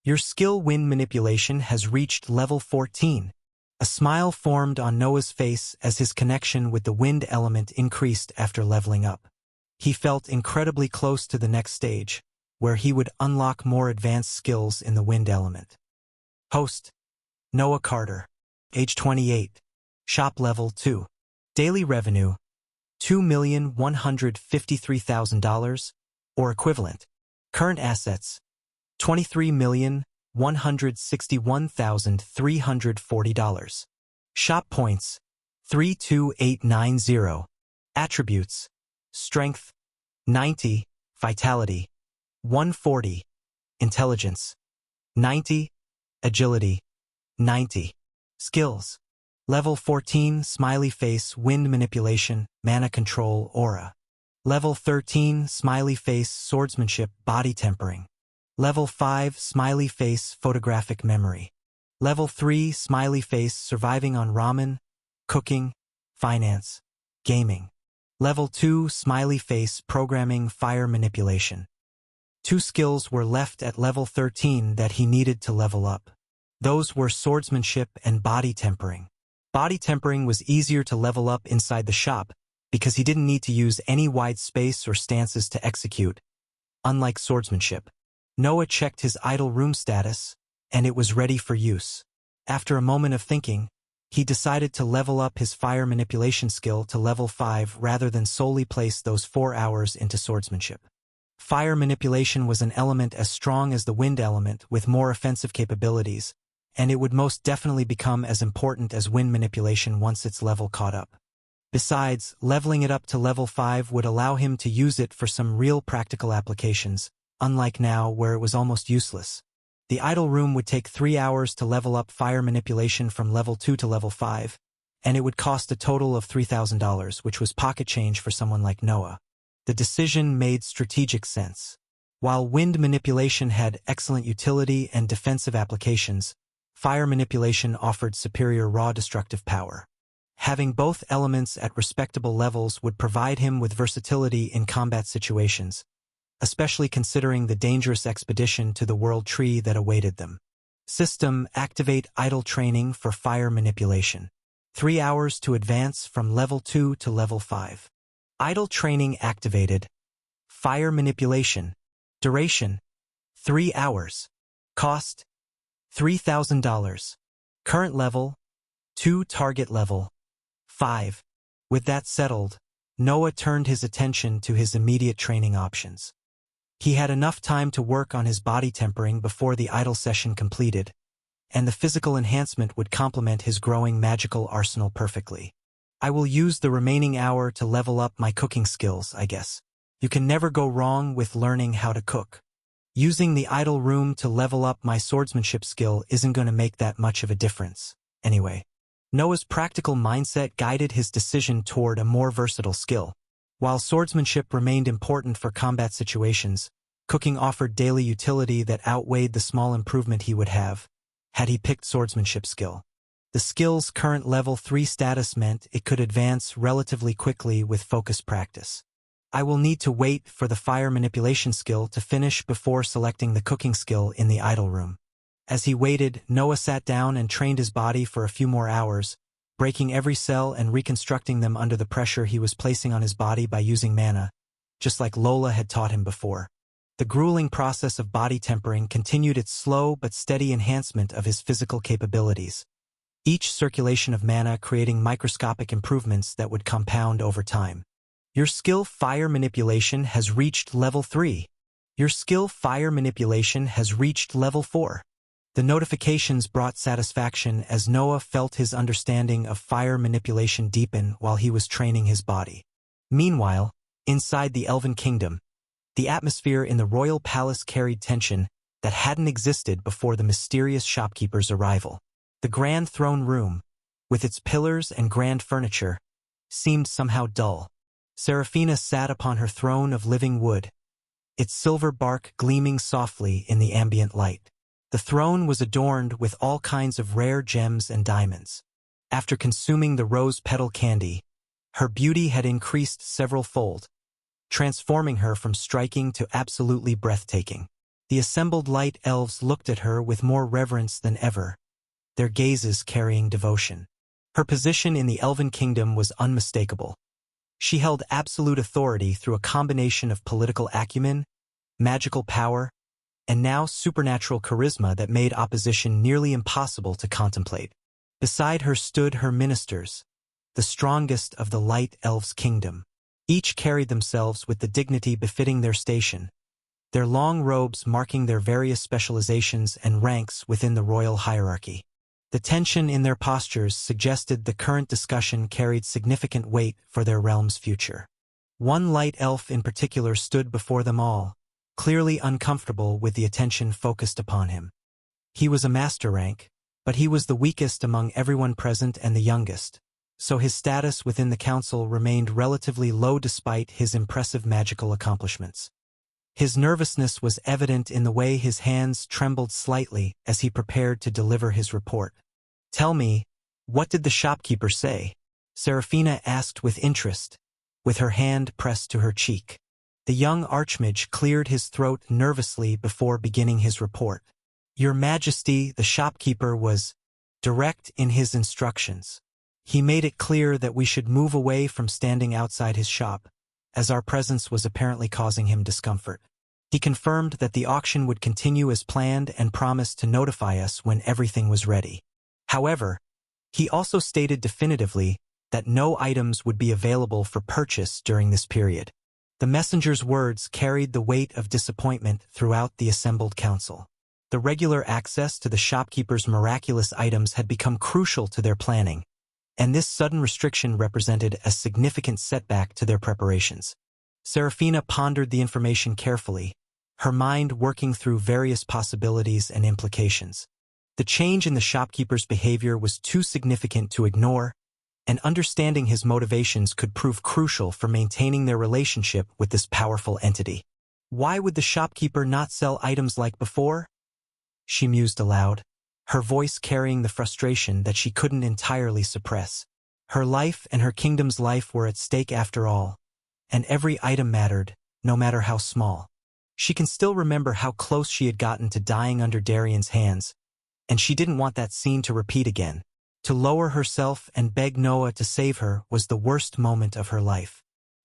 Your skill wind manipulation has reached level 14. A smile formed on Noah's face as his connection with the wind element increased after leveling up. He felt incredibly close to the next stage, where he would unlock more advanced skills in the wind element. Host: Noah Carter. Age 28. Shop level 2. Daily revenue: $2,153,000, or equivalent. Current assets: $23,161,340. Shop points: 32890. Attributes: Strength 90, Vitality 140, Intelligence 90, Agility 90. Skills: Level 14 Smiley Face Wind Manipulation Mana Control Aura. Level 13 Smiley Face Swordsmanship Body Tempering. Level 5 Smiley Face Photographic Memory. Level 3 Smiley Face Surviving on Ramen, Cooking, Finance, Gaming. Level 2 Smiley Face Programming Fire Manipulation. 2 skills were left at level 13 that he needed to level up. Those were Swordsmanship and Body Tempering. Body Tempering was easier to level up inside the shop because he didn't need to use any wide space or stances to execute, unlike Swordsmanship. Noah checked his idle room status, and it was ready for use. After a moment of thinking, he decided to level up his fire manipulation skill to level 5 rather than solely place those 4 hours into Swordsmanship. Fire manipulation was an element as strong as the wind element with more offensive capabilities, and it would most definitely become as important as wind manipulation once its level caught up. Besides, leveling it up to level 5 would allow him to use it for some real practical applications, unlike now where it was almost useless. The idle room would take 3 hours to level up fire manipulation from level 2 to level 5, and it would cost a total of $3,000, which was pocket change for someone like Noah. The decision made strategic sense. While wind manipulation had excellent utility and defensive applications, fire manipulation offered superior raw destructive power. Having both elements at respectable levels would provide him with versatility in combat situations, especially considering the dangerous expedition to the World Tree that awaited them. System: Activate idle training for fire manipulation. 3 hours to advance from level 2 to level 5. Idle training activated. Fire manipulation. Duration: 3 hours. Cost: $3,000. Current level: 2. Target level: 5. With that settled, Noah turned his attention to his immediate training options. He had enough time to work on his body tempering before the idle session completed, and the physical enhancement would complement his growing magical arsenal perfectly. I will use the remaining hour to level up my cooking skills, I guess. You can never go wrong with learning how to cook. Using the idle room to level up my swordsmanship skill isn't going to make that much of a difference, anyway. Noah's practical mindset guided his decision toward a more versatile skill. While swordsmanship remained important for combat situations, cooking offered daily utility that outweighed the small improvement he would have had he picked swordsmanship skill. The skill's current level 3 status meant it could advance relatively quickly with focused practice. I will need to wait for the fire manipulation skill to finish before selecting the cooking skill in the idle room. As he waited, Noah sat down and trained his body for a few more hours, breaking every cell and reconstructing them under the pressure he was placing on his body by using mana, just like Lola had taught him before. The grueling process of body tempering continued its slow but steady enhancement of his physical capabilities, each circulation of mana creating microscopic improvements that would compound over time. Your skill Fire Manipulation has reached level 3. Your skill Fire Manipulation has reached level 4. The notifications brought satisfaction as Noah felt his understanding of fire manipulation deepen while he was training his body. Meanwhile, inside the Elven Kingdom, the atmosphere in the royal palace carried tension that hadn't existed before the mysterious shopkeeper's arrival. The grand throne room, with its pillars and grand furniture, seemed somehow dull. Seraphina sat upon her throne of living wood, its silver bark gleaming softly in the ambient light. The throne was adorned with all kinds of rare gems and diamonds. After consuming the rose petal candy, her beauty had increased several-fold, transforming her from striking to absolutely breathtaking. The assembled light elves looked at her with more reverence than ever, their gazes carrying devotion. Her position in the Elven Kingdom was unmistakable. She held absolute authority through a combination of political acumen, magical power, and now supernatural charisma that made opposition nearly impossible to contemplate. Beside her stood her ministers, the strongest of the Light Elves' kingdom. Each carried themselves with the dignity befitting their station, their long robes marking their various specializations and ranks within the royal hierarchy. The tension in their postures suggested the current discussion carried significant weight for their realm's future. One light elf in particular stood before them all, clearly uncomfortable with the attention focused upon him. He was a master rank, but he was the weakest among everyone present and the youngest, so his status within the council remained relatively low despite his impressive magical accomplishments. His nervousness was evident in the way his hands trembled slightly as he prepared to deliver his report. "Tell me, what did the shopkeeper say?" Seraphina asked with interest, with her hand pressed to her cheek. The young archmage cleared his throat nervously before beginning his report. "Your Majesty, the shopkeeper was direct in his instructions. He made it clear that we should move away from standing outside his shop, as our presence was apparently causing him discomfort. He confirmed that the auction would continue as planned and promised to notify us when everything was ready. However, he also stated definitively that no items would be available for purchase during this period." The messenger's words carried the weight of disappointment throughout the assembled council. The regular access to the shopkeeper's miraculous items had become crucial to their planning, and this sudden restriction represented a significant setback to their preparations. Seraphina pondered the information carefully, her mind working through various possibilities and implications. The change in the shopkeeper's behavior was too significant to ignore, and understanding his motivations could prove crucial for maintaining their relationship with this powerful entity. Why would the shopkeeper not sell items like before? She mused aloud, her voice carrying the frustration that she couldn't entirely suppress. Her life and her kingdom's life were at stake after all, and every item mattered, no matter how small. She can still remember how close she had gotten to dying under Darian's hands, and she didn't want that scene to repeat again. To lower herself and beg Noah to save her was the worst moment of her life.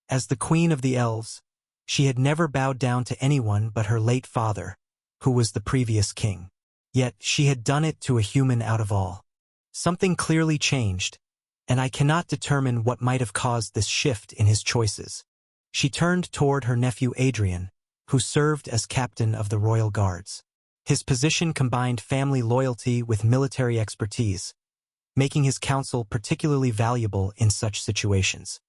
As the queen of the elves, she had never bowed down to anyone but her late father, who was the previous king. Yet she had done it to a human out of all. Something clearly changed, and I cannot determine what might have caused this shift in his choices. She turned toward her nephew Adrian, who served as captain of the royal guards. His position combined family loyalty with military expertise, making his counsel particularly valuable in such situations.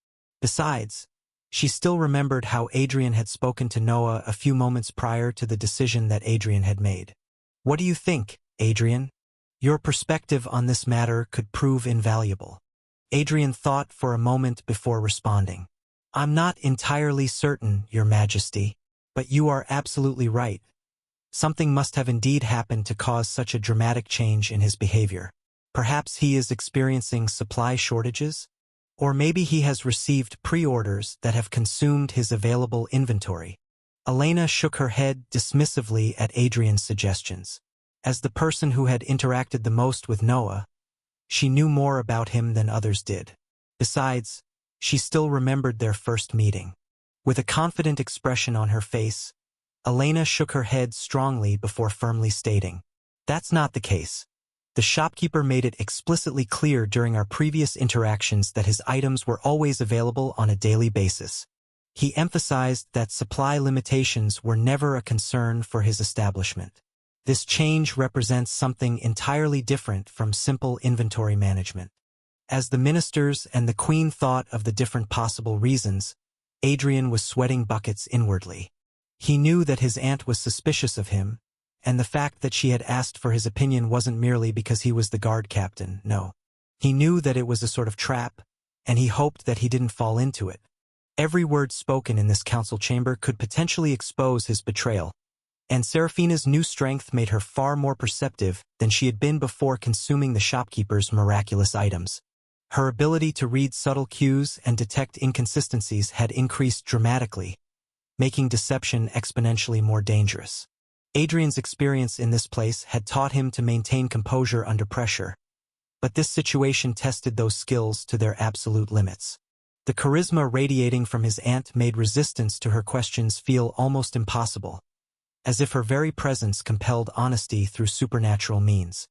Besides, she still remembered how Adrian had spoken to Noah a few moments prior to the decision that Adrian had made. "What do you think, Adrian? Your perspective on this matter could prove invaluable." Adrian thought for a moment before responding. "I'm not entirely certain, Your Majesty, but you are absolutely right. Something must have indeed happened to cause such a dramatic change in his behavior. Perhaps he is experiencing supply shortages, or maybe he has received pre-orders that have consumed his available inventory." Elena shook her head dismissively at Adrian's suggestions. As the person who had interacted the most with Noah, she knew more about him than others did. Besides, she still remembered their first meeting. With a confident expression on her face, Elena shook her head strongly before firmly stating, "That's not the case. The shopkeeper made it explicitly clear during our previous interactions that his items were always available on a daily basis. He emphasized that supply limitations were never a concern for his establishment. This change represents something entirely different from simple inventory management." As the ministers and the queen thought of the different possible reasons, Adrian was sweating buckets inwardly. He knew that his aunt was suspicious of him, and the fact that she had asked for his opinion wasn't merely because he was the guard captain, no. He knew that it was a sort of trap, and he hoped that he didn't fall into it. Every word spoken in this council chamber could potentially expose his betrayal, and Seraphina's new strength made her far more perceptive than she had been before consuming the shopkeeper's miraculous items. Her ability to read subtle cues and detect inconsistencies had increased dramatically, making deception exponentially more dangerous. Adrian's experience in this place had taught him to maintain composure under pressure, but this situation tested those skills to their absolute limits. The charisma radiating from his aunt made resistance to her questions feel almost impossible, as if her very presence compelled honesty through supernatural means.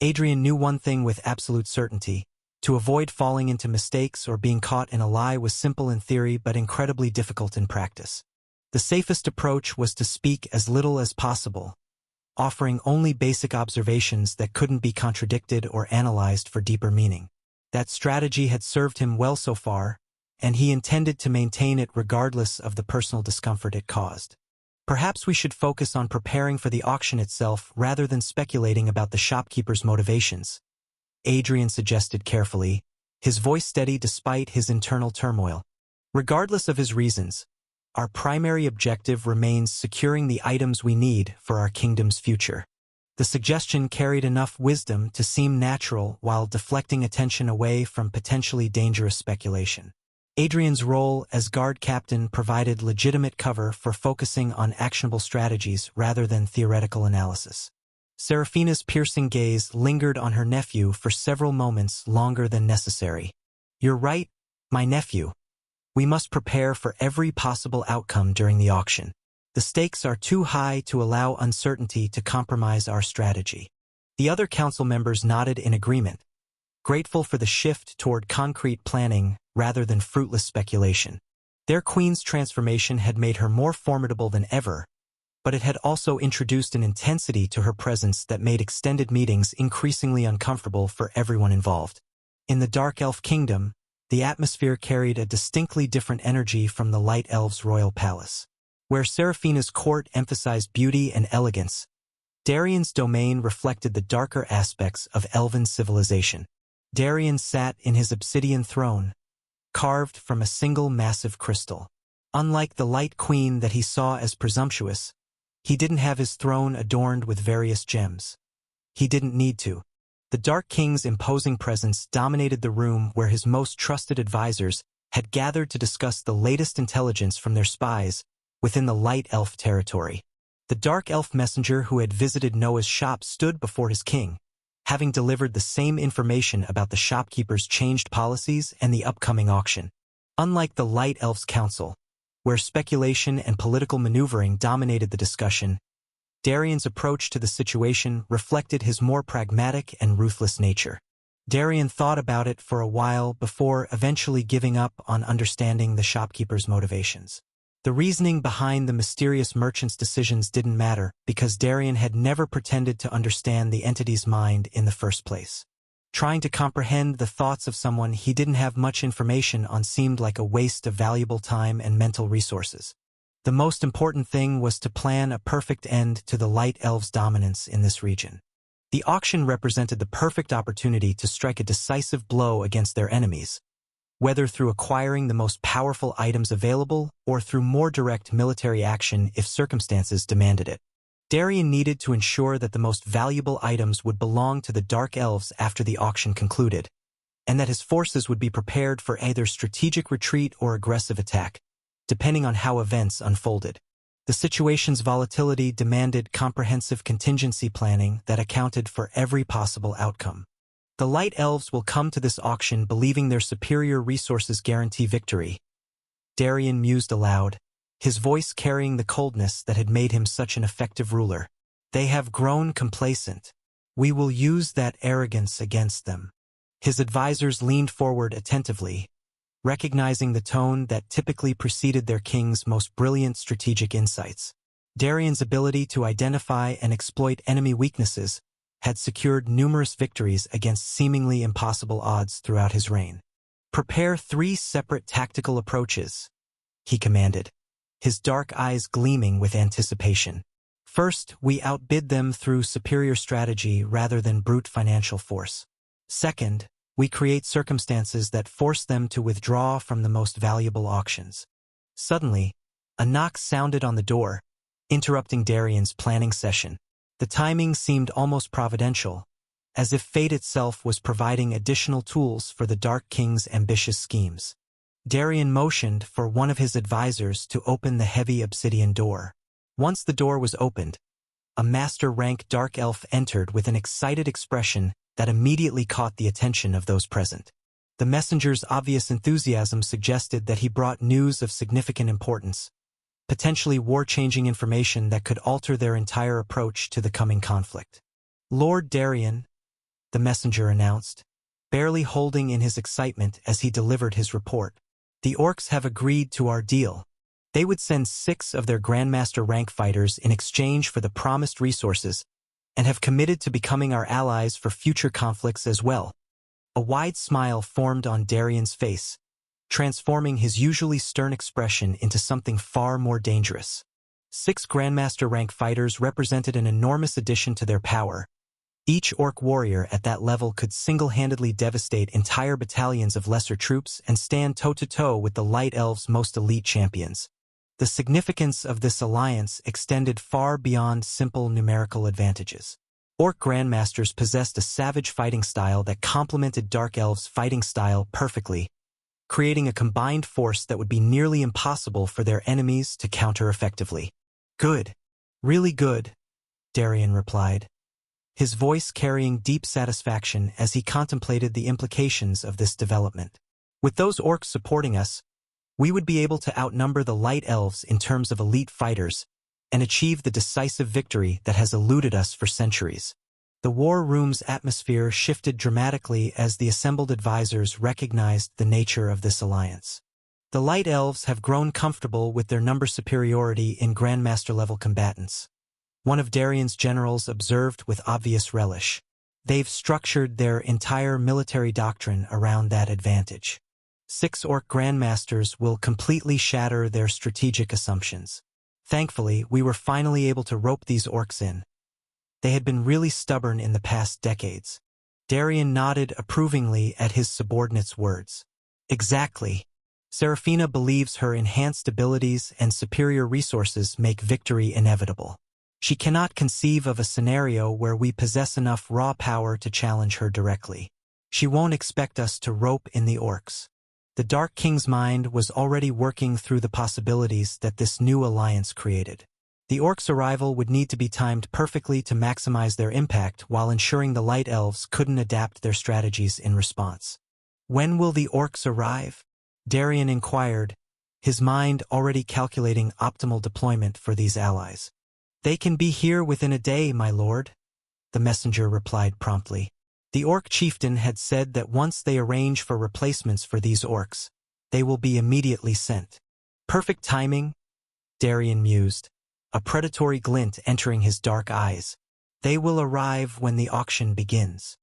Adrian knew one thing with absolute certainty: to avoid falling into mistakes or being caught in a lie was simple in theory but incredibly difficult in practice. The safest approach was to speak as little as possible, offering only basic observations that couldn't be contradicted or analyzed for deeper meaning. That strategy had served him well so far, and he intended to maintain it regardless of the personal discomfort it caused. Perhaps we should focus on preparing for the auction itself rather than speculating about the shopkeeper's motivations, Adrian suggested carefully, his voice steady despite his internal turmoil. Regardless of his reasons, our primary objective remains securing the items we need for our kingdom's future. The suggestion carried enough wisdom to seem natural while deflecting attention away from potentially dangerous speculation. Adrian's role as guard captain provided legitimate cover for focusing on actionable strategies rather than theoretical analysis. Serafina's piercing gaze lingered on her nephew for several moments longer than necessary. "You're right, my nephew. We must prepare for every possible outcome during the auction. The stakes are too high to allow uncertainty to compromise our strategy." The other council members nodded in agreement, grateful for the shift toward concrete planning rather than fruitless speculation. Their queen's transformation had made her more formidable than ever, but it had also introduced an intensity to her presence that made extended meetings increasingly uncomfortable for everyone involved. In the Dark Elf Kingdom, the atmosphere carried a distinctly different energy from the Light Elves' royal palace. Where Serafina's court emphasized beauty and elegance, Darian's domain reflected the darker aspects of elven civilization. Darian sat in his obsidian throne, carved from a single massive crystal. Unlike the Light Queen that he saw as presumptuous, he didn't have his throne adorned with various gems. He didn't need to. The Dark King's imposing presence dominated the room where his most trusted advisors had gathered to discuss the latest intelligence from their spies within the Light Elf territory. The Dark Elf messenger who had visited Noah's shop stood before his king, having delivered the same information about the shopkeeper's changed policies and the upcoming auction. Unlike the Light Elf's council, where speculation and political maneuvering dominated the discussion, Darian's approach to the situation reflected his more pragmatic and ruthless nature. Darian thought about it for a while before eventually giving up on understanding the shopkeeper's motivations. The reasoning behind the mysterious merchant's decisions didn't matter because Darian had never pretended to understand the entity's mind in the first place. Trying to comprehend the thoughts of someone he didn't have much information on seemed like a waste of valuable time and mental resources. The most important thing was to plan a perfect end to the Light Elves' dominance in this region. The auction represented the perfect opportunity to strike a decisive blow against their enemies, whether through acquiring the most powerful items available or through more direct military action if circumstances demanded it. Darian needed to ensure that the most valuable items would belong to the Dark Elves after the auction concluded, and that his forces would be prepared for either strategic retreat or aggressive attack, depending on how events unfolded. The situation's volatility demanded comprehensive contingency planning that accounted for every possible outcome. The Light Elves will come to this auction believing their superior resources guarantee victory, Darian mused aloud, his voice carrying the coldness that had made him such an effective ruler. They have grown complacent. We will use that arrogance against them. His advisors leaned forward attentively, recognizing the tone that typically preceded their king's most brilliant strategic insights. Darian's ability to identify and exploit enemy weaknesses had secured numerous victories against seemingly impossible odds throughout his reign. "Prepare 3 separate tactical approaches," he commanded, his dark eyes gleaming with anticipation. "First, we outbid them through superior strategy rather than brute financial force. Second, we create circumstances that force them to withdraw from the most valuable auctions." Suddenly, a knock sounded on the door, interrupting Darian's planning session. The timing seemed almost providential, as if fate itself was providing additional tools for the Dark King's ambitious schemes. Darian motioned for one of his advisors to open the heavy obsidian door. Once the door was opened, a master-rank dark elf entered with an excited expression that immediately caught the attention of those present. The messenger's obvious enthusiasm suggested that he brought news of significant importance, potentially war-changing information that could alter their entire approach to the coming conflict. "Lord Darien," the messenger announced, barely holding in his excitement as he delivered his report. "The orcs have agreed to our deal. They would send 6 of their Grandmaster rank fighters in exchange for the promised resources and have committed to becoming our allies for future conflicts as well." A wide smile formed on Darien's face, transforming his usually stern expression into something far more dangerous. 6 Grandmaster rank fighters represented an enormous addition to their power. Each orc warrior at that level could single-handedly devastate entire battalions of lesser troops and stand toe-to-toe with the Light Elves' most elite champions. The significance of this alliance extended far beyond simple numerical advantages. Orc Grandmasters possessed a savage fighting style that complemented Dark Elves' fighting style perfectly, creating a combined force that would be nearly impossible for their enemies to counter effectively. "Good. Really good," Darien replied, his voice carrying deep satisfaction as he contemplated the implications of this development. "With those orcs supporting us, we would be able to outnumber the Light Elves in terms of elite fighters and achieve the decisive victory that has eluded us for centuries." The war room's atmosphere shifted dramatically as the assembled advisors recognized the nature of this alliance. The Light Elves have grown comfortable with their number superiority in Grandmaster-level combatants, one of Darien's generals observed with obvious relish. "They've structured their entire military doctrine around that advantage. 6 orc Grandmasters will completely shatter their strategic assumptions. Thankfully, we were finally able to rope these orcs in. They had been really stubborn in the past decades." Darien nodded approvingly at his subordinate's words. "Exactly. Seraphina believes her enhanced abilities and superior resources make victory inevitable. She cannot conceive of a scenario where we possess enough raw power to challenge her directly. She won't expect us to rope in the orcs." The Dark King's mind was already working through the possibilities that this new alliance created. The orcs' arrival would need to be timed perfectly to maximize their impact while ensuring the Light Elves couldn't adapt their strategies in response. "When will the orcs arrive?" Darien inquired, his mind already calculating optimal deployment for these allies. "They can be here within a day, my lord," the messenger replied promptly. The orc chieftain had said that once they arrange for replacements for these orcs, they will be immediately sent. "Perfect timing," Darien mused, a predatory glint entering his dark eyes. "They will arrive when the auction begins."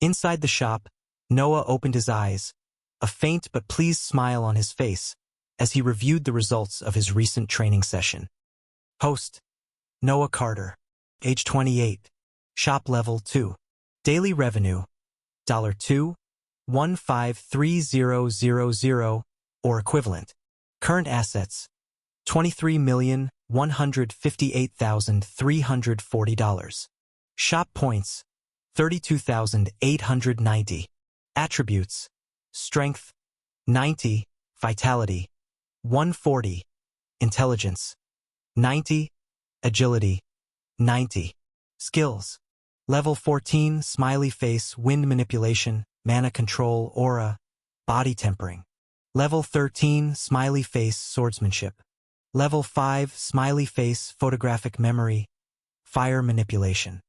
Inside the shop, Noah opened his eyes, a faint but pleased smile on his face, as he reviewed the results of his recent training session. Host: Noah Carter, age 28, shop level 2. Daily revenue, $2,153,000 or equivalent. Current assets, $23,158,340. Shop points, 32,890. Attributes: strength, 90, vitality, 140, intelligence, 90, agility, 90. Skills: Level 14, Smiley Face, Wind Manipulation, Mana Control, Aura, Body Tempering. Level 13, Smiley Face, Swordsmanship. Level 5, Smiley Face, Photographic Memory, Fire Manipulation.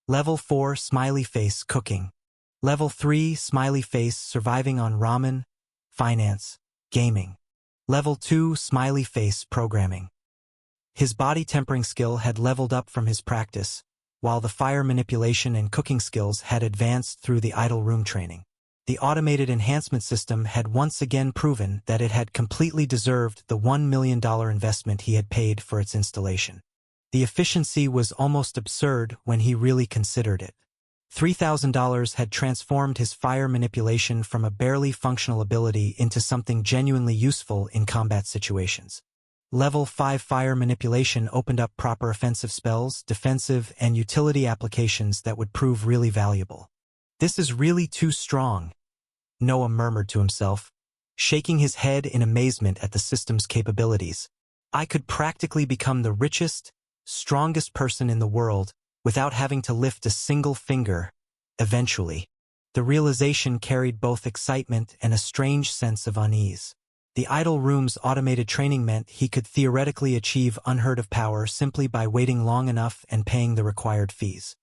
Level 4, Smiley Face, Cooking. Level 3, Smiley Face, Surviving on Ramen, Finance, Gaming. Level 2, Smiley Face, Programming. His body tempering skill had leveled up from his practice, while the fire manipulation and cooking skills had advanced through the idle room training. The automated enhancement system had once again proven that it had completely deserved the $1 million investment he had paid for its installation. The efficiency was almost absurd when he really considered it. $3,000 had transformed his fire manipulation from a barely functional ability into something genuinely useful in combat situations. Level 5 fire manipulation opened up proper offensive spells, defensive, and utility applications that would prove really valuable. "This is really too strong," Noah murmured to himself, shaking his head in amazement at the system's capabilities. "I could practically become the richest, strongest person in the world without having to lift a single finger, eventually. The realization carried both excitement and a strange sense of unease. The idle room's automated training meant he could theoretically achieve unheard-of power simply by waiting long enough and paying the required fees.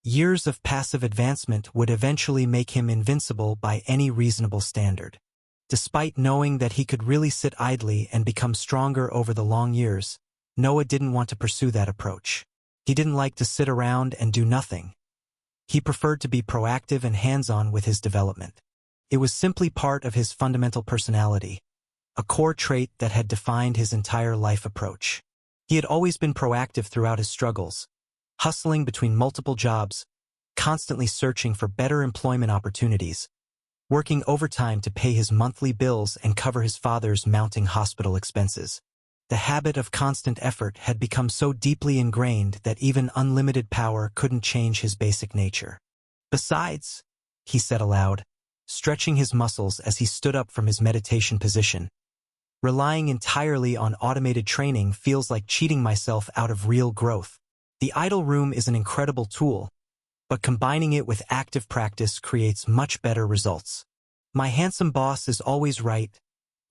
Years of passive advancement would eventually make him invincible by any reasonable standard. Despite knowing that he could really sit idly and become stronger over the long years, Noah didn't want to pursue that approach. He didn't like to sit around and do nothing. He preferred to be proactive and hands-on with his development. It was simply part of his fundamental personality, a core trait that had defined his entire life approach. He had always been proactive throughout his struggles, hustling between multiple jobs, constantly searching for better employment opportunities, working overtime to pay his monthly bills and cover his father's mounting hospital expenses. The habit of constant effort had become so deeply ingrained that even unlimited power couldn't change his basic nature. Besides, he said aloud, stretching his muscles as he stood up from his meditation position, relying entirely on automated training feels like cheating myself out of real growth. The idle room is an incredible tool, but combining it with active practice creates much better results. My handsome boss is always right,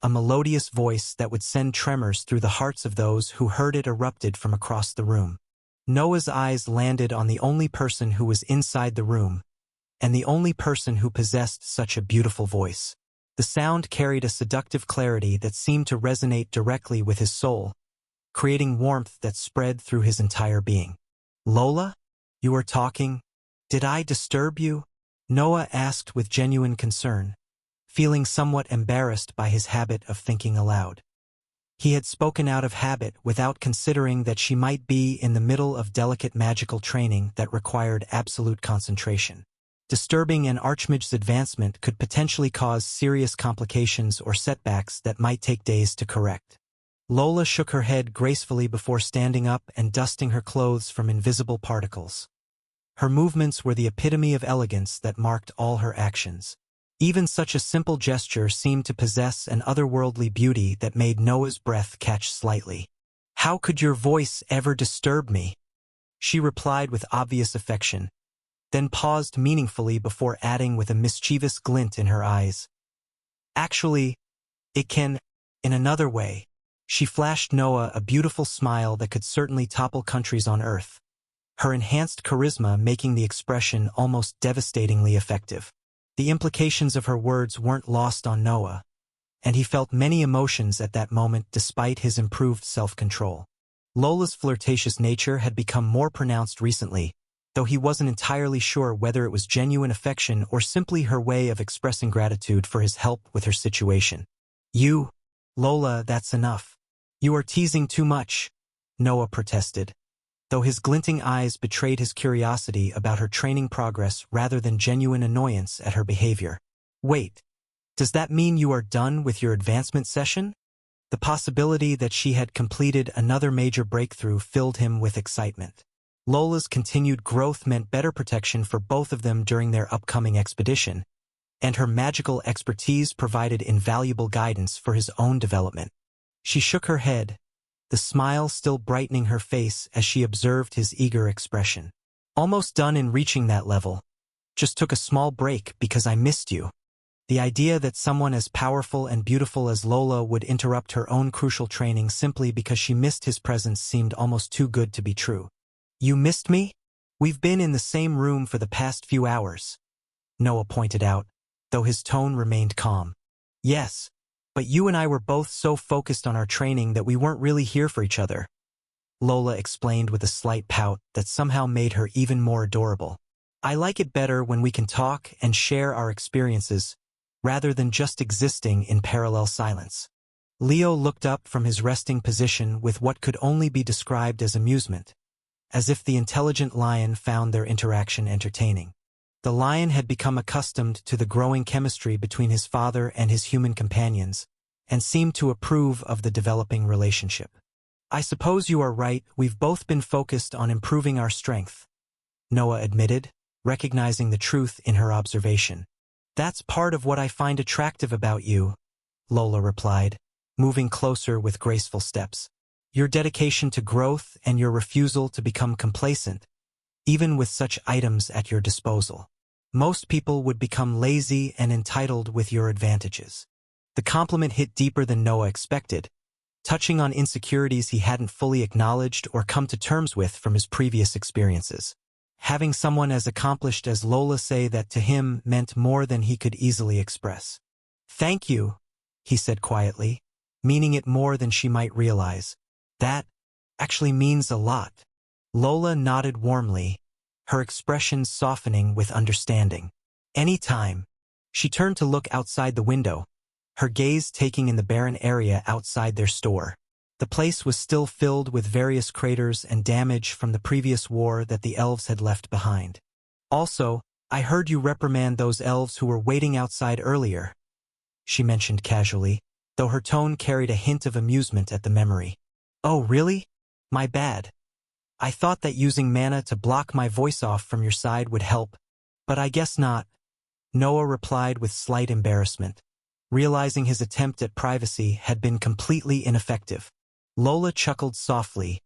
a melodious voice that would send tremors through the hearts of those who heard it erupted from across the room. Noah's eyes landed on the only person who was inside the room, and the only person who possessed such a beautiful voice. The sound carried a seductive clarity that seemed to resonate directly with his soul, creating warmth that spread through his entire being. "Lola? You are talking? Did I disturb you?" Noah asked with genuine concern, feeling somewhat embarrassed by his habit of thinking aloud. He had spoken out of habit without considering that she might be in the middle of delicate magical training that required absolute concentration. Disturbing an archmage's advancement could potentially cause serious complications or setbacks that might take days to correct. Lola shook her head gracefully before standing up and dusting her clothes from invisible particles. Her movements were the epitome of elegance that marked all her actions. Even such a simple gesture seemed to possess an otherworldly beauty that made Noah's breath catch slightly. "How could your voice ever disturb me?" she replied with obvious affection, then paused meaningfully before adding with a mischievous glint in her eyes. "Actually, it can, in another way." She flashed Noah a beautiful smile that could certainly topple countries on earth, her enhanced charisma making the expression almost devastatingly effective. The implications of her words weren't lost on Noah, and he felt many emotions at that moment despite his improved self-control. Lola's flirtatious nature had become more pronounced recently, though he wasn't entirely sure whether it was genuine affection or simply her way of expressing gratitude for his help with her situation. "Lola, that's enough. You are teasing too much," Noah protested, though his glinting eyes betrayed his curiosity about her training progress rather than genuine annoyance at her behavior. "Wait, does that mean you are done with your advancement session?" The possibility that she had completed another major breakthrough filled him with excitement. Lola's continued growth meant better protection for both of them during their upcoming expedition, and her magical expertise provided invaluable guidance for his own development. She shook her head, the smile still brightening her face as she observed his eager expression. "Almost done in reaching that level. Just took a small break because I missed you." The idea that someone as powerful and beautiful as Lola would interrupt her own crucial training simply because she missed his presence seemed almost too good to be true. "You missed me? We've been in the same room for the past few hours," Noah pointed out, though his tone remained calm. "Yes, but you and I were both so focused on our training that we weren't really here for each other," Lola explained with a slight pout that somehow made her even more adorable. "I like it better when we can talk and share our experiences, rather than just existing in parallel silence." Leo looked up from his resting position with what could only be described as amusement, as if the intelligent lion found their interaction entertaining. The lion had become accustomed to the growing chemistry between his father and his human companions, and seemed to approve of the developing relationship. "I suppose you are right, we've both been focused on improving our strength," Noah admitted, recognizing the truth in her observation. "That's part of what I find attractive about you," Lola replied, moving closer with graceful steps. "Your dedication to growth and your refusal to become complacent, even with such items at your disposal. Most people would become lazy and entitled with your advantages. The compliment hit deeper than Noah expected, touching on insecurities he hadn't fully acknowledged or come to terms with from his previous experiences. Having someone as accomplished as Lola say that to him meant more than he could easily express. "Thank you," he said quietly, meaning it more than she might realize. "That actually means a lot." Lola nodded warmly, her expression softening with understanding. "Anytime." She turned to look outside the window, her gaze taking in the barren area outside their store. The place was still filled with various craters and damage from the previous war that the elves had left behind. "Also, I heard you reprimand those elves who were waiting outside earlier," she mentioned casually, though her tone carried a hint of amusement at the memory. "Oh, really? My bad. I thought that using mana to block my voice off from your side would help, but I guess not," Noah replied with slight embarrassment, realizing his attempt at privacy had been completely ineffective. Lola chuckled softly,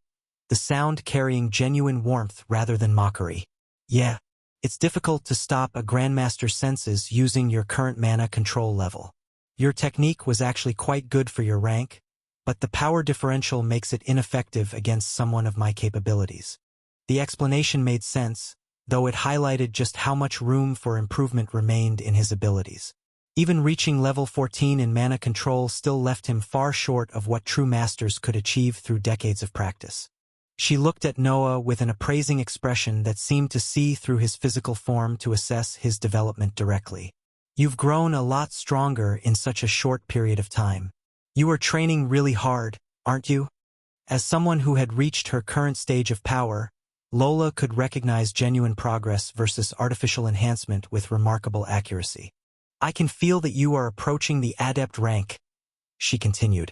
the sound carrying genuine warmth rather than mockery. "Yeah, it's difficult to stop a Grandmaster's senses using your current mana control level. Your technique was actually quite good for your rank, but the power differential makes it ineffective against someone of my capabilities." The explanation made sense, though it highlighted just how much room for improvement remained in his abilities. Even reaching level 14 in mana control still left him far short of what true masters could achieve through decades of practice. She looked at Noah with an appraising expression that seemed to see through his physical form to assess his development directly. "You've grown a lot stronger in such a short period of time. You are training really hard, aren't you?" As someone who had reached her current stage of power, Lola could recognize genuine progress versus artificial enhancement with remarkable accuracy. "I can feel that you are approaching the adept rank," she continued,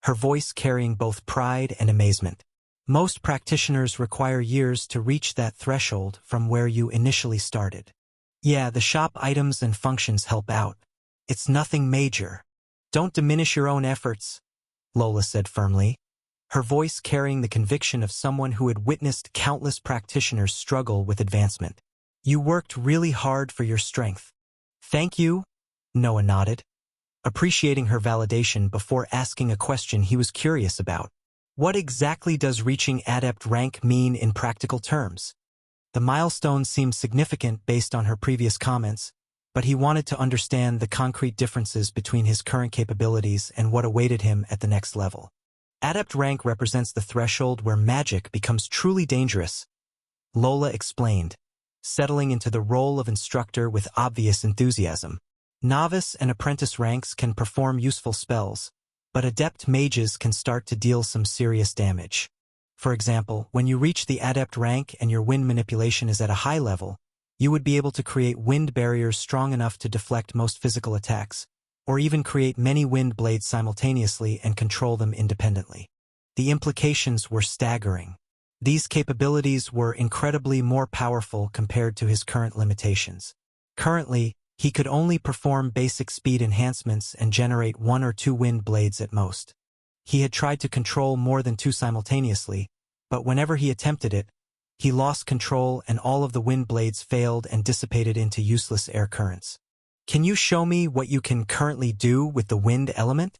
her voice carrying both pride and amazement. "Most practitioners require years to reach that threshold from where you initially started. Yeah, the shop items and functions help out. It's nothing major. Don't diminish your own efforts," Lola said firmly, her voice carrying the conviction of someone who had witnessed countless practitioners struggle with advancement. "You worked really hard for your strength." "Thank you," Noah nodded, appreciating her validation before asking a question he was curious about. What exactly does reaching adept rank mean in practical terms? The milestone seemed significant based on her previous comments, but he wanted to understand the concrete differences between his current capabilities and what awaited him at the next level. "Adept rank represents the threshold where magic becomes truly dangerous," Lola explained, settling into the role of instructor with obvious enthusiasm. "Novice and apprentice ranks can perform useful spells, but adept mages can start to deal some serious damage. For example, when you reach the adept rank and your wind manipulation is at a high level, you would be able to create wind barriers strong enough to deflect most physical attacks, or even create many wind blades simultaneously and control them independently." The implications were staggering. These capabilities were incredibly more powerful compared to his current limitations. Currently, he could only perform basic speed enhancements and generate 1 or 2 wind blades at most. He had tried to control more than 2 simultaneously, but whenever he attempted it, he lost control and all of the wind blades failed and dissipated into useless air currents. "Can you show me what you can currently do with the wind element?"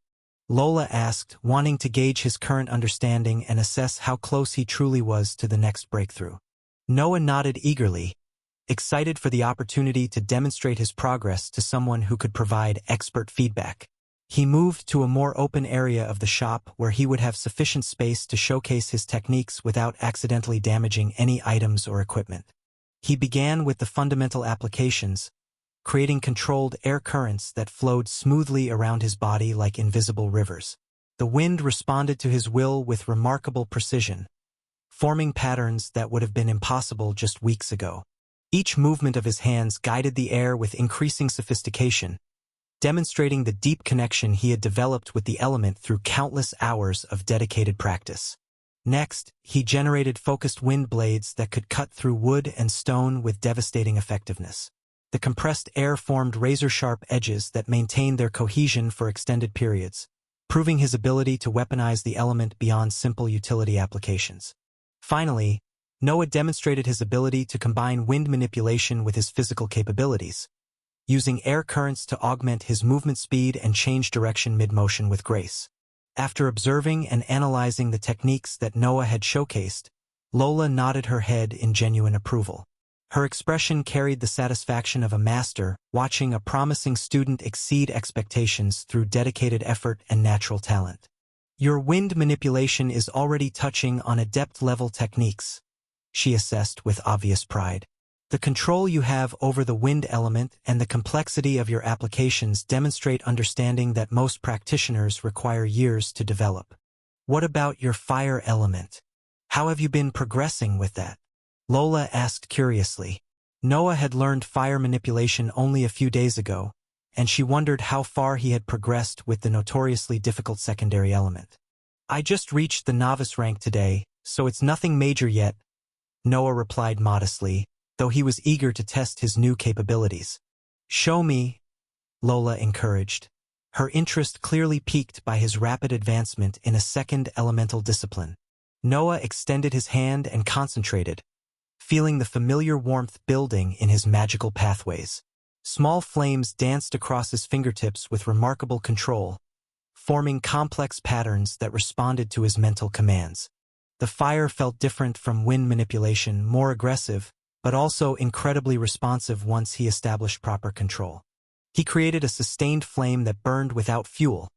Lola asked, wanting to gauge his current understanding and assess how close he truly was to the next breakthrough. Noah nodded eagerly, excited for the opportunity to demonstrate his progress to someone who could provide expert feedback. He moved to a more open area of the shop where he would have sufficient space to showcase his techniques without accidentally damaging any items or equipment. He began with the fundamental applications, creating controlled air currents that flowed smoothly around his body like invisible rivers. The wind responded to his will with remarkable precision, forming patterns that would have been impossible just weeks ago. Each movement of his hands guided the air with increasing sophistication, demonstrating the deep connection he had developed with the element through countless hours of dedicated practice. Next, he generated focused wind blades that could cut through wood and stone with devastating effectiveness. The compressed air formed razor-sharp edges that maintained their cohesion for extended periods, proving his ability to weaponize the element beyond simple utility applications. Finally, Noah demonstrated his ability to combine wind manipulation with his physical capabilities, using air currents to augment his movement speed and change direction mid-motion with grace. After observing and analyzing the techniques that Noah had showcased, Lola nodded her head in genuine approval. Her expression carried the satisfaction of a master watching a promising student exceed expectations through dedicated effort and natural talent. Your wind manipulation is already touching on adept-level techniques, she assessed with obvious pride. The control you have over the wind element and the complexity of your applications demonstrate understanding that most practitioners require years to develop. What about your fire element? How have you been progressing with that? Lola asked curiously. Noah had learned fire manipulation only a few days ago, and she wondered how far he had progressed with the notoriously difficult secondary element. I just reached the novice rank today, so it's nothing major yet, Noah replied modestly, though he was eager to test his new capabilities. Show me, Lola encouraged, her interest clearly piqued by his rapid advancement in a second elemental discipline. Noah extended his hand and concentrated, feeling the familiar warmth building in his magical pathways. Small flames danced across his fingertips with remarkable control, forming complex patterns that responded to his mental commands. The fire felt different from wind manipulation, more aggressive, but also incredibly responsive once he established proper control. He created a sustained flame that burned without fuel,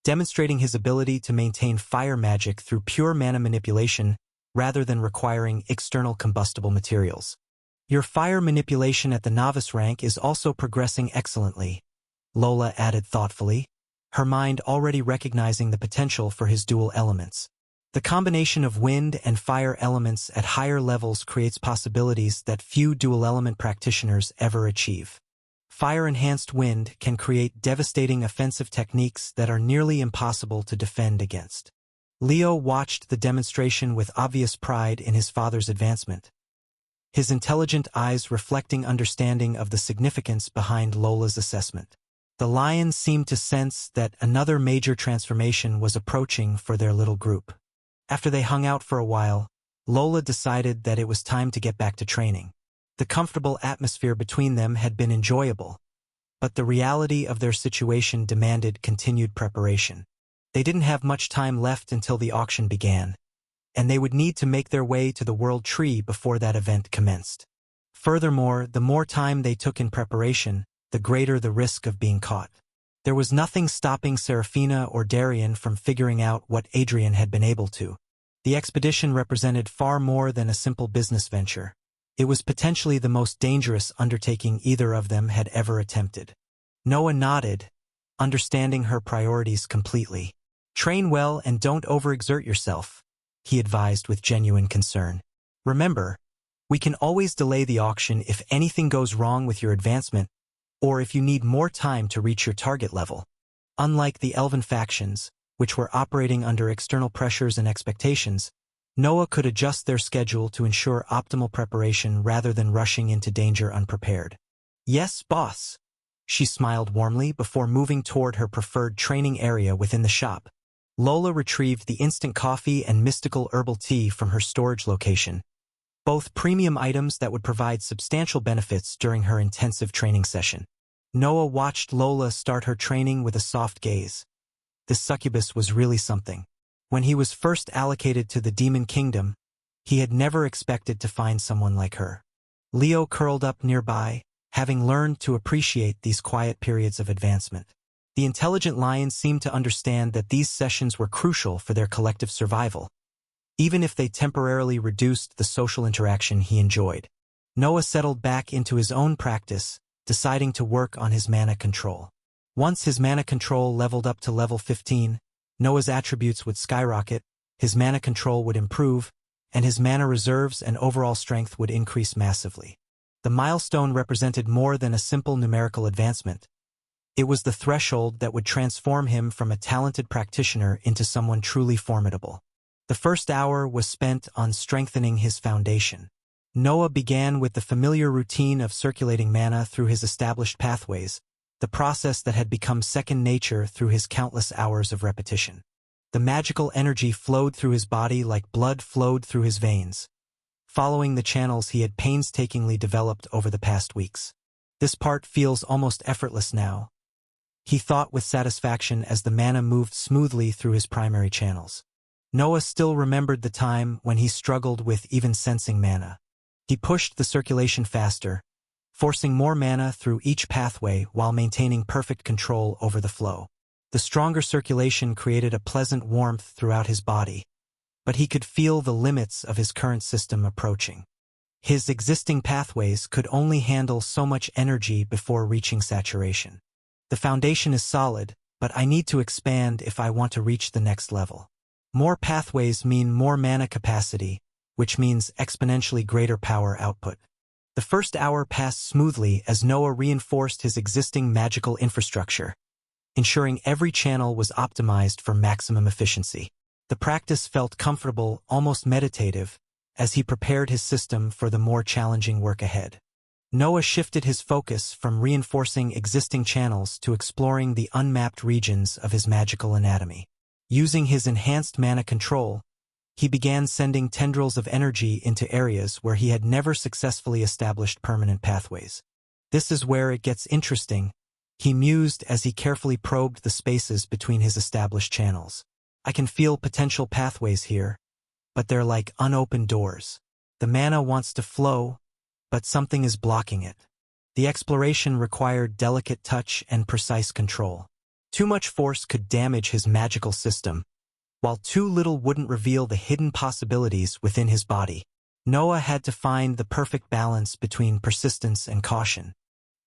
demonstrating his ability to maintain fire magic through pure mana manipulation rather than requiring external combustible materials. Your fire manipulation at the novice rank is also progressing excellently, Lola added thoughtfully, her mind already recognizing the potential for his dual elements. The combination of wind and fire elements at higher levels creates possibilities that few dual-element practitioners ever achieve. Fire-enhanced wind can create devastating offensive techniques that are nearly impossible to defend against. Leo watched the demonstration with obvious pride in his father's advancement, his intelligent eyes reflecting understanding of the significance behind Lola's assessment. The lion seemed to sense that another major transformation was approaching for their little group. After they hung out for a while, Lola decided that it was time to get back to training. The comfortable atmosphere between them had been enjoyable, but the reality of their situation demanded continued preparation. They didn't have much time left until the auction began, and they would need to make their way to the World Tree before that event commenced. Furthermore, the more time they took in preparation, the greater the risk of being caught. There was nothing stopping Serafina or Darian from figuring out what Adrian had been able to. The expedition represented far more than a simple business venture. It was potentially the most dangerous undertaking either of them had ever attempted. Noah nodded, understanding her priorities completely. Train well and don't overexert yourself, he advised with genuine concern. Remember, we can always delay the auction if anything goes wrong with your advancement, or if you need more time to reach your target level. Unlike the Elven factions, which were operating under external pressures and expectations, Noah could adjust their schedule to ensure optimal preparation rather than rushing into danger unprepared. Yes, boss. She smiled warmly before moving toward her preferred training area within the shop. Lola retrieved the instant coffee and mystical herbal tea from her storage location, both premium items that would provide substantial benefits during her intensive training session. Noah watched Lola start her training with a soft gaze. This succubus was really something. When he was first allocated to the Demon Kingdom, he had never expected to find someone like her. Leo curled up nearby, having learned to appreciate these quiet periods of advancement. The intelligent lion seemed to understand that these sessions were crucial for their collective survival, even if they temporarily reduced the social interaction he enjoyed. Noah settled back into his own practice, deciding to work on his mana control. Once his mana control leveled up to level 15, Noah's attributes would skyrocket, his mana control would improve, and his mana reserves and overall strength would increase massively. The milestone represented more than a simple numerical advancement. It was the threshold that would transform him from a talented practitioner into someone truly formidable. The first hour was spent on strengthening his foundation. Noah began with the familiar routine of circulating mana through his established pathways, the process that had become second nature through his countless hours of repetition. The magical energy flowed through his body like blood flowed through his veins, following the channels he had painstakingly developed over the past weeks. This part feels almost effortless now, he thought with satisfaction as the mana moved smoothly through his primary channels. Noah still remembered the time when he struggled with even sensing mana. He pushed the circulation faster, forcing more mana through each pathway while maintaining perfect control over the flow. The stronger circulation created a pleasant warmth throughout his body, but he could feel the limits of his current system approaching. His existing pathways could only handle so much energy before reaching saturation. The foundation is solid, but I need to expand if I want to reach the next level. More pathways mean more mana capacity, which means exponentially greater power output. The first hour passed smoothly as Noah reinforced his existing magical infrastructure, ensuring every channel was optimized for maximum efficiency. The practice felt comfortable, almost meditative, as he prepared his system for the more challenging work ahead. Noah shifted his focus from reinforcing existing channels to exploring the unmapped regions of his magical anatomy. Using his enhanced mana control, he began sending tendrils of energy into areas where he had never successfully established permanent pathways. This is where it gets interesting, he mused as he carefully probed the spaces between his established channels. I can feel potential pathways here, but they're like unopened doors. The mana wants to flow, but something is blocking it. The exploration required delicate touch and precise control. Too much force could damage his magical system, while too little wouldn't reveal the hidden possibilities within his body. Noah had to find the perfect balance between persistence and caution.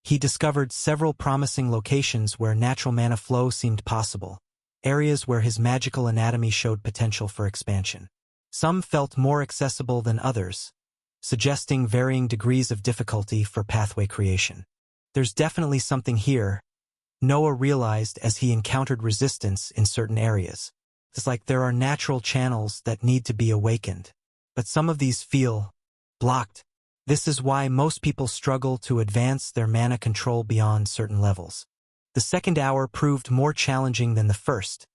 He discovered several promising locations where natural mana flow seemed possible, areas where his magical anatomy showed potential for expansion. Some felt more accessible than others, suggesting varying degrees of difficulty for pathway creation. There's definitely something here, Noah realized as he encountered resistance in certain areas. It's like there are natural channels that need to be awakened, but some of these feel blocked. This is why most people struggle to advance their mana control beyond certain levels. The second hour proved more challenging than the first,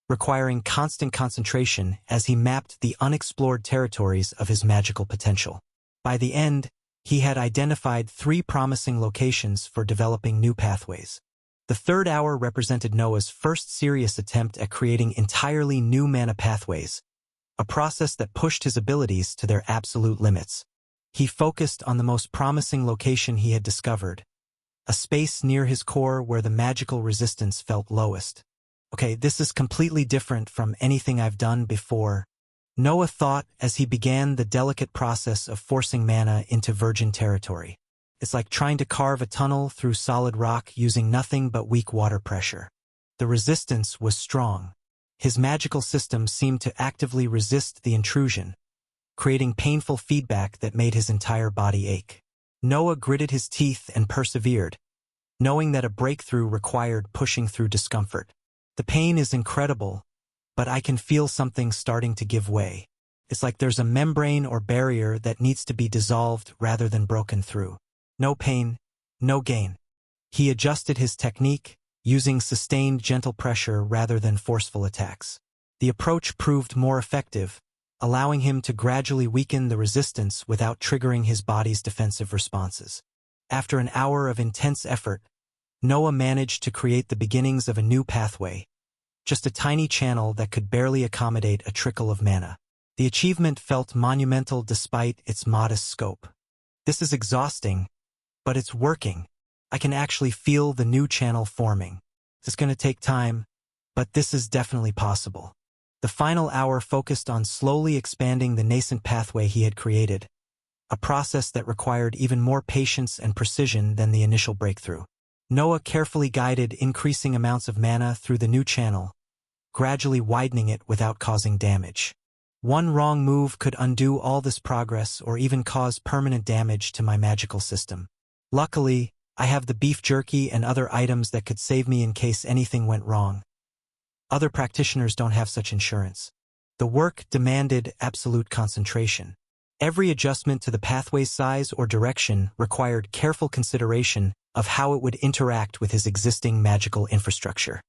requiring constant concentration as he mapped the unexplored territories of his magical potential. By the end, he had identified 3 promising locations for developing new pathways. The third hour represented Noah's first serious attempt at creating entirely new mana pathways, a process that pushed his abilities to their absolute limits. He focused on the most promising location he had discovered, a space near his core where the magical resistance felt lowest. Okay, this is completely different from anything I've done before, Noah thought as he began the delicate process of forcing mana into virgin territory. It's like trying to carve a tunnel through solid rock using nothing but weak water pressure. The resistance was strong. His magical system seemed to actively resist the intrusion, creating painful feedback that made his entire body ache. Noah gritted his teeth and persevered, knowing that a breakthrough required pushing through discomfort. The pain is incredible, but I can feel something starting to give way. It's like there's a membrane or barrier that needs to be dissolved rather than broken through. No pain, no gain. He adjusted his technique, using sustained gentle pressure rather than forceful attacks. The approach proved more effective, allowing him to gradually weaken the resistance without triggering his body's defensive responses. After an hour of intense effort, Noah managed to create the beginnings of a new pathway, just a tiny channel that could barely accommodate a trickle of mana. The achievement felt monumental despite its modest scope. This is exhausting, but it's working. I can actually feel the new channel forming. It's going to take time, but this is definitely possible. The final hour focused on slowly expanding the nascent pathway he had created, a process that required even more patience and precision than the initial breakthrough. Noah carefully guided increasing amounts of mana through the new channel, gradually widening it without causing damage. One wrong move could undo all this progress or even cause permanent damage to my magical system. Luckily, I have the beef jerky and other items that could save me in case anything went wrong. Other practitioners don't have such insurance. The work demanded absolute concentration. Every adjustment to the pathway's size or direction required careful consideration of how it would interact with his existing magical infrastructure.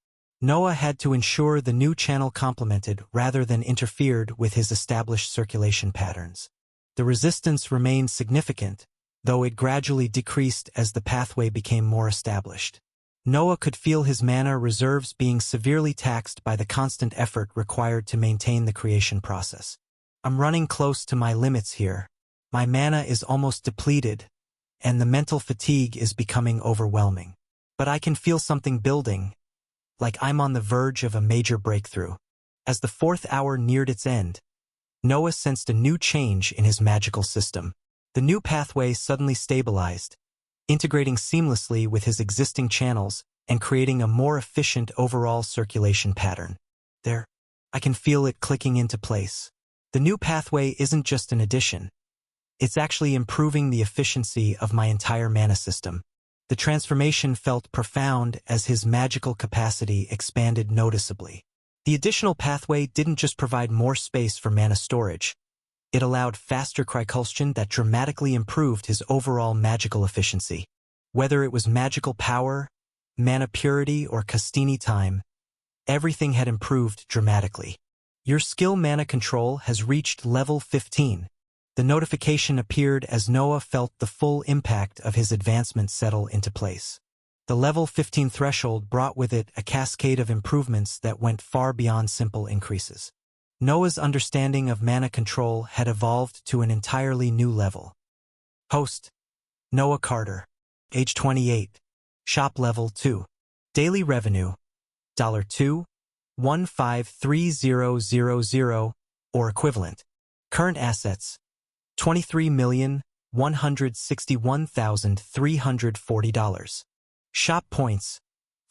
Noah had to ensure the new channel complemented rather than interfered with his established circulation patterns. The resistance remained significant, though it gradually decreased as the pathway became more established. Noah could feel his mana reserves being severely taxed by the constant effort required to maintain the creation process. I'm running close to my limits here. My mana is almost depleted, and the mental fatigue is becoming overwhelming. But I can feel something building, like I'm on the verge of a major breakthrough. As the 4th hour neared its end, Noah sensed a new change in his magical system. The new pathway suddenly stabilized, integrating seamlessly with his existing channels and creating a more efficient overall circulation pattern. There, I can feel it clicking into place. The new pathway isn't just an addition. It's actually improving the efficiency of my entire mana system. The transformation felt profound as his magical capacity expanded noticeably. The additional pathway didn't just provide more space for mana storage. It allowed faster cricultion that dramatically improved his overall magical efficiency. Whether it was magical power, mana purity, or Castini time, everything had improved dramatically. Your skill mana control has reached level 15. The notification appeared as Noah felt the full impact of his advancement settle into place. The level 15 threshold brought with it a cascade of improvements that went far beyond simple increases. Noah's understanding of mana control had evolved to an entirely new level. Host: Noah Carter. Age 28. Shop level 2. Daily revenue: $2,153,000 or equivalent. Current assets: $23,161,340. Shop points: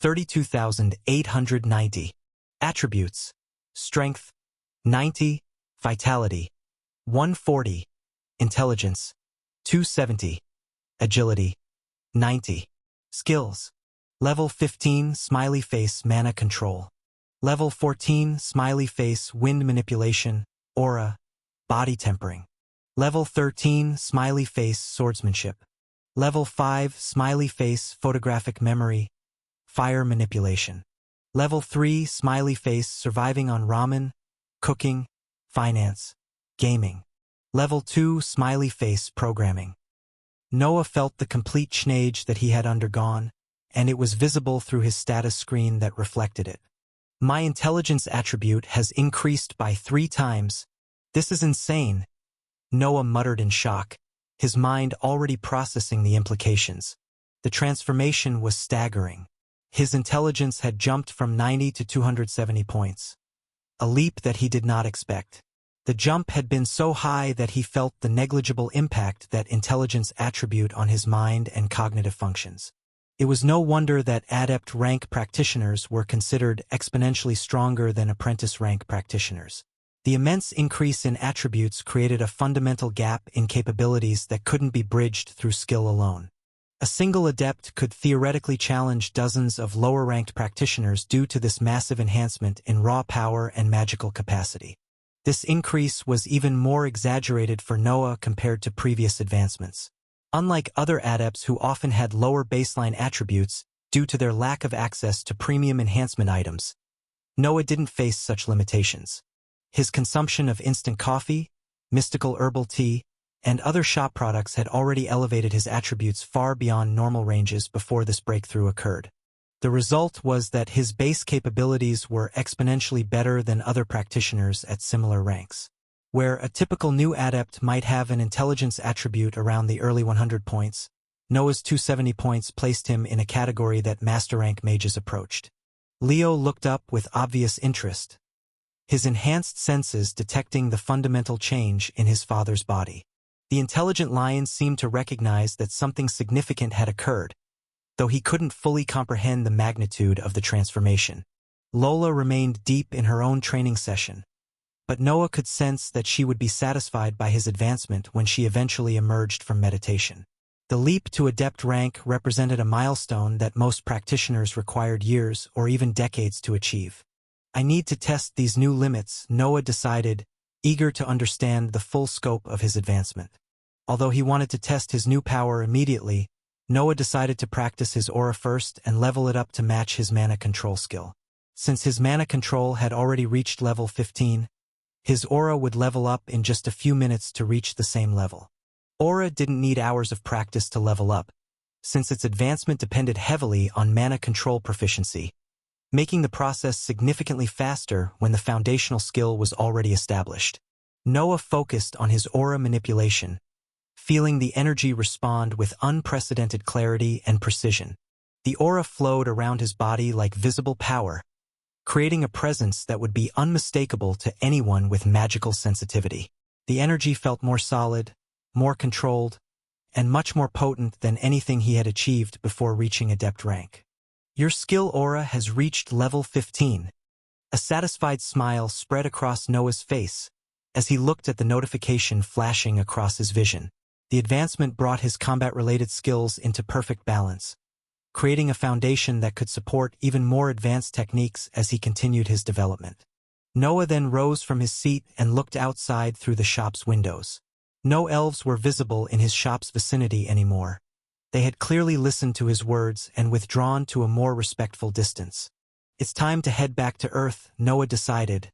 32,890. Attributes: Strength 90, Vitality 140, Intelligence 270, Agility 90. Skills: Level 15 Smiley Face Mana Control. Level 14 Smiley Face Wind Manipulation, Aura, Body Tempering. Level 13 Smiley Face Swordsmanship. Level 5 Smiley Face Photographic Memory, Fire Manipulation. Level 3 Smiley Face Surviving on Ramen, Cooking, Finance, Gaming. Level 2 Smiley Face Programming. Noah felt the complete change that he had undergone, and it was visible through his status screen that reflected it. My intelligence attribute has increased by 3 times. This is insane, Noah muttered in shock, his mind already processing the implications. The transformation was staggering. His intelligence had jumped from 90 to 270 points. A leap that he did not expect. The jump had been so high that he felt the negligible impact that intelligence attribute on his mind and cognitive functions. It was no wonder that adept rank practitioners were considered exponentially stronger than apprentice rank practitioners. The immense increase in attributes created a fundamental gap in capabilities that couldn't be bridged through skill alone. A single adept could theoretically challenge dozens of lower-ranked practitioners due to this massive enhancement in raw power and magical capacity. This increase was even more exaggerated for Noah compared to previous advancements. Unlike other adepts who often had lower baseline attributes due to their lack of access to premium enhancement items, Noah didn't face such limitations. His consumption of instant coffee, mystical herbal tea, and other shop products had already elevated his attributes far beyond normal ranges before this breakthrough occurred. The result was that his base capabilities were exponentially better than other practitioners at similar ranks. Where a typical new adept might have an intelligence attribute around the early 100 points, Noah's 270 points placed him in a category that master rank mages approached. Leo looked up with obvious interest, his enhanced senses detecting the fundamental change in his father's body. The intelligent lion seemed to recognize that something significant had occurred, though he couldn't fully comprehend the magnitude of the transformation. Lola remained deep in her own training session, but Noah could sense that she would be satisfied by his advancement when she eventually emerged from meditation. The leap to adept rank represented a milestone that most practitioners required years or even decades to achieve. I need to test these new limits, Noah decided, eager to understand the full scope of his advancement. Although he wanted to test his new power immediately, Noah decided to practice his aura first and level it up to match his mana control skill. Since his mana control had already reached level 15, His aura would level up in just a few minutes to reach the same level. Aura didn't need hours of practice to level up, since its advancement depended heavily on mana control proficiency, making the process significantly faster when the foundational skill was already established. Noah focused on his aura manipulation, feeling the energy respond with unprecedented clarity and precision. The aura flowed around his body like visible power, creating a presence that would be unmistakable to anyone with magical sensitivity. The energy felt more solid, more controlled, and much more potent than anything he had achieved before reaching adept rank. Your skill aura has reached level 15. A satisfied smile spread across Noah's face as he looked at the notification flashing across his vision. The advancement brought his combat-related skills into perfect balance, creating a foundation that could support even more advanced techniques as he continued his development. Noah then rose from his seat and looked outside through the shop's windows. No elves were visible in his shop's vicinity anymore. They had clearly listened to his words and withdrawn to a more respectful distance. It's time to head back to Earth, Noah decided,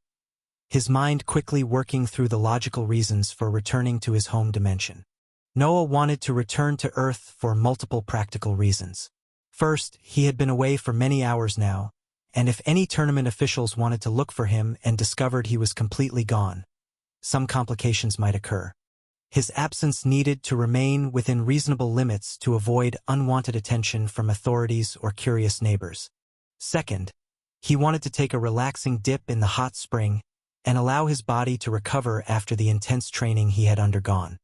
his mind quickly working through the logical reasons for returning to his home dimension. Noah wanted to return to Earth for multiple practical reasons. First, he had been away for many hours now, and if any tournament officials wanted to look for him and discovered he was completely gone, some complications might occur. His absence needed to remain within reasonable limits to avoid unwanted attention from authorities or curious neighbors. Second, he wanted to take a relaxing dip in the hot spring and allow his body to recover after the intense training he had undergone.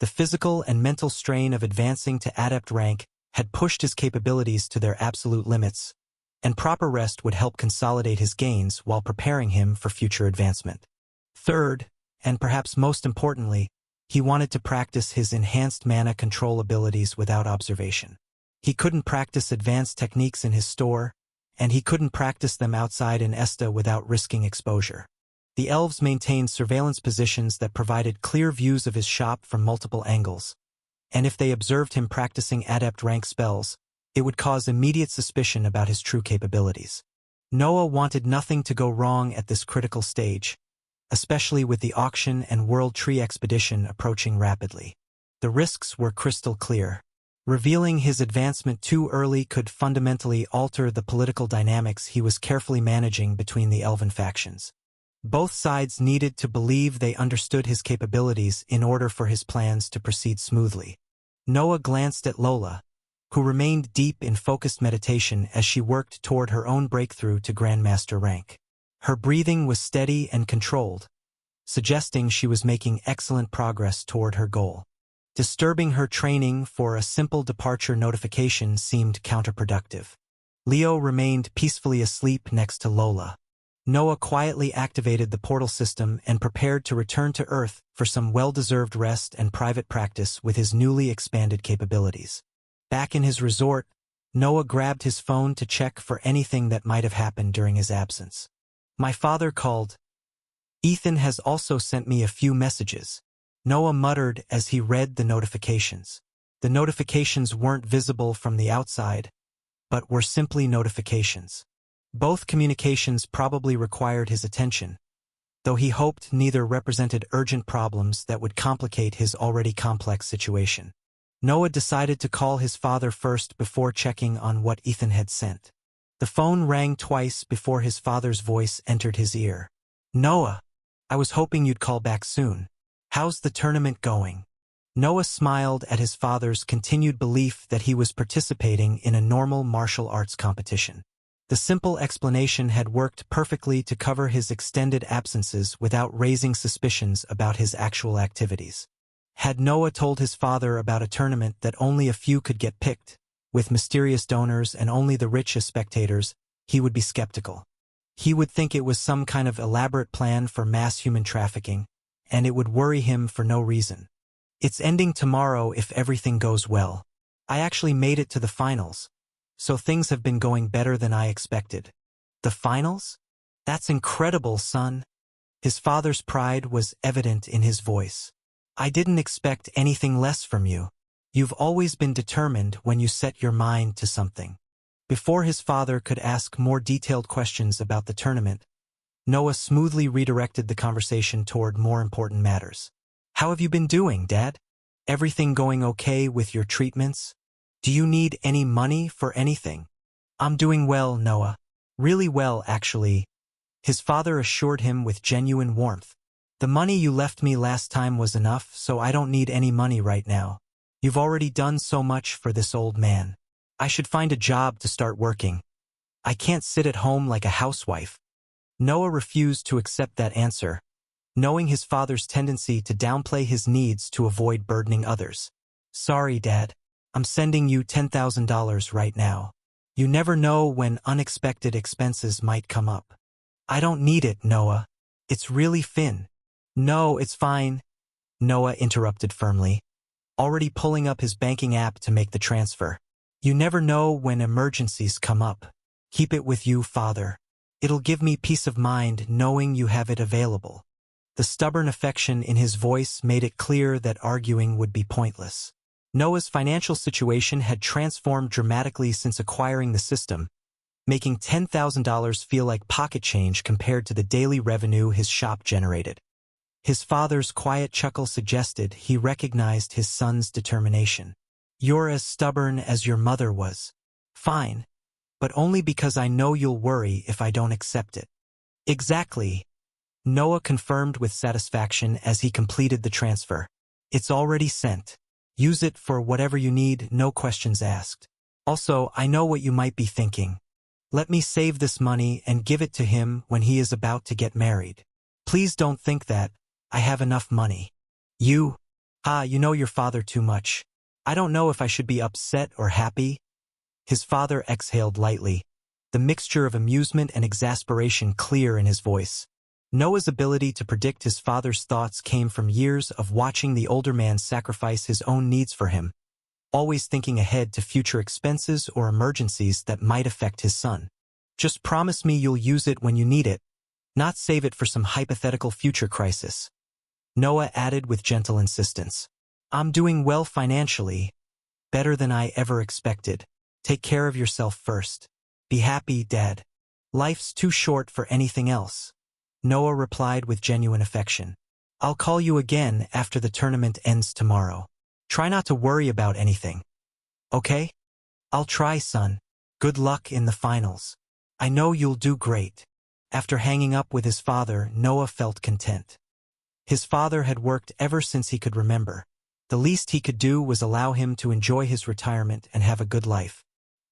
The physical and mental strain of advancing to adept rank had pushed his capabilities to their absolute limits, and proper rest would help consolidate his gains while preparing him for future advancement. Third, and perhaps most importantly, he wanted to practice his enhanced mana control abilities without observation. He couldn't practice advanced techniques in his store, and he couldn't practice them outside in Esta without risking exposure. The elves maintained surveillance positions that provided clear views of his shop from multiple angles, and if they observed him practicing adept rank spells, it would cause immediate suspicion about his true capabilities. Noah wanted nothing to go wrong at this critical stage, especially with the auction and World Tree expedition approaching rapidly. The risks were crystal clear. Revealing his advancement too early could fundamentally alter the political dynamics he was carefully managing between the elven factions. Both sides needed to believe they understood his capabilities in order for his plans to proceed smoothly. Noah glanced at Lola, who remained deep in focused meditation as she worked toward her own breakthrough to Grandmaster rank. Her breathing was steady and controlled, suggesting she was making excellent progress toward her goal. Disturbing her training for a simple departure notification seemed counterproductive. Leo remained peacefully asleep next to Lola. Noah quietly activated the portal system and prepared to return to Earth for some well-deserved rest and private practice with his newly expanded capabilities. Back in his resort, Noah grabbed his phone to check for anything that might have happened during his absence. My father called. Ethan has also sent me a few messages, Noah muttered as he read the notifications. The notifications weren't visible from the outside, but were simply notifications. Both communications probably required his attention, though he hoped neither represented urgent problems that would complicate his already complex situation. Noah decided to call his father first before checking on what Ethan had sent. The phone rang twice before his father's voice entered his ear. Noah, I was hoping you'd call back soon. How's the tournament going? Noah smiled at his father's continued belief that he was participating in a normal martial arts competition. The simple explanation had worked perfectly to cover his extended absences without raising suspicions about his actual activities. Had Noah told his father about a tournament that only a few could get picked, with mysterious donors and only the rich as spectators, he would be skeptical. He would think it was some kind of elaborate plan for mass human trafficking, and it would worry him for no reason. It's ending tomorrow if everything goes well. I actually made it to the finals, so things have been going better than I expected. The finals? That's incredible, son. His father's pride was evident in his voice. I didn't expect anything less from you. You've always been determined when you set your mind to something. Before his father could ask more detailed questions about the tournament, Noah smoothly redirected the conversation toward more important matters. How have you been doing, Dad? Everything going okay with your treatments? Do you need any money for anything? I'm doing well, Noah. Really well, actually. His father assured him with genuine warmth. The money you left me last time was enough, so I don't need any money right now. You've already done so much for this old man. I should find a job to start working. I can't sit at home like a housewife. Noah refused to accept that answer, knowing his father's tendency to downplay his needs to avoid burdening others. Sorry, Dad. I'm sending you $10,000 right now. You never know when unexpected expenses might come up. I don't need it, Noah. It's really Finn. No, it's fine, Noah interrupted firmly, already pulling up his banking app to make the transfer. You never know when emergencies come up. Keep it with you, Father. It'll give me peace of mind knowing you have it available. The stubborn affection in his voice made it clear that arguing would be pointless. Noah's financial situation had transformed dramatically since acquiring the system, making $10,000 feel like pocket change compared to the daily revenue his shop generated. His father's quiet chuckle suggested he recognized his son's determination. You're as stubborn as your mother was. Fine, but only because I know you'll worry if I don't accept it. Exactly, Noah confirmed with satisfaction as he completed the transfer. It's already sent. Use it for whatever you need, no questions asked. Also, I know what you might be thinking. Let me save this money and give it to him when he is about to get married. Please don't think that. I have enough money. You know your father too much. I don't know if I should be upset or happy. His father exhaled lightly, the mixture of amusement and exasperation clear in his voice. Noah's ability to predict his father's thoughts came from years of watching the older man sacrifice his own needs for him, always thinking ahead to future expenses or emergencies that might affect his son. Just promise me you'll use it when you need it, not save it for some hypothetical future crisis. Noah added with gentle insistence. I'm doing well financially, better than I ever expected. Take care of yourself first. Be happy, Dad. Life's too short for anything else. Noah replied with genuine affection. I'll call you again after the tournament ends tomorrow. Try not to worry about anything. Okay? I'll try, son. Good luck in the finals. I know you'll do great. After hanging up with his father, Noah felt content. His father had worked ever since he could remember. The least he could do was allow him to enjoy his retirement and have a good life.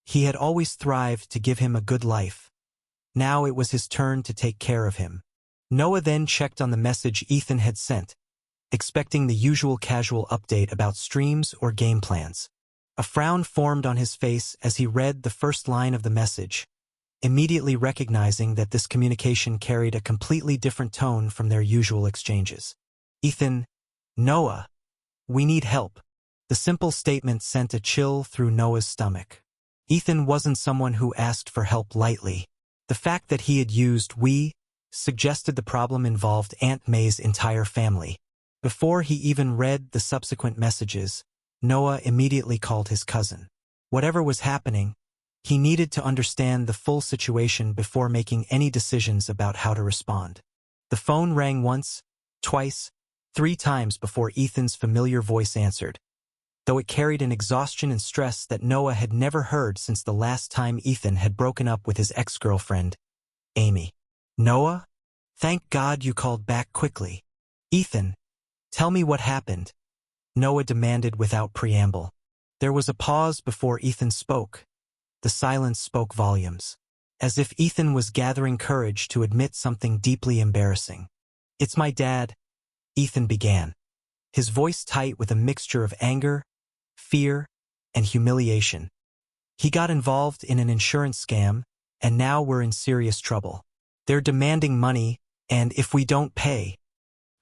He had always thrived to give him a good life. Now it was his turn to take care of him. Noah then checked on the message Ethan had sent, expecting the usual casual update about streams or game plans. A frown formed on his face as he read the first line of the message, immediately recognizing that this communication carried a completely different tone from their usual exchanges. Ethan, Noah, we need help. The simple statement sent a chill through Noah's stomach. Ethan wasn't someone who asked for help lightly. The fact that he had used we suggested the problem involved Aunt May's entire family. Before he even read the subsequent messages, Noah immediately called his cousin. Whatever was happening, he needed to understand the full situation before making any decisions about how to respond. The phone rang once, twice, 3 times before Ethan's familiar voice answered, though it carried an exhaustion and stress that Noah had never heard since the last time Ethan had broken up with his ex-girlfriend, Amy. Noah? Thank God you called back quickly. Ethan, tell me what happened, Noah demanded without preamble. There was a pause before Ethan spoke. The silence spoke volumes, as if Ethan was gathering courage to admit something deeply embarrassing. It's my dad, Ethan began, his voice tight with a mixture of anger, fear, and humiliation. He got involved in an insurance scam, and now we're in serious trouble. They're demanding money, and if we don't pay...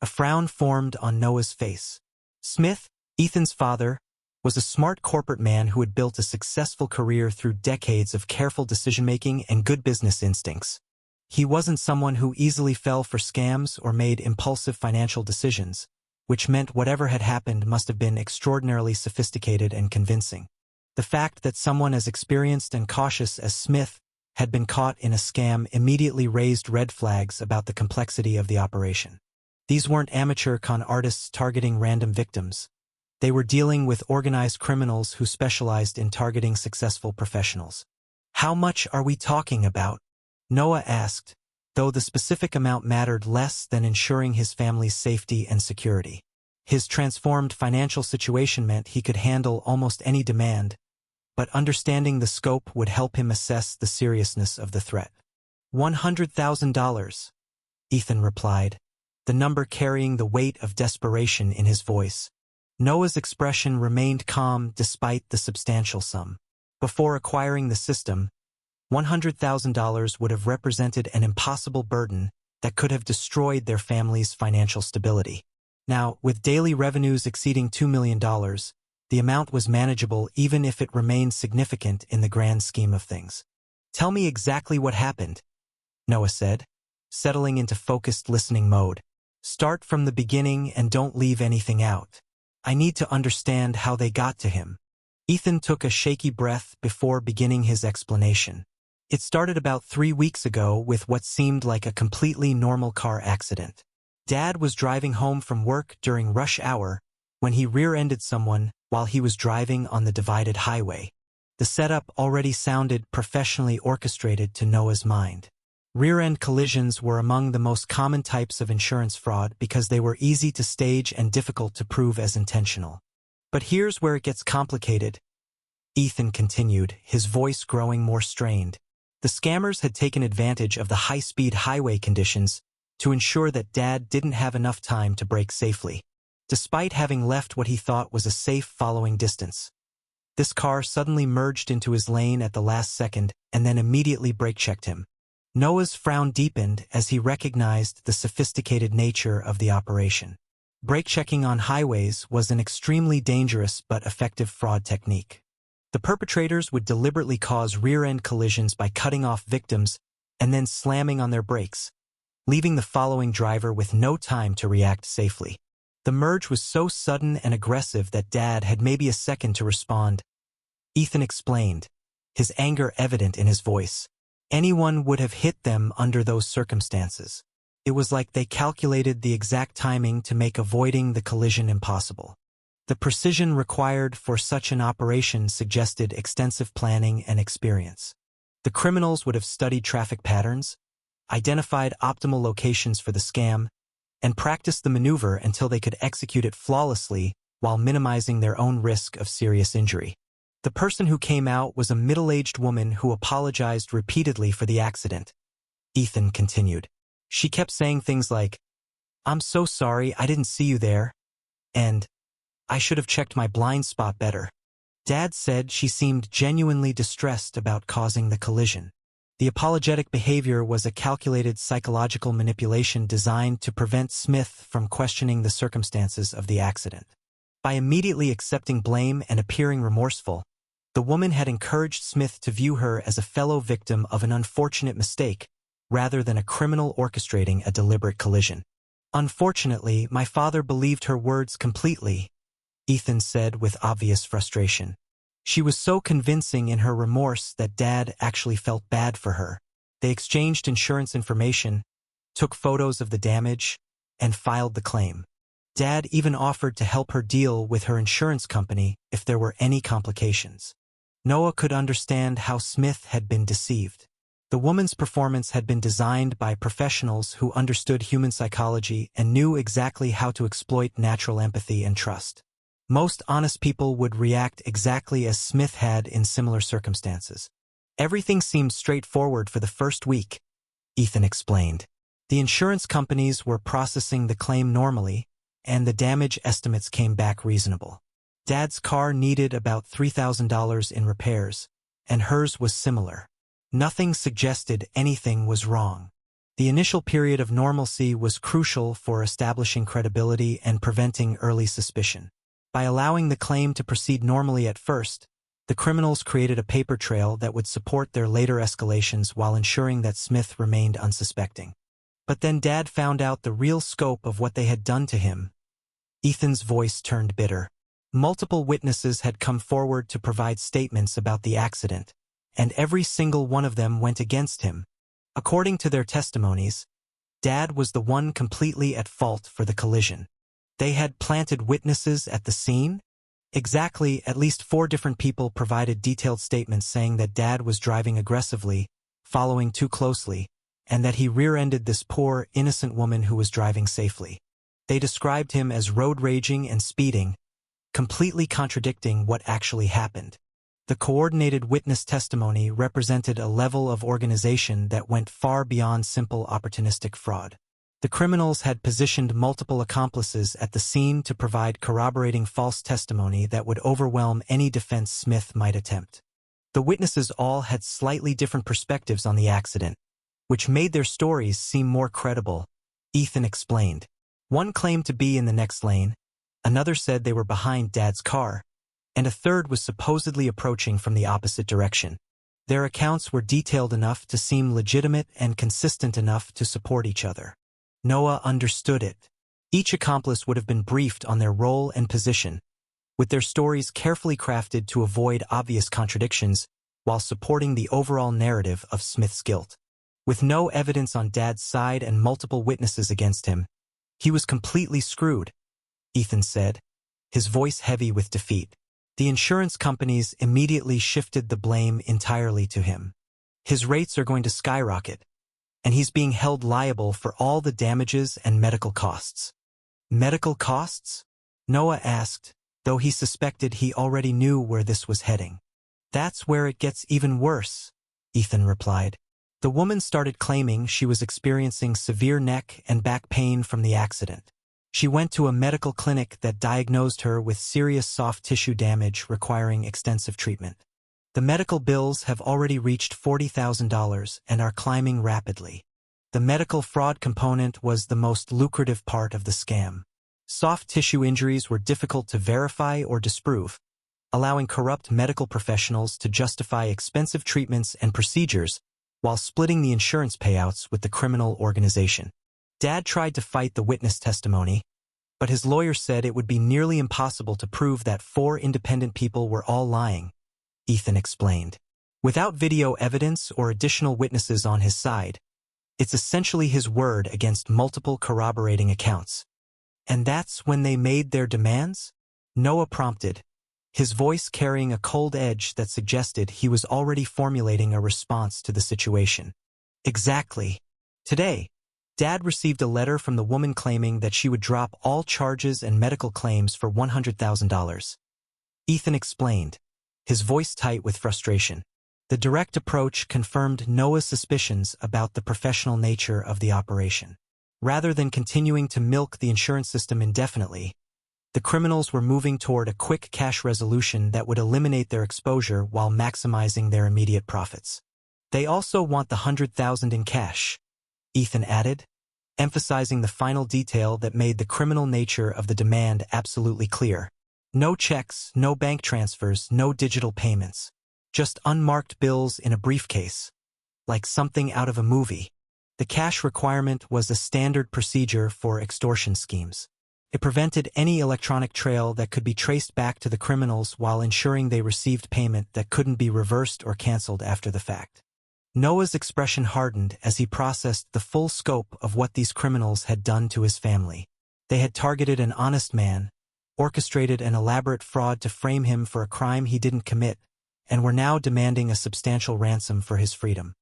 A frown formed on Noah's face. Smith, Ethan's father, was a smart corporate man who had built a successful career through decades of careful decision-making and good business instincts. He wasn't someone who easily fell for scams or made impulsive financial decisions, which meant whatever had happened must have been extraordinarily sophisticated and convincing. The fact that someone as experienced and cautious as Smith had been caught in a scam immediately raised red flags about the complexity of the operation. These weren't amateur con artists targeting random victims. They were dealing with organized criminals who specialized in targeting successful professionals. "How much are we talking about?" Noah asked, though the specific amount mattered less than ensuring his family's safety and security. His transformed financial situation meant he could handle almost any demand, but understanding the scope would help him assess the seriousness of the threat. $100,000, Ethan replied, the number carrying the weight of desperation in his voice. Noah's expression remained calm despite the substantial sum. Before acquiring the system, $100,000 would have represented an impossible burden that could have destroyed their family's financial stability. Now, with daily revenues exceeding $2 million, the amount was manageable even if it remained significant in the grand scheme of things. "Tell me exactly what happened," Noah said, settling into focused listening mode. "Start from the beginning and don't leave anything out. I need to understand how they got to him." Ethan took a shaky breath before beginning his explanation. It started about 3 weeks ago with what seemed like a completely normal car accident. Dad was driving home from work during rush hour when he rear-ended someone while he was driving on the divided highway. The setup already sounded professionally orchestrated to Noah's mind. Rear-end collisions were among the most common types of insurance fraud because they were easy to stage and difficult to prove as intentional. "But here's where it gets complicated," Ethan continued, his voice growing more strained. The scammers had taken advantage of the high-speed highway conditions to ensure that Dad didn't have enough time to brake safely. Despite having left what he thought was a safe following distance, this car suddenly merged into his lane at the last second and then immediately brake-checked him. Noah's frown deepened as he recognized the sophisticated nature of the operation. Brake-checking on highways was an extremely dangerous but effective fraud technique. The perpetrators would deliberately cause rear-end collisions by cutting off victims and then slamming on their brakes, leaving the following driver with no time to react safely. The merge was so sudden and aggressive that Dad had maybe a second to respond. Ethan explained, his anger evident in his voice. Anyone would have hit them under those circumstances. It was like they calculated the exact timing to make avoiding the collision impossible. The precision required for such an operation suggested extensive planning and experience. The criminals would have studied traffic patterns, identified optimal locations for the scam, and practiced the maneuver until they could execute it flawlessly while minimizing their own risk of serious injury. The person who came out was a middle-aged woman who apologized repeatedly for the accident. Ethan continued. She kept saying things like, "I'm so sorry, I didn't see you there," and "I should have checked my blind spot better." Dad said she seemed genuinely distressed about causing the collision. The apologetic behavior was a calculated psychological manipulation designed to prevent Smith from questioning the circumstances of the accident. By immediately accepting blame and appearing remorseful, the woman had encouraged Smith to view her as a fellow victim of an unfortunate mistake, rather than a criminal orchestrating a deliberate collision. "Unfortunately, my father believed her words completely," Ethan said with obvious frustration. She was so convincing in her remorse that Dad actually felt bad for her. They exchanged insurance information, took photos of the damage, and filed the claim. Dad even offered to help her deal with her insurance company if there were any complications. Noah could understand how Smith had been deceived. The woman's performance had been designed by professionals who understood human psychology and knew exactly how to exploit natural empathy and trust. Most honest people would react exactly as Smith had in similar circumstances. "Everything seemed straightforward for the first week," Ethan explained. "The insurance companies were processing the claim normally, and the damage estimates came back reasonable. Dad's car needed about $3,000 in repairs, and hers was similar. Nothing suggested anything was wrong. The initial period of normalcy was crucial for establishing credibility and preventing early suspicion. By allowing the claim to proceed normally at first, the criminals created a paper trail that would support their later escalations while ensuring that Smith remained unsuspecting. But then Dad found out the real scope of what they had done to him." Ethan's voice turned bitter. Multiple witnesses had come forward to provide statements about the accident, and every single one of them went against him. According to their testimonies, Dad was the one completely at fault for the collision. They had planted witnesses at the scene? Exactly, at least 4 different people provided detailed statements saying that Dad was driving aggressively, following too closely, and that he rear-ended this poor, innocent woman who was driving safely. They described him as road raging and speeding, completely contradicting what actually happened. The coordinated witness testimony represented a level of organization that went far beyond simple opportunistic fraud. The criminals had positioned multiple accomplices at the scene to provide corroborating false testimony that would overwhelm any defense Smith might attempt. The witnesses all had slightly different perspectives on the accident, which made their stories seem more credible, Ethan explained. One claimed to be in the next lane, another said they were behind Dad's car, and a third was supposedly approaching from the opposite direction. Their accounts were detailed enough to seem legitimate and consistent enough to support each other. Noah understood it. Each accomplice would have been briefed on their role and position, with their stories carefully crafted to avoid obvious contradictions while supporting the overall narrative of Smith's guilt. With no evidence on Dad's side and multiple witnesses against him, he was completely screwed, Ethan said, his voice heavy with defeat. The insurance companies immediately shifted the blame entirely to him. His rates are going to skyrocket, and he's being held liable for all the damages and medical costs. Medical costs? Noah asked, though he suspected he already knew where this was heading. That's where it gets even worse, Ethan replied. The woman started claiming she was experiencing severe neck and back pain from the accident. She went to a medical clinic that diagnosed her with serious soft tissue damage requiring extensive treatment. The medical bills have already reached $40,000 and are climbing rapidly. The medical fraud component was the most lucrative part of the scam. Soft tissue injuries were difficult to verify or disprove, allowing corrupt medical professionals to justify expensive treatments and procedures while splitting the insurance payouts with the criminal organization. Dad tried to fight the witness testimony, but his lawyer said it would be nearly impossible to prove that 4 independent people were all lying, Ethan explained. Without video evidence or additional witnesses on his side, it's essentially his word against multiple corroborating accounts. And that's when they made their demands? Noah prompted, his voice carrying a cold edge that suggested he was already formulating a response to the situation. Exactly. Today, Dad received a letter from the woman claiming that she would drop all charges and medical claims for $100,000. Ethan explained, his voice tight with frustration. The direct approach confirmed Noah's suspicions about the professional nature of the operation. Rather than continuing to milk the insurance system indefinitely, the criminals were moving toward a quick cash resolution that would eliminate their exposure while maximizing their immediate profits. They also want the $100,000 in cash, Ethan added, emphasizing the final detail that made the criminal nature of the demand absolutely clear. No checks, no bank transfers, no digital payments. Just unmarked bills in a briefcase, like something out of a movie. The cash requirement was a standard procedure for extortion schemes. It prevented any electronic trail that could be traced back to the criminals while ensuring they received payment that couldn't be reversed or canceled after the fact. Noah's expression hardened as he processed the full scope of what these criminals had done to his family. They had targeted an honest man, orchestrated an elaborate fraud to frame him for a crime he didn't commit, and were now demanding a substantial ransom for his freedom.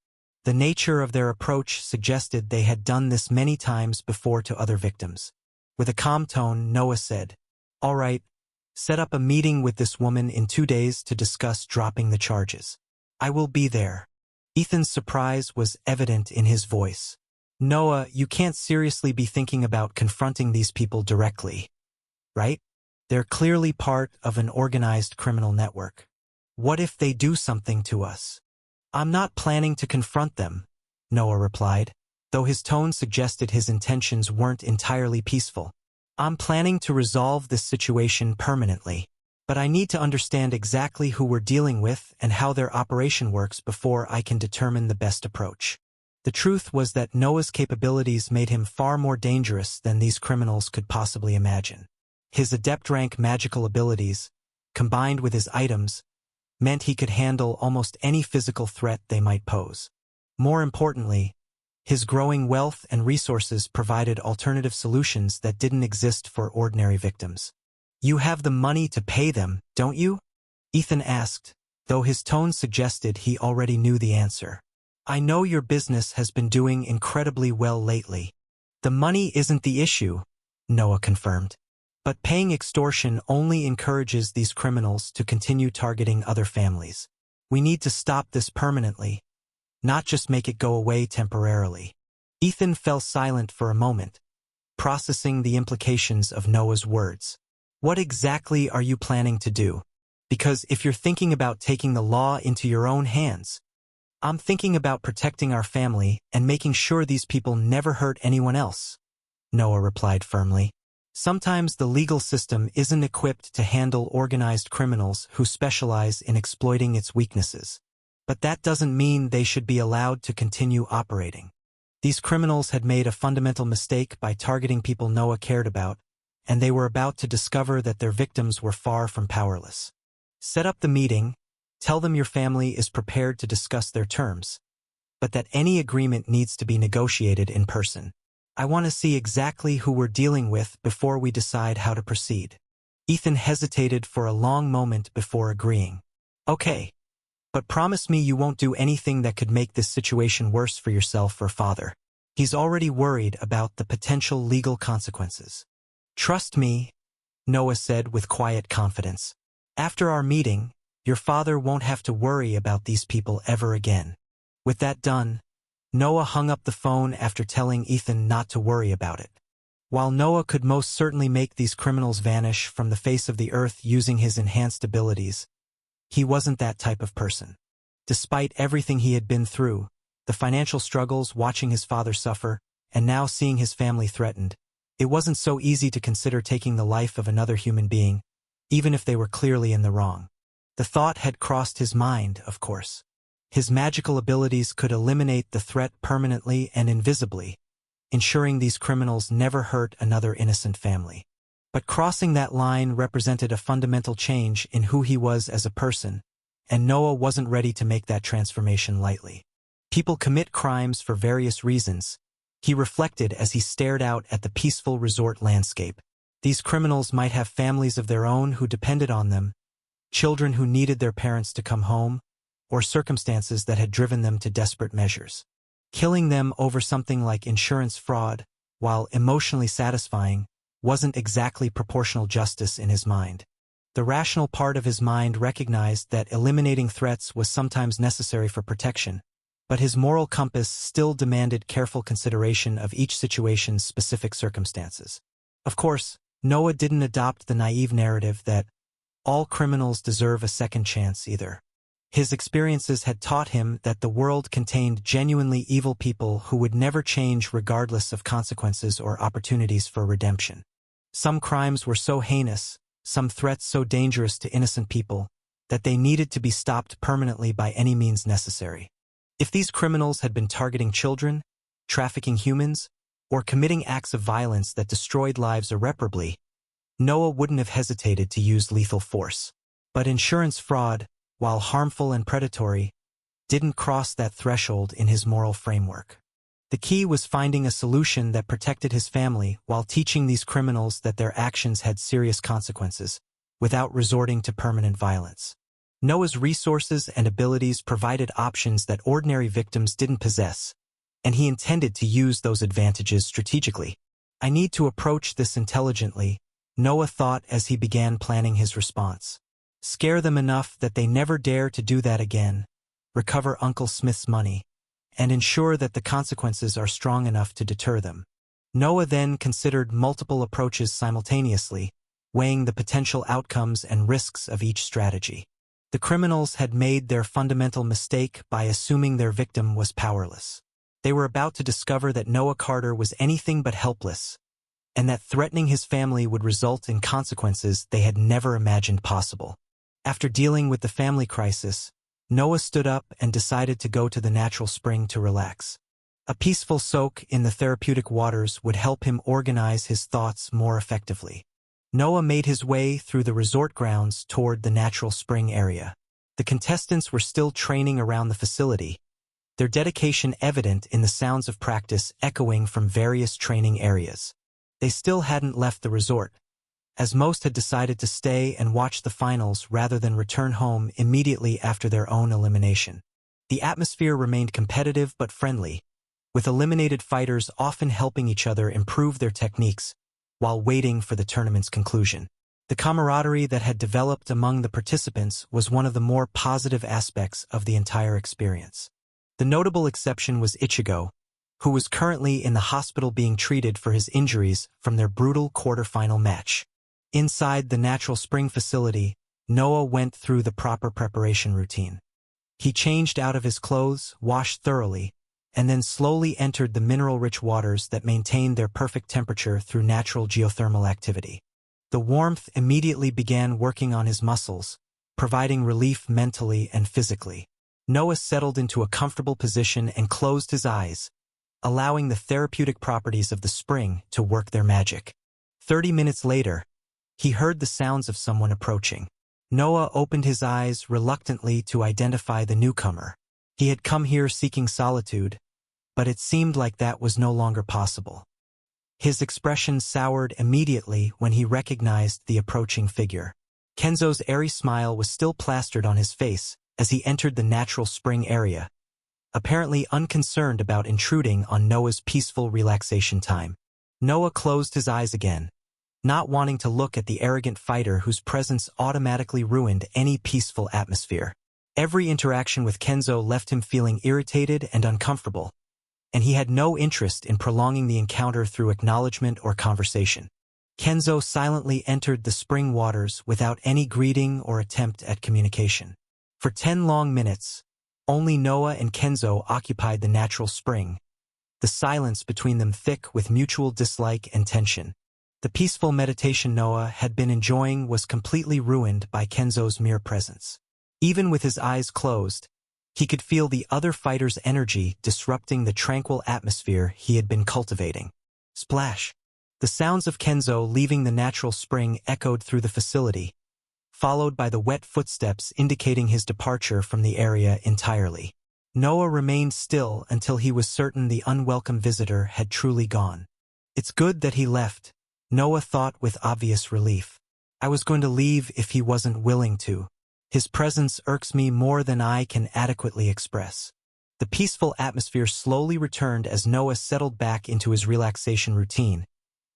The nature of their approach suggested they had done this many times before to other victims. With a calm tone, Noah said, "All right, set up a meeting with this woman in 2 days to discuss dropping the charges. I will be there." Ethan's surprise was evident in his voice. "Noah, you can't seriously be thinking about confronting these people directly, right? They're clearly part of an organized criminal network. What if they do something to us?" "I'm not planning to confront them," Noah replied, though his tone suggested his intentions weren't entirely peaceful. "I'm planning to resolve this situation permanently, but I need to understand exactly who we're dealing with and how their operation works before I can determine the best approach." The truth was that Noah's capabilities made him far more dangerous than these criminals could possibly imagine. His adept rank magical abilities, combined with his items, meant he could handle almost any physical threat they might pose. More importantly, his growing wealth and resources provided alternative solutions that didn't exist for ordinary victims. "You have the money to pay them, don't you?" Ethan asked, though his tone suggested he already knew the answer. "I know your business has been doing incredibly well lately." "The money isn't the issue," Noah confirmed. "But paying extortion only encourages these criminals to continue targeting other families. We need to stop this permanently, not just make it go away temporarily." Ethan fell silent for a moment, processing the implications of Noah's words. "What exactly are you planning to do? Because if you're thinking about taking the law into your own hands, I'm thinking about protecting our family and making sure these people never hurt anyone else," Noah replied firmly. "Sometimes the legal system isn't equipped to handle organized criminals who specialize in exploiting its weaknesses. But that doesn't mean they should be allowed to continue operating." These criminals had made a fundamental mistake by targeting people Noah cared about, and they were about to discover that their victims were far from powerless. "Set up the meeting, tell them your family is prepared to discuss their terms, but that any agreement needs to be negotiated in person. I want to see exactly who we're dealing with before we decide how to proceed." Ethan hesitated for a long moment before agreeing. "Okay, but promise me you won't do anything that could make this situation worse for yourself or father. He's already worried about the potential legal consequences." "Trust me," Noah said with quiet confidence. "After our meeting, your father won't have to worry about these people ever again." With that done, Noah hung up the phone after telling Ethan not to worry about it. While Noah could most certainly make these criminals vanish from the face of the earth using his enhanced abilities, he wasn't that type of person. Despite everything he had been through, the financial struggles, watching his father suffer, and now seeing his family threatened, it wasn't so easy to consider taking the life of another human being, even if they were clearly in the wrong. The thought had crossed his mind, of course. His magical abilities could eliminate the threat permanently and invisibly, ensuring these criminals never hurt another innocent family. But crossing that line represented a fundamental change in who he was as a person, and Noah wasn't ready to make that transformation lightly. People commit crimes for various reasons, he reflected as he stared out at the peaceful resort landscape. These criminals might have families of their own who depended on them, children who needed their parents to come home, or circumstances that had driven them to desperate measures. Killing them over something like insurance fraud, while emotionally satisfying, wasn't exactly proportional justice in his mind. The rational part of his mind recognized that eliminating threats was sometimes necessary for protection, but his moral compass still demanded careful consideration of each situation's specific circumstances. Of course, Noah didn't adopt the naive narrative that all criminals deserve a second chance either. His experiences had taught him that the world contained genuinely evil people who would never change regardless of consequences or opportunities for redemption. Some crimes were so heinous, some threats so dangerous to innocent people, that they needed to be stopped permanently by any means necessary. If these criminals had been targeting children, trafficking humans, or committing acts of violence that destroyed lives irreparably, Noah wouldn't have hesitated to use lethal force. But insurance fraud, while harmful and predatory, didn't cross that threshold in his moral framework. The key was finding a solution that protected his family while teaching these criminals that their actions had serious consequences, without resorting to permanent violence. Noah's resources and abilities provided options that ordinary victims didn't possess, and he intended to use those advantages strategically. "I need to approach this intelligently," Noah thought as he began planning his response. "Scare them enough that they never dare to do that again, recover Uncle Smith's money, and ensure that the consequences are strong enough to deter them." Noah then considered multiple approaches simultaneously, weighing the potential outcomes and risks of each strategy. The criminals had made their fundamental mistake by assuming their victim was powerless. They were about to discover that Noah Carter was anything but helpless, and that threatening his family would result in consequences they had never imagined possible. After dealing with the family crisis, Noah stood up and decided to go to the natural spring to relax. A peaceful soak in the therapeutic waters would help him organize his thoughts more effectively. Noah made his way through the resort grounds toward the natural spring area. The contestants were still training around the facility, their dedication evident in the sounds of practice echoing from various training areas. They still hadn't left the resort, as most had decided to stay and watch the finals rather than return home immediately after their own elimination. The atmosphere remained competitive but friendly, with eliminated fighters often helping each other improve their techniques while waiting for the tournament's conclusion. The camaraderie that had developed among the participants was one of the more positive aspects of the entire experience. The notable exception was Ichigo, who was currently in the hospital being treated for his injuries from their brutal quarterfinal match. Inside the natural spring facility, Noah went through the proper preparation routine. He changed out of his clothes, washed thoroughly, and then slowly entered the mineral-rich waters that maintained their perfect temperature through natural geothermal activity. The warmth immediately began working on his muscles, providing relief mentally and physically. Noah settled into a comfortable position and closed his eyes, allowing the therapeutic properties of the spring to work their magic. 30 minutes later, he heard the sounds of someone approaching. Noah opened his eyes reluctantly to identify the newcomer. He had come here seeking solitude, but it seemed like that was no longer possible. His expression soured immediately when he recognized the approaching figure. Kenzo's airy smile was still plastered on his face as he entered the natural spring area, apparently unconcerned about intruding on Noah's peaceful relaxation time. Noah closed his eyes again, not wanting to look at the arrogant fighter whose presence automatically ruined any peaceful atmosphere. Every interaction with Kenzo left him feeling irritated and uncomfortable, and he had no interest in prolonging the encounter through acknowledgement or conversation. Kenzo silently entered the spring waters without any greeting or attempt at communication. For 10 long minutes, only Noah and Kenzo occupied the natural spring, the silence between them thick with mutual dislike and tension. The peaceful meditation Noah had been enjoying was completely ruined by Kenzo's mere presence. Even with his eyes closed, he could feel the other fighter's energy disrupting the tranquil atmosphere he had been cultivating. Splash! The sounds of Kenzo leaving the natural spring echoed through the facility, followed by the wet footsteps indicating his departure from the area entirely. Noah remained still until he was certain the unwelcome visitor had truly gone. It's good that he left, Noah thought with obvious relief. I was going to leave if he wasn't willing to. His presence irks me more than I can adequately express. The peaceful atmosphere slowly returned as Noah settled back into his relaxation routine,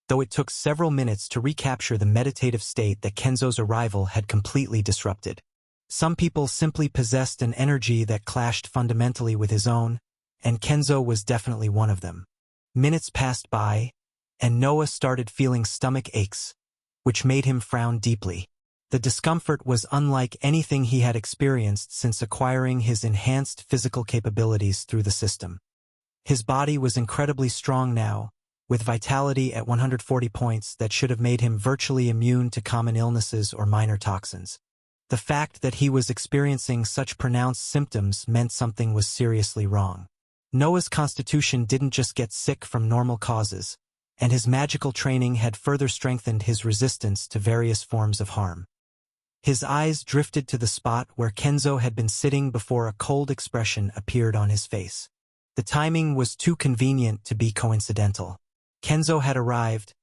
though it took several minutes to recapture the meditative state that Kenzo's arrival had completely disrupted. Some people simply possessed an energy that clashed fundamentally with his own, and Kenzo was definitely one of them. Minutes passed by, and Noah started feeling stomach aches, which made him frown deeply. The discomfort was unlike anything he had experienced since acquiring his enhanced physical capabilities through the system. His body was incredibly strong now, with vitality at 140 points that should have made him virtually immune to common illnesses or minor toxins. The fact that he was experiencing such pronounced symptoms meant something was seriously wrong. Noah's constitution didn't just get sick from normal causes, and his magical training had further strengthened his resistance to various forms of harm. His eyes drifted to the spot where Kenzo had been sitting before a cold expression appeared on his face. The timing was too convenient to be coincidental. Kenzo had arrived,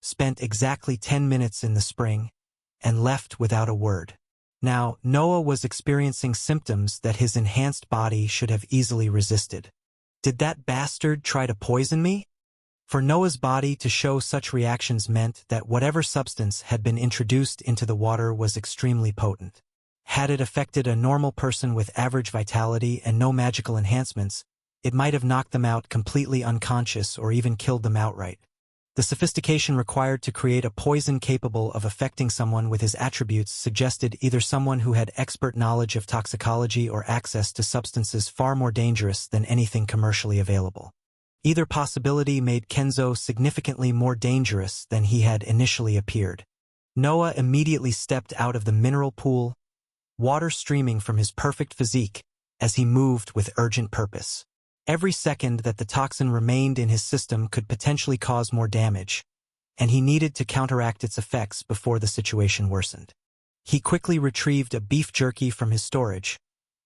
spent exactly 10 minutes in the spring, and left without a word. Now, Noah was experiencing symptoms that his enhanced body should have easily resisted. Did that bastard try to poison me? For Noah's body to show such reactions meant that whatever substance had been introduced into the water was extremely potent. Had it affected a normal person with average vitality and no magical enhancements, it might have knocked them out completely unconscious or even killed them outright. The sophistication required to create a poison capable of affecting someone with his attributes suggested either someone who had expert knowledge of toxicology or access to substances far more dangerous than anything commercially available. Either possibility made Kenzo significantly more dangerous than he had initially appeared. Noah immediately stepped out of the mineral pool, water streaming from his perfect physique as he moved with urgent purpose. Every second that the toxin remained in his system could potentially cause more damage, and he needed to counteract its effects before the situation worsened. He quickly retrieved a beef jerky from his storage,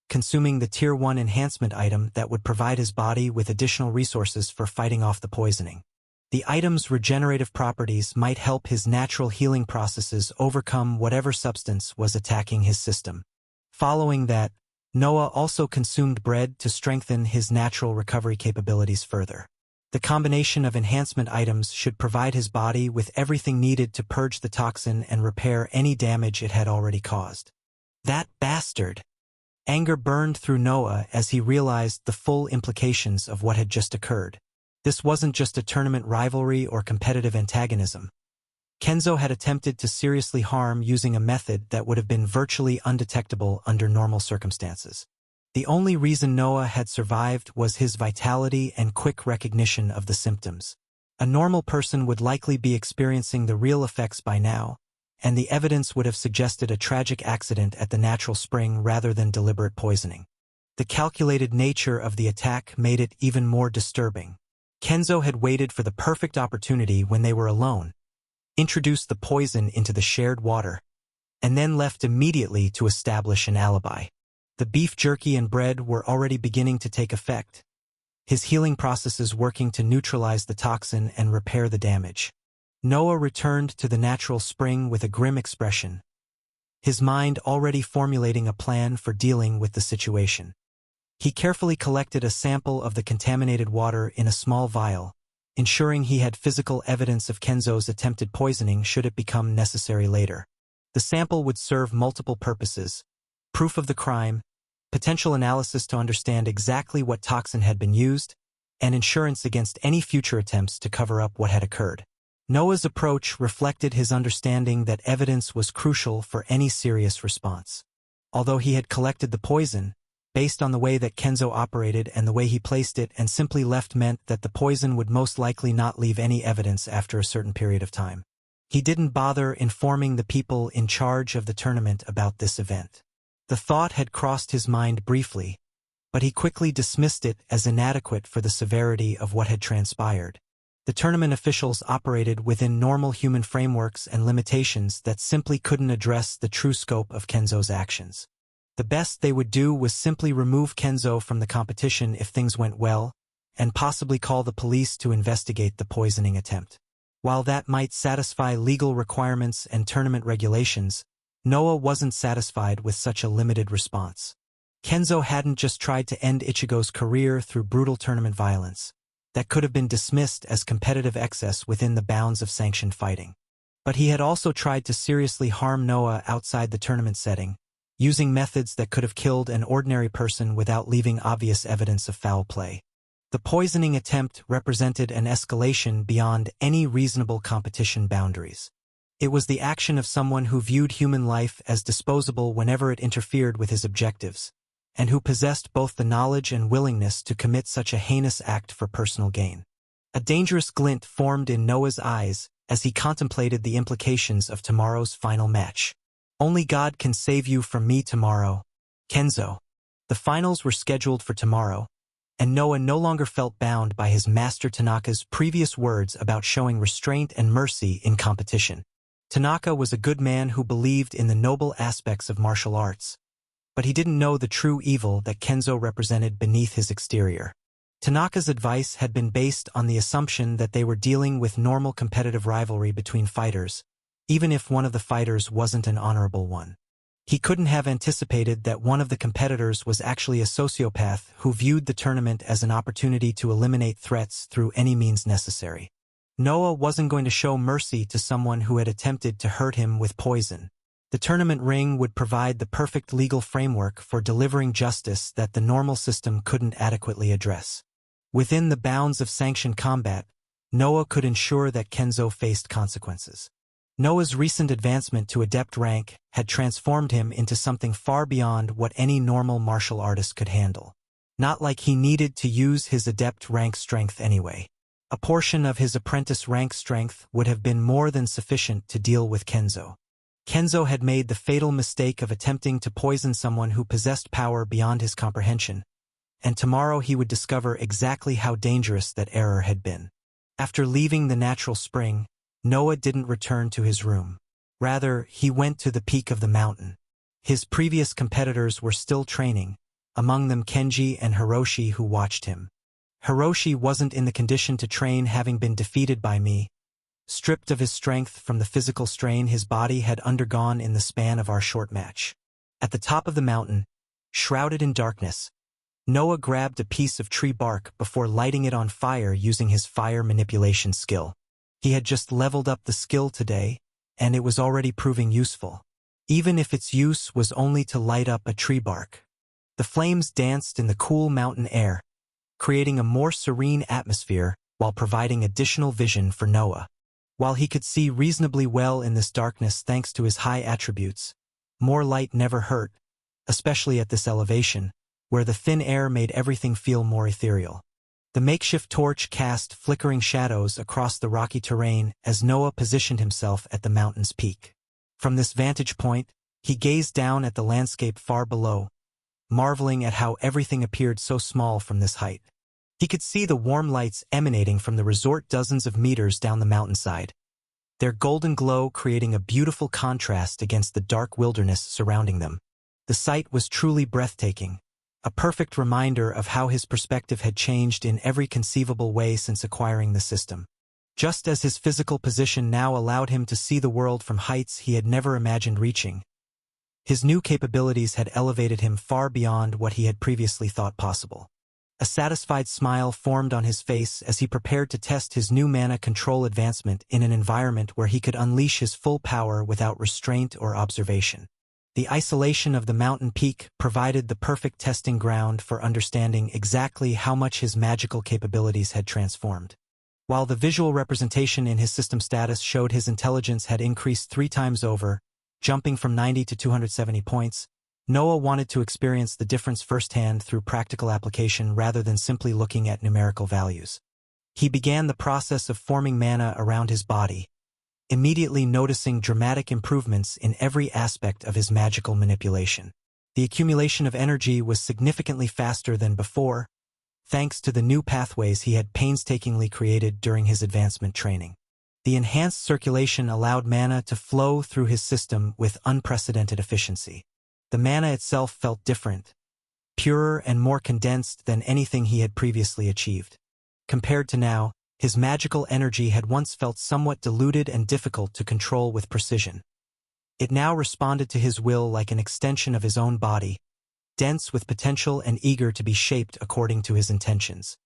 consuming the Tier 1 enhancement item that would provide his body with additional resources for fighting off the poisoning. The item's regenerative properties might help his natural healing processes overcome whatever substance was attacking his system. Following that, Noah also consumed bread to strengthen his natural recovery capabilities further. The combination of enhancement items should provide his body with everything needed to purge the toxin and repair any damage it had already caused. That bastard! Anger burned through Noah as he realized the full implications of what had just occurred. This wasn't just a tournament rivalry or competitive antagonism. Kenzo had attempted to seriously harm using a method that would have been virtually undetectable under normal circumstances. The only reason Noah had survived was his vitality and quick recognition of the symptoms. A normal person would likely be experiencing the real effects by now, and the evidence would have suggested a tragic accident at the natural spring rather than deliberate poisoning. The calculated nature of the attack made it even more disturbing. Kenzo had waited for the perfect opportunity when they were alone, introduced the poison into the shared water, and then left immediately to establish an alibi. The beef jerky and bread were already beginning to take effect, his healing processes working to neutralize the toxin and repair the damage. Noah returned to the natural spring with a grim expression, his mind already formulating a plan for dealing with the situation. He carefully collected a sample of the contaminated water in a small vial, ensuring he had physical evidence of Kenzo's attempted poisoning should it become necessary later. The sample would serve multiple purposes: proof of the crime, potential analysis to understand exactly what toxin had been used, and insurance against any future attempts to cover up what had occurred. Noah's approach reflected his understanding that evidence was crucial for any serious response. Although he had collected the poison, based on the way that Kenzo operated and the way he placed it and simply left meant that the poison would most likely not leave any evidence after a certain period of time. He didn't bother informing the people in charge of the tournament about this event. The thought had crossed his mind briefly, but he quickly dismissed it as inadequate for the severity of what had transpired. The tournament officials operated within normal human frameworks and limitations that simply couldn't address the true scope of Kenzo's actions. The best they would do was simply remove Kenzo from the competition if things went well, and possibly call the police to investigate the poisoning attempt. While that might satisfy legal requirements and tournament regulations, Noah wasn't satisfied with such a limited response. Kenzo hadn't just tried to end Ichigo's career through brutal tournament violence. That could have been dismissed as competitive excess within the bounds of sanctioned fighting. But he had also tried to seriously harm Noah outside the tournament setting, using methods that could have killed an ordinary person without leaving obvious evidence of foul play. The poisoning attempt represented an escalation beyond any reasonable competition boundaries. It was the action of someone who viewed human life as disposable whenever it interfered with his objectives, and who possessed both the knowledge and willingness to commit such a heinous act for personal gain. A dangerous glint formed in Noah's eyes as he contemplated the implications of tomorrow's final match. Only God can save you from me tomorrow, Kenzo. The finals were scheduled for tomorrow, and Noah no longer felt bound by his master Tanaka's previous words about showing restraint and mercy in competition. Tanaka was a good man who believed in the noble aspects of martial arts, but he didn't know the true evil that Kenzo represented beneath his exterior. Tanaka's advice had been based on the assumption that they were dealing with normal competitive rivalry between fighters, even if one of the fighters wasn't an honorable one. He couldn't have anticipated that one of the competitors was actually a sociopath who viewed the tournament as an opportunity to eliminate threats through any means necessary. Noah wasn't going to show mercy to someone who had attempted to hurt him with poison. The tournament ring would provide the perfect legal framework for delivering justice that the normal system couldn't adequately address. Within the bounds of sanctioned combat, Noah could ensure that Kenzo faced consequences. Noah's recent advancement to adept rank had transformed him into something far beyond what any normal martial artist could handle. Not like he needed to use his adept rank strength anyway. A portion of his apprentice rank strength would have been more than sufficient to deal with Kenzo. Kenzo had made the fatal mistake of attempting to poison someone who possessed power beyond his comprehension, and tomorrow he would discover exactly how dangerous that error had been. After leaving the natural spring, Noah didn't return to his room. Rather, he went to the peak of the mountain. His previous competitors were still training, among them Kenji and Hiroshi, who watched him. Hiroshi wasn't in the condition to train, having been defeated by me. Stripped of his strength from the physical strain his body had undergone in the span of our short match. At the top of the mountain, shrouded in darkness, Noah grabbed a piece of tree bark before lighting it on fire using his fire manipulation skill. He had just leveled up the skill today, and it was already proving useful, even if its use was only to light up a tree bark. The flames danced in the cool mountain air, creating a more serene atmosphere while providing additional vision for Noah. While he could see reasonably well in this darkness thanks to his high attributes, more light never hurt, especially at this elevation, where the thin air made everything feel more ethereal. The makeshift torch cast flickering shadows across the rocky terrain as Noah positioned himself at the mountain's peak. From this vantage point, he gazed down at the landscape far below, marveling at how everything appeared so small from this height. He could see the warm lights emanating from the resort dozens of meters down the mountainside, their golden glow creating a beautiful contrast against the dark wilderness surrounding them. The sight was truly breathtaking, a perfect reminder of how his perspective had changed in every conceivable way since acquiring the system. Just as his physical position now allowed him to see the world from heights he had never imagined reaching, his new capabilities had elevated him far beyond what he had previously thought possible. A satisfied smile formed on his face as he prepared to test his new mana control advancement in an environment where he could unleash his full power without restraint or observation. The isolation of the mountain peak provided the perfect testing ground for understanding exactly how much his magical capabilities had transformed. While the visual representation in his system status showed his intelligence had increased 3 times over, jumping from 90 to 270 points, Noah wanted to experience the difference firsthand through practical application rather than simply looking at numerical values. He began the process of forming mana around his body, immediately noticing dramatic improvements in every aspect of his magical manipulation. The accumulation of energy was significantly faster than before, thanks to the new pathways he had painstakingly created during his advancement training. The enhanced circulation allowed mana to flow through his system with unprecedented efficiency. The mana itself felt different, purer and more condensed than anything he had previously achieved. Compared to now, his magical energy had once felt somewhat diluted and difficult to control with precision. It now responded to his will like an extension of his own body, dense with potential and eager to be shaped according to his intentions.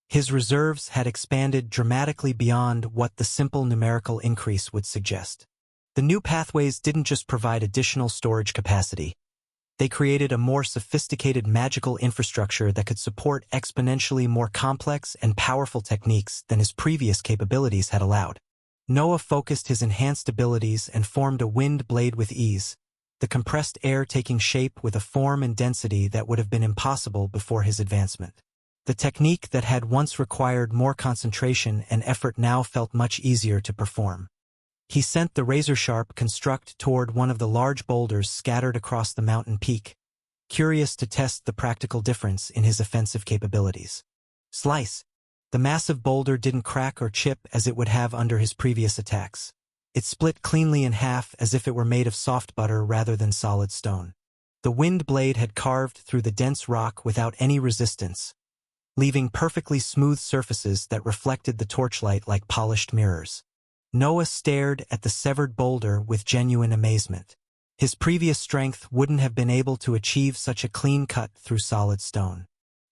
His reserves had expanded dramatically beyond what the simple numerical increase would suggest. The new pathways didn't just provide additional storage capacity. They created a more sophisticated magical infrastructure that could support exponentially more complex and powerful techniques than his previous capabilities had allowed. Noah focused his enhanced abilities and formed a wind blade with ease, the compressed air taking shape with a form and density that would have been impossible before his advancement. The technique that had once required more concentration and effort now felt much easier to perform. He sent the razor-sharp construct toward one of the large boulders scattered across the mountain peak, curious to test the practical difference in his offensive capabilities. Slice! The massive boulder didn't crack or chip as it would have under his previous attacks. It split cleanly in half as if it were made of soft butter rather than solid stone. The wind blade had carved through the dense rock without any resistance, leaving perfectly smooth surfaces that reflected the torchlight like polished mirrors. Noah stared at the severed boulder with genuine amazement. His previous strength wouldn't have been able to achieve such a clean cut through solid stone.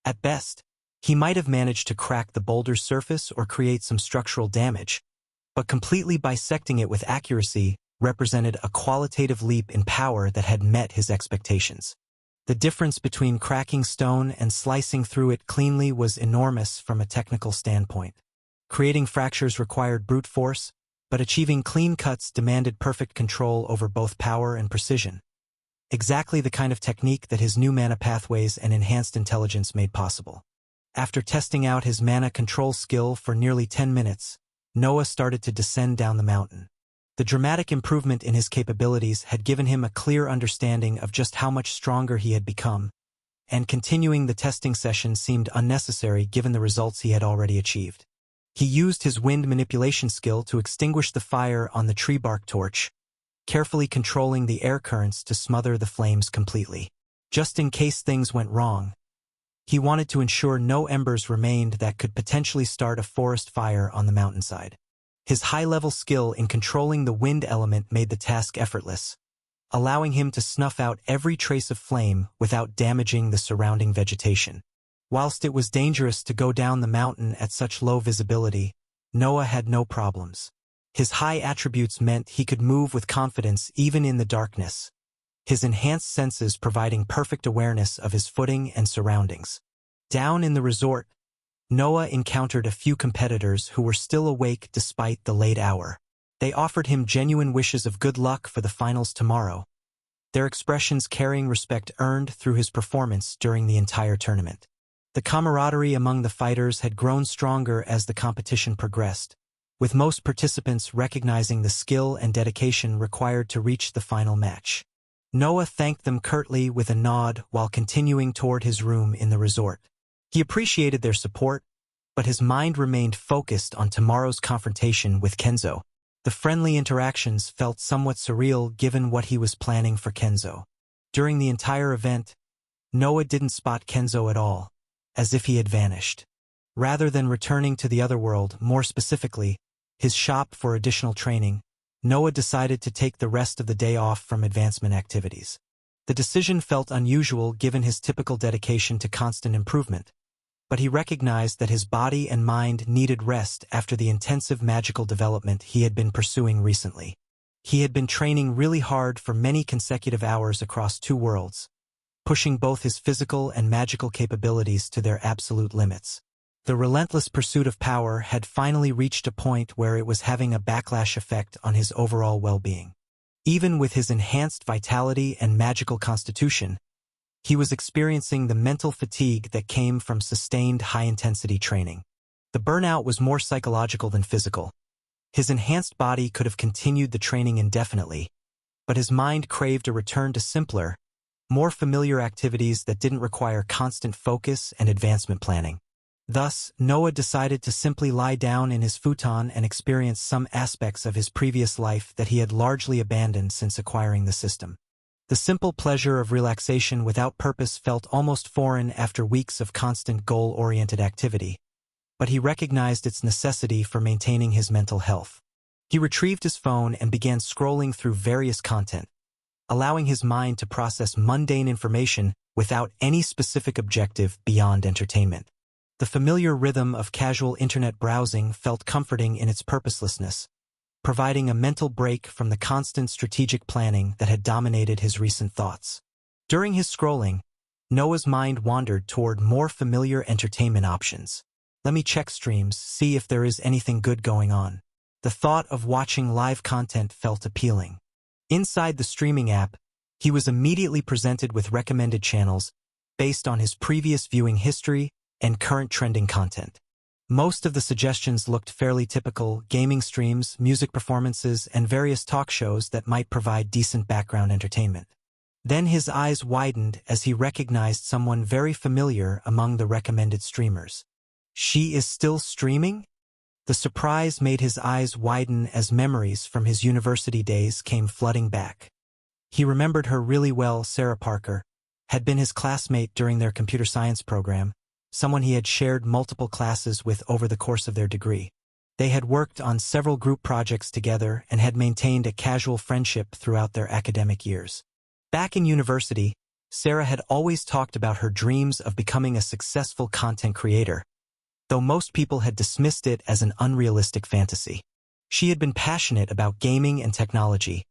At best, he might have managed to crack the boulder's surface or create some structural damage, but completely bisecting it with accuracy represented a qualitative leap in power that had met his expectations. The difference between cracking stone and slicing through it cleanly was enormous from a technical standpoint. Creating fractures required brute force, but achieving clean cuts demanded perfect control over both power and precision. Exactly the kind of technique that his new mana pathways and enhanced intelligence made possible. After testing out his mana control skill for nearly 10 minutes, Noah started to descend down the mountain. The dramatic improvement in his capabilities had given him a clear understanding of just how much stronger he had become, and continuing the testing session seemed unnecessary given the results he had already achieved. He used his wind manipulation skill to extinguish the fire on the tree bark torch, carefully controlling the air currents to smother the flames completely. Just in case things went wrong, he wanted to ensure no embers remained that could potentially start a forest fire on the mountainside. His high-level skill in controlling the wind element made the task effortless, allowing him to snuff out every trace of flame without damaging the surrounding vegetation. Whilst it was dangerous to go down the mountain at such low visibility, Noah had no problems. His high attributes meant he could move with confidence even in the darkness, his enhanced senses providing perfect awareness of his footing and surroundings. Down in the resort, Noah encountered a few competitors who were still awake despite the late hour. They offered him genuine wishes of good luck for the finals tomorrow, their expressions carrying respect earned through his performance during the entire tournament. The camaraderie among the fighters had grown stronger as the competition progressed, with most participants recognizing the skill and dedication required to reach the final match. Noah thanked them curtly with a nod while continuing toward his room in the resort. He appreciated their support, but his mind remained focused on tomorrow's confrontation with Kenzo. The friendly interactions felt somewhat surreal given what he was planning for Kenzo. During the entire event, Noah didn't spot Kenzo at all, as if he had vanished. Rather than returning to the other world, more specifically, his shop for additional training, Noah decided to take the rest of the day off from advancement activities. The decision felt unusual given his typical dedication to constant improvement, but he recognized that his body and mind needed rest after the intensive magical development he had been pursuing recently. He had been training really hard for many consecutive hours across 2 worlds, pushing both his physical and magical capabilities to their absolute limits. The relentless pursuit of power had finally reached a point where it was having a backlash effect on his overall well-being. Even with his enhanced vitality and magical constitution, he was experiencing the mental fatigue that came from sustained high-intensity training. The burnout was more psychological than physical. His enhanced body could have continued the training indefinitely, but his mind craved a return to simpler, more familiar activities that didn't require constant focus and advancement planning. Thus, Noah decided to simply lie down in his futon and experience some aspects of his previous life that he had largely abandoned since acquiring the system. The simple pleasure of relaxation without purpose felt almost foreign after weeks of constant goal-oriented activity, but he recognized its necessity for maintaining his mental health. He retrieved his phone and began scrolling through various content, allowing his mind to process mundane information without any specific objective beyond entertainment. The familiar rhythm of casual internet browsing felt comforting in its purposelessness, providing a mental break from the constant strategic planning that had dominated his recent thoughts. During his scrolling, Noah's mind wandered toward more familiar entertainment options. Let me check streams, see if there is anything good going on. The thought of watching live content felt appealing. Inside the streaming app, he was immediately presented with recommended channels based on his previous viewing history and current trending content. Most of the suggestions looked fairly typical: gaming streams, music performances, and various talk shows that might provide decent background entertainment. Then his eyes widened as he recognized someone very familiar among the recommended streamers. She is still streaming? The surprise made his eyes widen as memories from his university days came flooding back. He remembered her really well. Sarah Parker had been his classmate during their computer science program, someone he had shared multiple classes with over the course of their degree. They had worked on several group projects together and had maintained a casual friendship throughout their academic years. Back in university, Sarah had always talked about her dreams of becoming a successful content creator, though most people had dismissed it as an unrealistic fantasy. She had been passionate about gaming and technology,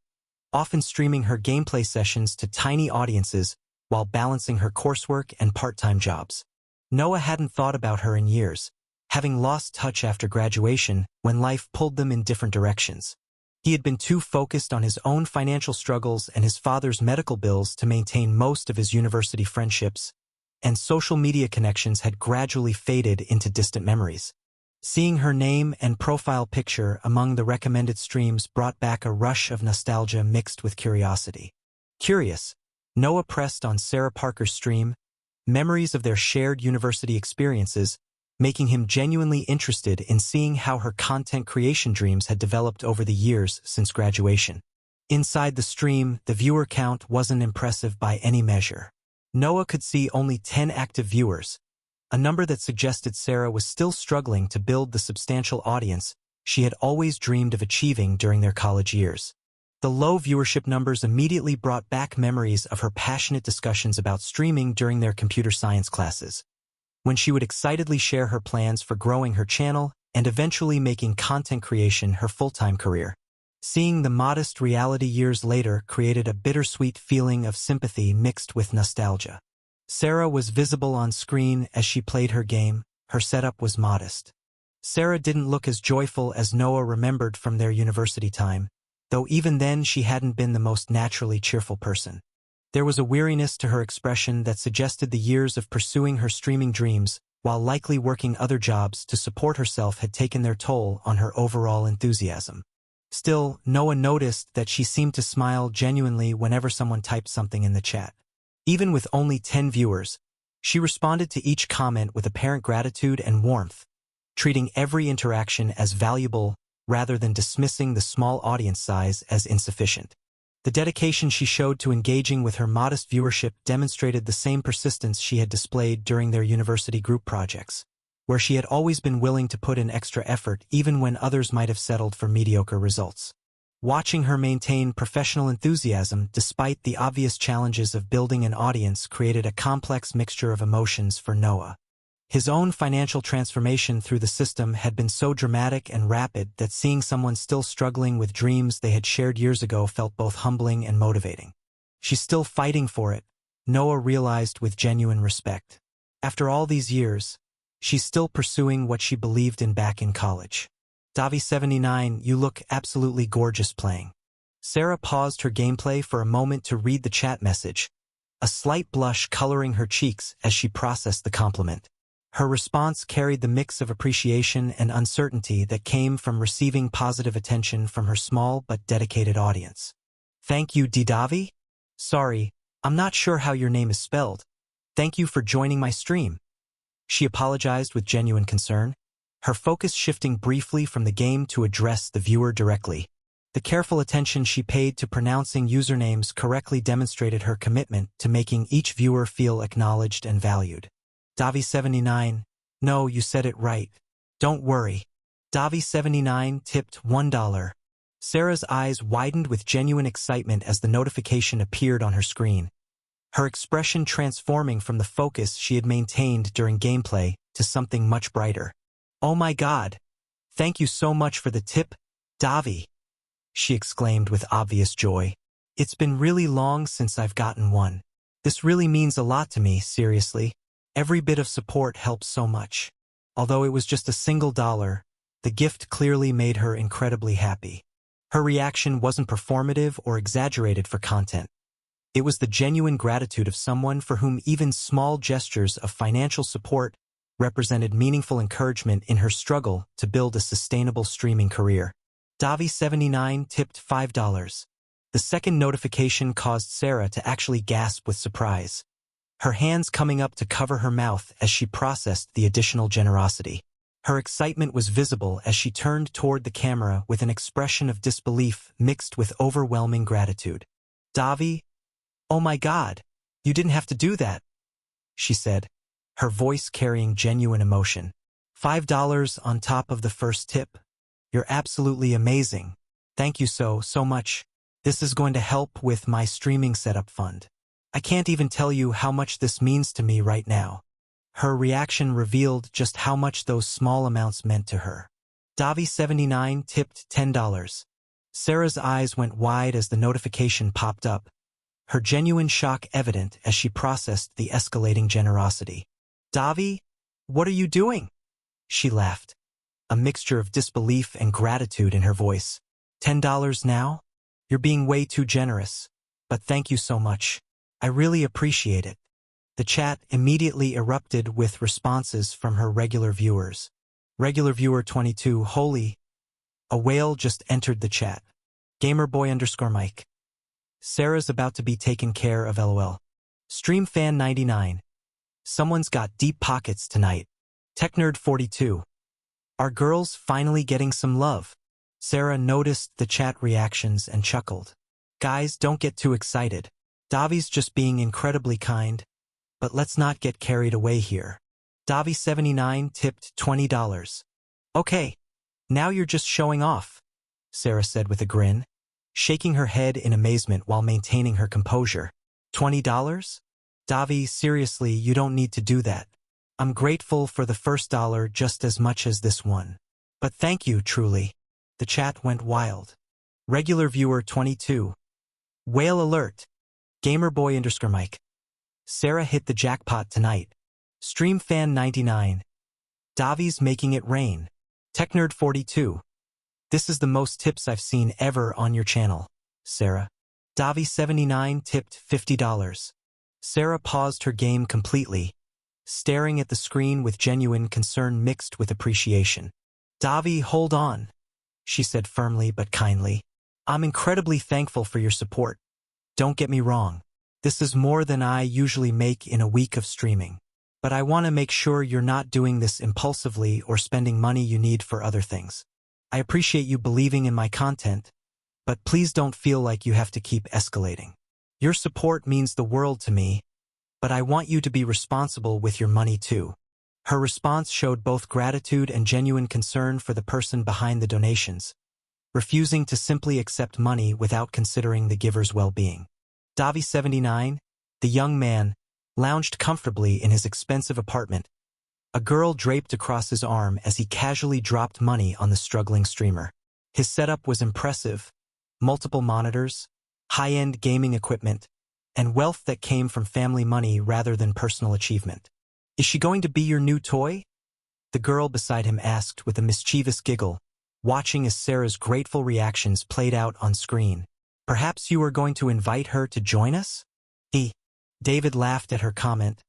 often streaming her gameplay sessions to tiny audiences while balancing her coursework and part-time jobs. Noah hadn't thought about her in years, having lost touch after graduation when life pulled them in different directions. He had been too focused on his own financial struggles and his father's medical bills to maintain most of his university friendships, and social media connections had gradually faded into distant memories. Seeing her name and profile picture among the recommended streams brought back a rush of nostalgia mixed with curiosity. Curious, Noah pressed on Sarah Parker's stream, memories of their shared university experiences, making him genuinely interested in seeing how her content creation dreams had developed over the years since graduation. Inside the stream, the viewer count wasn't impressive by any measure. Noah could see only 10 active viewers, a number that suggested Sarah was still struggling to build the substantial audience she had always dreamed of achieving during their college years. The low viewership numbers immediately brought back memories of her passionate discussions about streaming during their computer science classes, when she would excitedly share her plans for growing her channel and eventually making content creation her full-time career. Seeing the modest reality years later created a bittersweet feeling of sympathy mixed with nostalgia. Sarah was visible on screen as she played her game. Her setup was modest. Sarah didn't look as joyful as Noah remembered from their university time, though even then she hadn't been the most naturally cheerful person. There was a weariness to her expression that suggested the years of pursuing her streaming dreams, while likely working other jobs to support herself, had taken their toll on her overall enthusiasm. Still, Noah noticed that she seemed to smile genuinely whenever someone typed something in the chat. Even with only 10 viewers, she responded to each comment with apparent gratitude and warmth, treating every interaction as valuable rather than dismissing the small audience size as insufficient. The dedication she showed to engaging with her modest viewership demonstrated the same persistence she had displayed during their university group projects, where she had always been willing to put in extra effort even when others might have settled for mediocre results. Watching her maintain professional enthusiasm despite the obvious challenges of building an audience created a complex mixture of emotions for Noah. His own financial transformation through the system had been so dramatic and rapid that seeing someone still struggling with dreams they had shared years ago felt both humbling and motivating. She's still fighting for it, Noah realized with genuine respect. After all these years, she's still pursuing what she believed in back in college. Davi79, you look absolutely gorgeous playing. Sarah paused her gameplay for a moment to read the chat message, a slight blush coloring her cheeks as she processed the compliment. Her response carried the mix of appreciation and uncertainty that came from receiving positive attention from her small but dedicated audience. Thank you, Davi? Sorry, I'm not sure how your name is spelled. Thank you for joining my stream. She apologized with genuine concern, her focus shifting briefly from the game to address the viewer directly. The careful attention she paid to pronouncing usernames correctly demonstrated her commitment to making each viewer feel acknowledged and valued. Davi79, no, you said it right. Don't worry. Davi79 tipped $1. Sarah's eyes widened with genuine excitement as the notification appeared on her screen, her expression transforming from the focus she had maintained during gameplay to something much brighter. Oh my God! Thank you so much for the tip, Davi! She exclaimed with obvious joy. It's been really long since I've gotten one. This really means a lot to me, seriously. Every bit of support helps so much. Although it was just a single dollar, the gift clearly made her incredibly happy. Her reaction wasn't performative or exaggerated for content. It was the genuine gratitude of someone for whom even small gestures of financial support represented meaningful encouragement in her struggle to build a sustainable streaming career. Davi79 tipped $5. The second notification caused Sarah to actually gasp with surprise, her hands coming up to cover her mouth as she processed the additional generosity. Her excitement was visible as she turned toward the camera with an expression of disbelief mixed with overwhelming gratitude. Davi, oh my God, you didn't have to do that, she said, her voice carrying genuine emotion. $5 on top of the first tip. You're absolutely amazing. Thank you so much. This is going to help with my streaming setup fund. I can't even tell you how much this means to me right now. Her reaction revealed just how much those small amounts meant to her. Davi79 tipped $10. Sarah's eyes went wide as the notification popped up, her genuine shock evident as she processed the escalating generosity. Davi, what are you doing? She laughed, a mixture of disbelief and gratitude in her voice. $10 now? You're being way too generous, but thank you so much. I really appreciate it. The chat immediately erupted with responses from her regular viewers. Regular viewer 22, holy. A whale just entered the chat. Gamerboy_Mike. Sarah's about to be taken care of, lol. Streamfan99. Someone's got deep pockets tonight. TechNerd42. Are girls finally getting some love? Sarah noticed the chat reactions and chuckled. Guys, don't get too excited. Davi's just being incredibly kind, but let's not get carried away here. Davi79 tipped $20. Okay, now you're just showing off, Sarah said with a grin, shaking her head in amazement while maintaining her composure. $20? Davi, seriously, you don't need to do that. I'm grateful for the first dollar just as much as this one. But thank you, truly. The chat went wild. Regular viewer 22. Whale alert. Gamerboy_Mike. Sarah hit the jackpot tonight. Stream fan 99. Davi's making it rain. Technerd 42. This is the most tips I've seen ever on your channel, Sarah. Davi 79 tipped $50. Sarah paused her game completely, staring at the screen with genuine concern mixed with appreciation. Davi, hold on, she said firmly but kindly. I'm incredibly thankful for your support. Don't get me wrong. This is more than I usually make in a week of streaming. But I want to make sure you're not doing this impulsively or spending money you need for other things. I appreciate you believing in my content, but please don't feel like you have to keep escalating. Your support means the world to me, but I want you to be responsible with your money too. Her response showed both gratitude and genuine concern for the person behind the donations, refusing to simply accept money without considering the giver's well-being. Davi79, the young man, lounged comfortably in his expensive apartment, a girl draped across his arm as he casually dropped money on the struggling streamer. His setup was impressive: multiple monitors, high-end gaming equipment, and wealth that came from family money rather than personal achievement. Is she going to be your new toy? The girl beside him asked with a mischievous giggle, watching as Sarah's grateful reactions played out on screen. Perhaps you are going to invite her to join us? David laughed at her comment,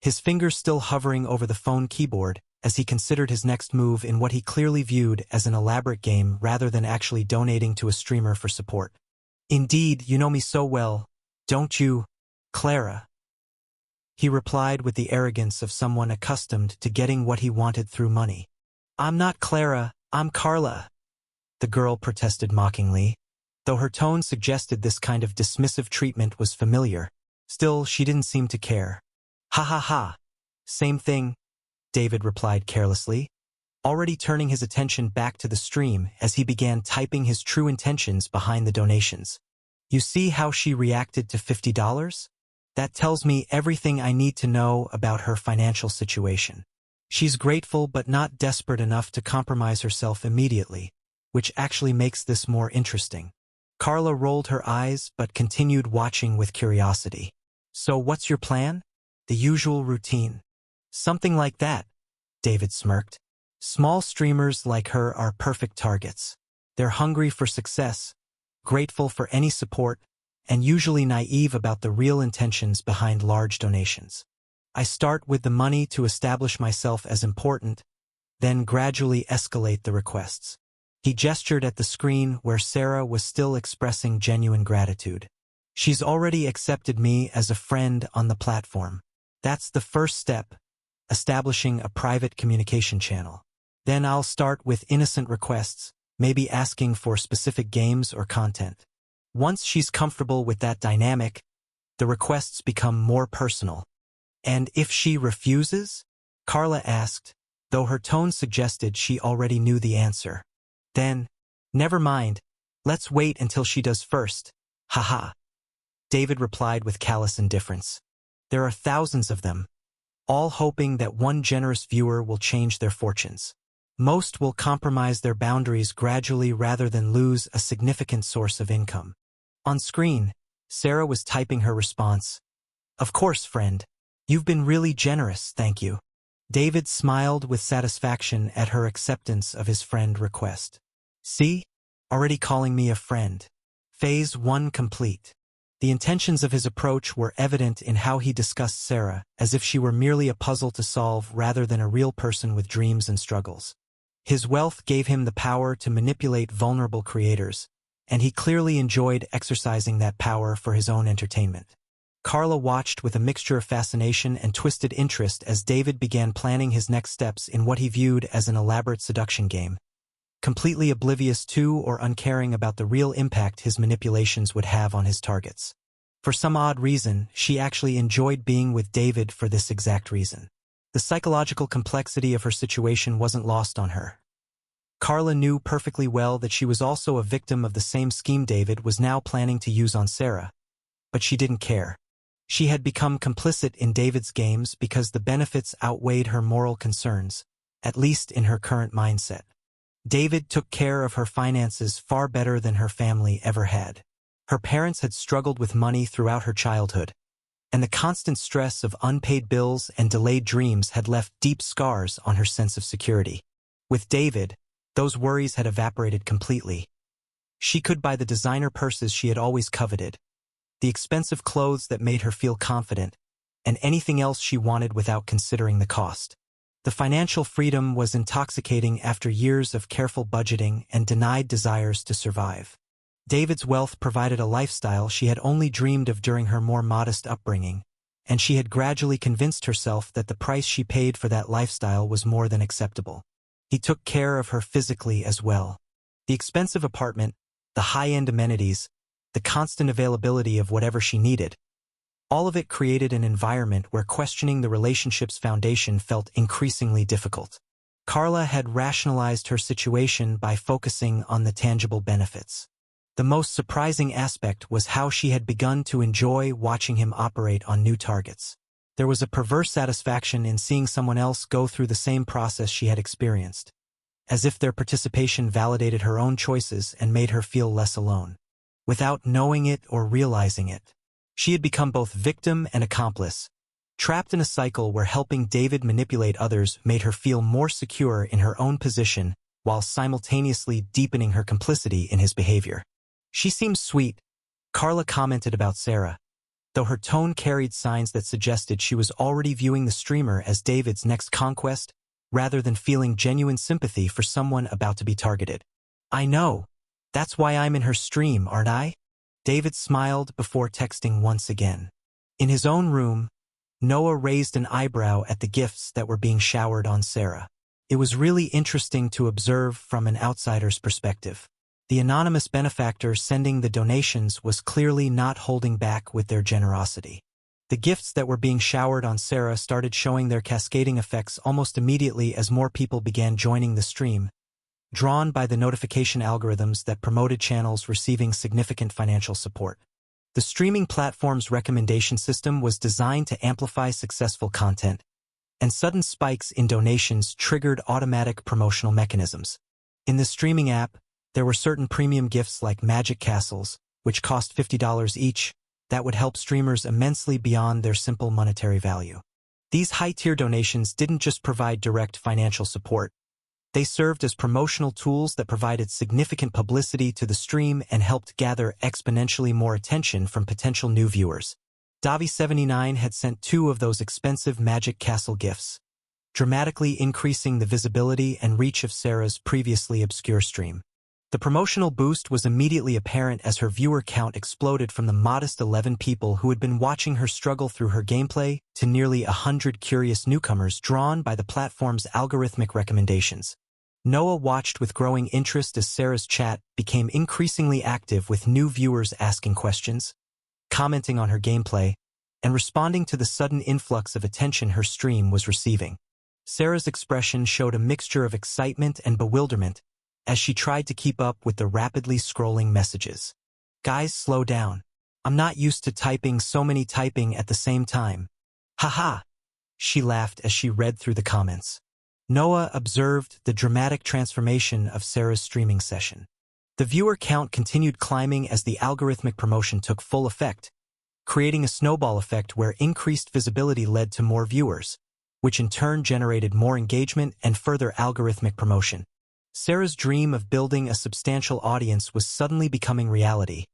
his fingers still hovering over the phone keyboard as he considered his next move in what he clearly viewed as an elaborate game rather than actually donating to a streamer for support. Indeed, you know me so well, don't you, Clara? He replied with the arrogance of someone accustomed to getting what he wanted through money. I'm not Clara, I'm Carla, the girl protested mockingly, though her tone suggested this kind of dismissive treatment was familiar. Still, she didn't seem to care. Ha ha ha. Same thing, David replied carelessly, already turning his attention back to the stream as he began typing his true intentions behind the donations. You see how she reacted to $50? That tells me everything I need to know about her financial situation. She's grateful but not desperate enough to compromise herself immediately, which actually makes this more interesting. Carla rolled her eyes but continued watching with curiosity. So what's your plan? The usual routine. Something like that, David smirked. Small streamers like her are perfect targets. They're hungry for success, grateful for any support, and usually naive about the real intentions behind large donations. I start with the money to establish myself as important, then gradually escalate the requests. He gestured at the screen where Sarah was still expressing genuine gratitude. She's already accepted me as a friend on the platform. That's the first step, establishing a private communication channel. Then I'll start with innocent requests, maybe asking for specific games or content. Once she's comfortable with that dynamic, the requests become more personal. And if she refuses? Carla asked, though her tone suggested she already knew the answer. Then, never mind, let's wait until she does first. Haha. David replied with callous indifference. There are thousands of them, all hoping that one generous viewer will change their fortunes. Most will compromise their boundaries gradually rather than lose a significant source of income. On screen, Sarah was typing her response. Of course, friend. You've been really generous, thank you. David smiled with satisfaction at her acceptance of his friend request. See? Already calling me a friend. Phase 1 complete. The intentions of his approach were evident in how he discussed Sarah, as if she were merely a puzzle to solve rather than a real person with dreams and struggles. His wealth gave him the power to manipulate vulnerable creators, and he clearly enjoyed exercising that power for his own entertainment. Carla watched with a mixture of fascination and twisted interest as David began planning his next steps in what he viewed as an elaborate seduction game. completely oblivious to or uncaring about the real impact his manipulations would have on his targets. For some odd reason, she actually enjoyed being with David for this exact reason. The psychological complexity of her situation wasn't lost on her. Carla knew perfectly well that she was also a victim of the same scheme David was now planning to use on Sarah, but she didn't care. She had become complicit in David's games because the benefits outweighed her moral concerns, at least in her current mindset. David took care of her finances far better than her family ever had. Her parents had struggled with money throughout her childhood, and the constant stress of unpaid bills and delayed dreams had left deep scars on her sense of security. With David, those worries had evaporated completely. She could buy the designer purses she had always coveted, the expensive clothes that made her feel confident, and anything else she wanted without considering the cost. The financial freedom was intoxicating after years of careful budgeting and denied desires to survive. David's wealth provided a lifestyle she had only dreamed of during her more modest upbringing, and she had gradually convinced herself that the price she paid for that lifestyle was more than acceptable. He took care of her physically as well. The expensive apartment, the high-end amenities, the constant availability of whatever she needed. All of it created an environment where questioning the relationship's foundation felt increasingly difficult. Carla had rationalized her situation by focusing on the tangible benefits. The most surprising aspect was how she had begun to enjoy watching him operate on new targets. There was a perverse satisfaction in seeing someone else go through the same process she had experienced, as if their participation validated her own choices and made her feel less alone. Without knowing it or realizing it, she had become both victim and accomplice, trapped in a cycle where helping David manipulate others made her feel more secure in her own position while simultaneously deepening her complicity in his behavior. "She seems sweet," Carla commented about Sarah, though her tone carried signs that suggested she was already viewing the streamer as David's next conquest, rather than feeling genuine sympathy for someone about to be targeted. "I know. That's why I'm in her stream, aren't I?" David smiled before texting once again. In his own room, Noah raised an eyebrow at the gifts that were being showered on Sarah. It was really interesting to observe from an outsider's perspective. The anonymous benefactor sending the donations was clearly not holding back with their generosity. The gifts that were being showered on Sarah started showing their cascading effects almost immediately as more people began joining the stream, drawn by the notification algorithms that promoted channels receiving significant financial support. The streaming platform's recommendation system was designed to amplify successful content, and sudden spikes in donations triggered automatic promotional mechanisms. In the streaming app, there were certain premium gifts like magic castles, which cost $50 each, that would help streamers immensely beyond their simple monetary value. These high-tier donations didn't just provide direct financial support. They served as promotional tools that provided significant publicity to the stream and helped gather exponentially more attention from potential new viewers. Davi79 had sent 2 of those expensive Magic Castle gifts, dramatically increasing the visibility and reach of Sarah's previously obscure stream. The promotional boost was immediately apparent as her viewer count exploded from the modest 11 people who had been watching her struggle through her gameplay to nearly 100 curious newcomers drawn by the platform's algorithmic recommendations. Noah watched with growing interest as Sarah's chat became increasingly active with new viewers asking questions, commenting on her gameplay, and responding to the sudden influx of attention her stream was receiving. Sarah's expression showed a mixture of excitement and bewilderment as she tried to keep up with the rapidly scrolling messages. "Guys, slow down. I'm not used to typing at the same time. Haha," she laughed as she read through the comments. Noah observed the dramatic transformation of Sarah's streaming session. The viewer count continued climbing as the algorithmic promotion took full effect, creating a snowball effect where increased visibility led to more viewers, which in turn generated more engagement and further algorithmic promotion. Sarah's dream of building a substantial audience was suddenly becoming reality,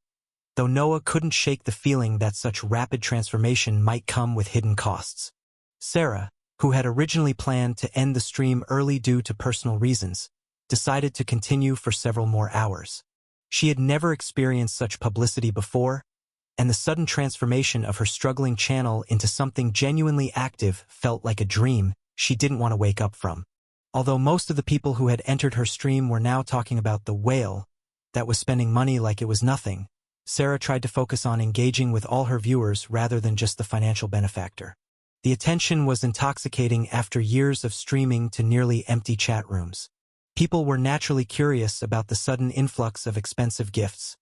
though Noah couldn't shake the feeling that such rapid transformation might come with hidden costs. Sarah, who had originally planned to end the stream early due to personal reasons, decided to continue for several more hours. She had never experienced such publicity before, and the sudden transformation of her struggling channel into something genuinely active felt like a dream she didn't want to wake up from. Although most of the people who had entered her stream were now talking about the whale that was spending money like it was nothing, Sarah tried to focus on engaging with all her viewers rather than just the financial benefactor. The attention was intoxicating after years of streaming to nearly empty chat rooms. People were naturally curious about the sudden influx of expensive gifts,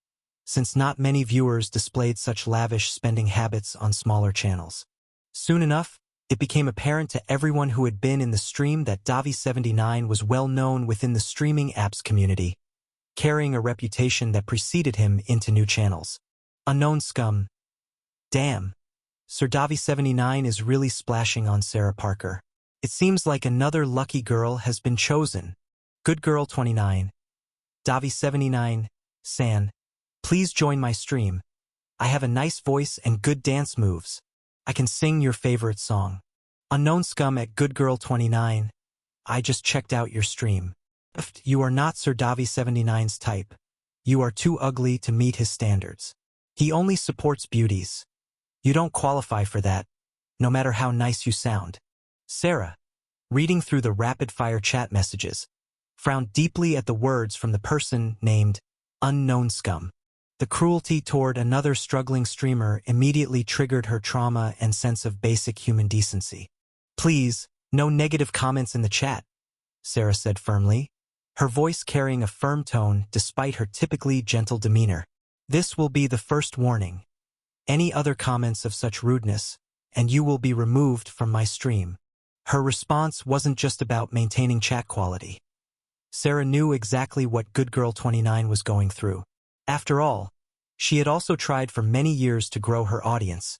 since not many viewers displayed such lavish spending habits on smaller channels. Soon enough, it became apparent to everyone who had been in the stream that Davi79 was well known within the streaming apps community, carrying a reputation that preceded him into new channels. Unknown scum. Damn. Sir Davi79 is really splashing on Sarah Parker. It seems like another lucky girl has been chosen. Good Girl 29. Davi79, San. Please join my stream. I have a nice voice and good dance moves. I can sing your favorite song. Unknown scum at Good Girl 29. I just checked out your stream. You are not Sir Davi79's type. You are too ugly to meet his standards. He only supports beauties. You don't qualify for that, no matter how nice you sound. Sarah, reading through the rapid-fire chat messages, frowned deeply at the words from the person named Unknown Scum. The cruelty toward another struggling streamer immediately triggered her trauma and sense of basic human decency. Please, no negative comments in the chat, Sarah said firmly, her voice carrying a firm tone despite her typically gentle demeanor. This will be the first warning. Any other comments of such rudeness, and you will be removed from my stream. Her response wasn't just about maintaining chat quality. Sarah knew exactly what Good Girl 29 was going through. After all, she had also tried for many years to grow her audience,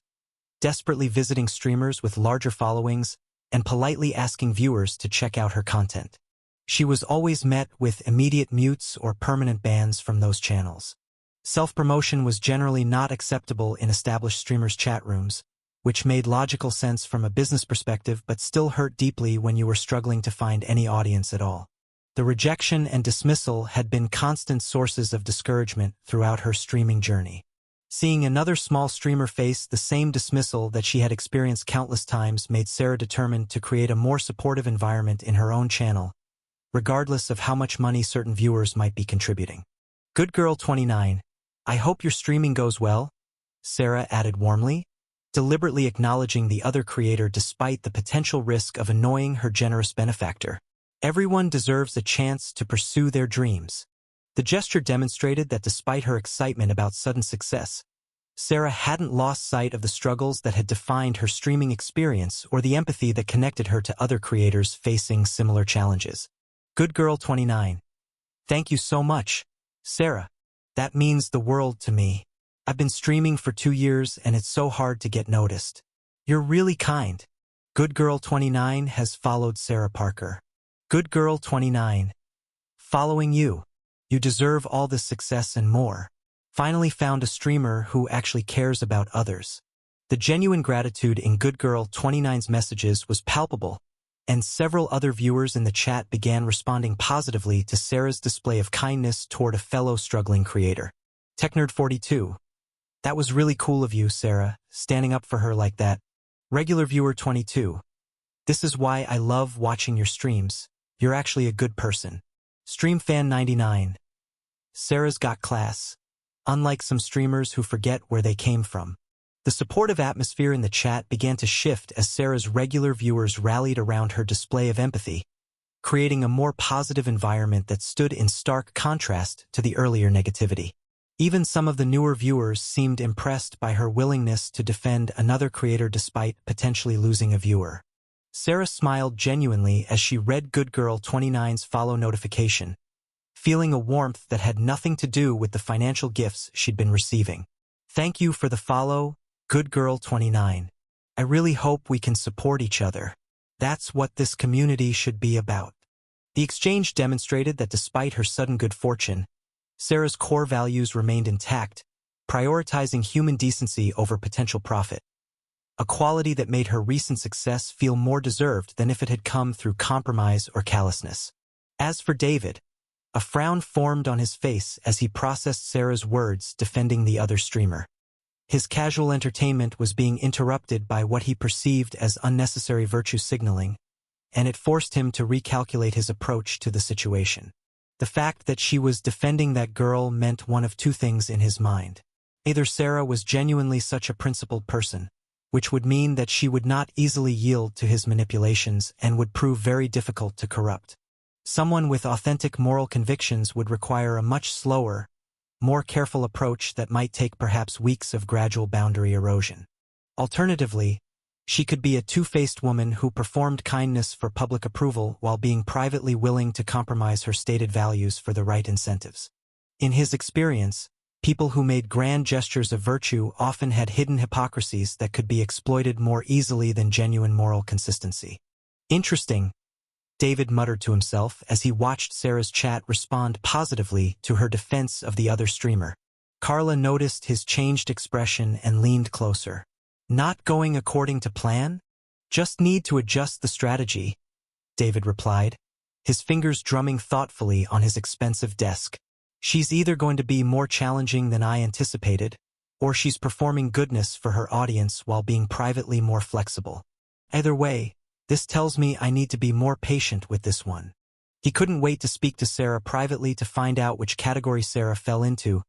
desperately visiting streamers with larger followings and politely asking viewers to check out her content. She was always met with immediate mutes or permanent bans from those channels. Self-promotion was generally not acceptable in established streamers' chat rooms, which made logical sense from a business perspective but still hurt deeply when you were struggling to find any audience at all. The rejection and dismissal had been constant sources of discouragement throughout her streaming journey. Seeing another small streamer face the same dismissal that she had experienced countless times made Sarah determined to create a more supportive environment in her own channel, regardless of how much money certain viewers might be contributing. Good Girl 29. I hope your streaming goes well, Sarah added warmly, deliberately acknowledging the other creator despite the potential risk of annoying her generous benefactor. Everyone deserves a chance to pursue their dreams. The gesture demonstrated that despite her excitement about sudden success, Sarah hadn't lost sight of the struggles that had defined her streaming experience or the empathy that connected her to other creators facing similar challenges. Good Girl 29. Thank you so much, Sarah. That means the world to me. I've been streaming for 2 years and it's so hard to get noticed. You're really kind. Good Girl 29 has followed Sarah Parker. Good Girl 29. Following you. You deserve all the success and more. Finally found a streamer who actually cares about others. The genuine gratitude in Good Girl 29's messages was palpable, and several other viewers in the chat began responding positively to Sarah's display of kindness toward a fellow struggling creator. TechNerd42. That was really cool of you, Sarah, standing up for her like that. Regular Viewer 22. This is why I love watching your streams. You're actually a good person. StreamFan 99. Sarah's got class. Unlike some streamers who forget where they came from. The supportive atmosphere in the chat began to shift as Sarah's regular viewers rallied around her display of empathy, creating a more positive environment that stood in stark contrast to the earlier negativity. Even some of the newer viewers seemed impressed by her willingness to defend another creator despite potentially losing a viewer. Sarah smiled genuinely as she read Good Girl 29's follow notification, feeling a warmth that had nothing to do with the financial gifts she'd been receiving. Thank you for the follow, Good Girl 29. I really hope we can support each other. That's what this community should be about. The exchange demonstrated that despite her sudden good fortune, Sarah's core values remained intact, prioritizing human decency over potential profit. A quality that made her recent success feel more deserved than if it had come through compromise or callousness. As for David, a frown formed on his face as he processed Sarah's words defending the other streamer. His casual entertainment was being interrupted by what he perceived as unnecessary virtue signaling, and it forced him to recalculate his approach to the situation. The fact that she was defending that girl meant one of two things in his mind. Either Sarah was genuinely such a principled person, which would mean that she would not easily yield to his manipulations and would prove very difficult to corrupt. Someone with authentic moral convictions would require a much slower, more careful approach that might take perhaps weeks of gradual boundary erosion. Alternatively, she could be a two-faced woman who performed kindness for public approval while being privately willing to compromise her stated values for the right incentives. In his experience, people who made grand gestures of virtue often had hidden hypocrisies that could be exploited more easily than genuine moral consistency. Interesting, David muttered to himself as he watched Sarah's chat respond positively to her defense of the other streamer. Carla noticed his changed expression and leaned closer. Not going according to plan? Just need to adjust the strategy, David replied, his fingers drumming thoughtfully on his expensive desk. She's either going to be more challenging than I anticipated, or she's performing goodness for her audience while being privately more flexible. Either way, this tells me I need to be more patient with this one. He couldn't wait to speak to Sarah privately to find out which category Sarah fell into,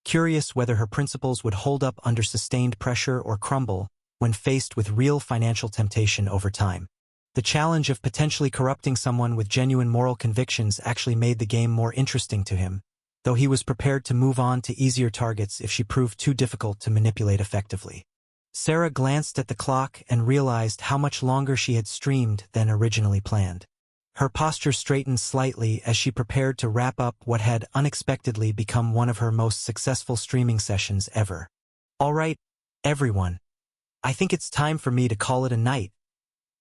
curious whether her principles would hold up under sustained pressure or crumble when faced with real financial temptation over time. The challenge of potentially corrupting someone with genuine moral convictions actually made the game more interesting to him, though he was prepared to move on to easier targets if she proved too difficult to manipulate effectively. Sarah glanced at the clock and realized how much longer she had streamed than originally planned. Her posture straightened slightly as she prepared to wrap up what had unexpectedly become one of her most successful streaming sessions ever. All right, everyone. I think it's time for me to call it a night,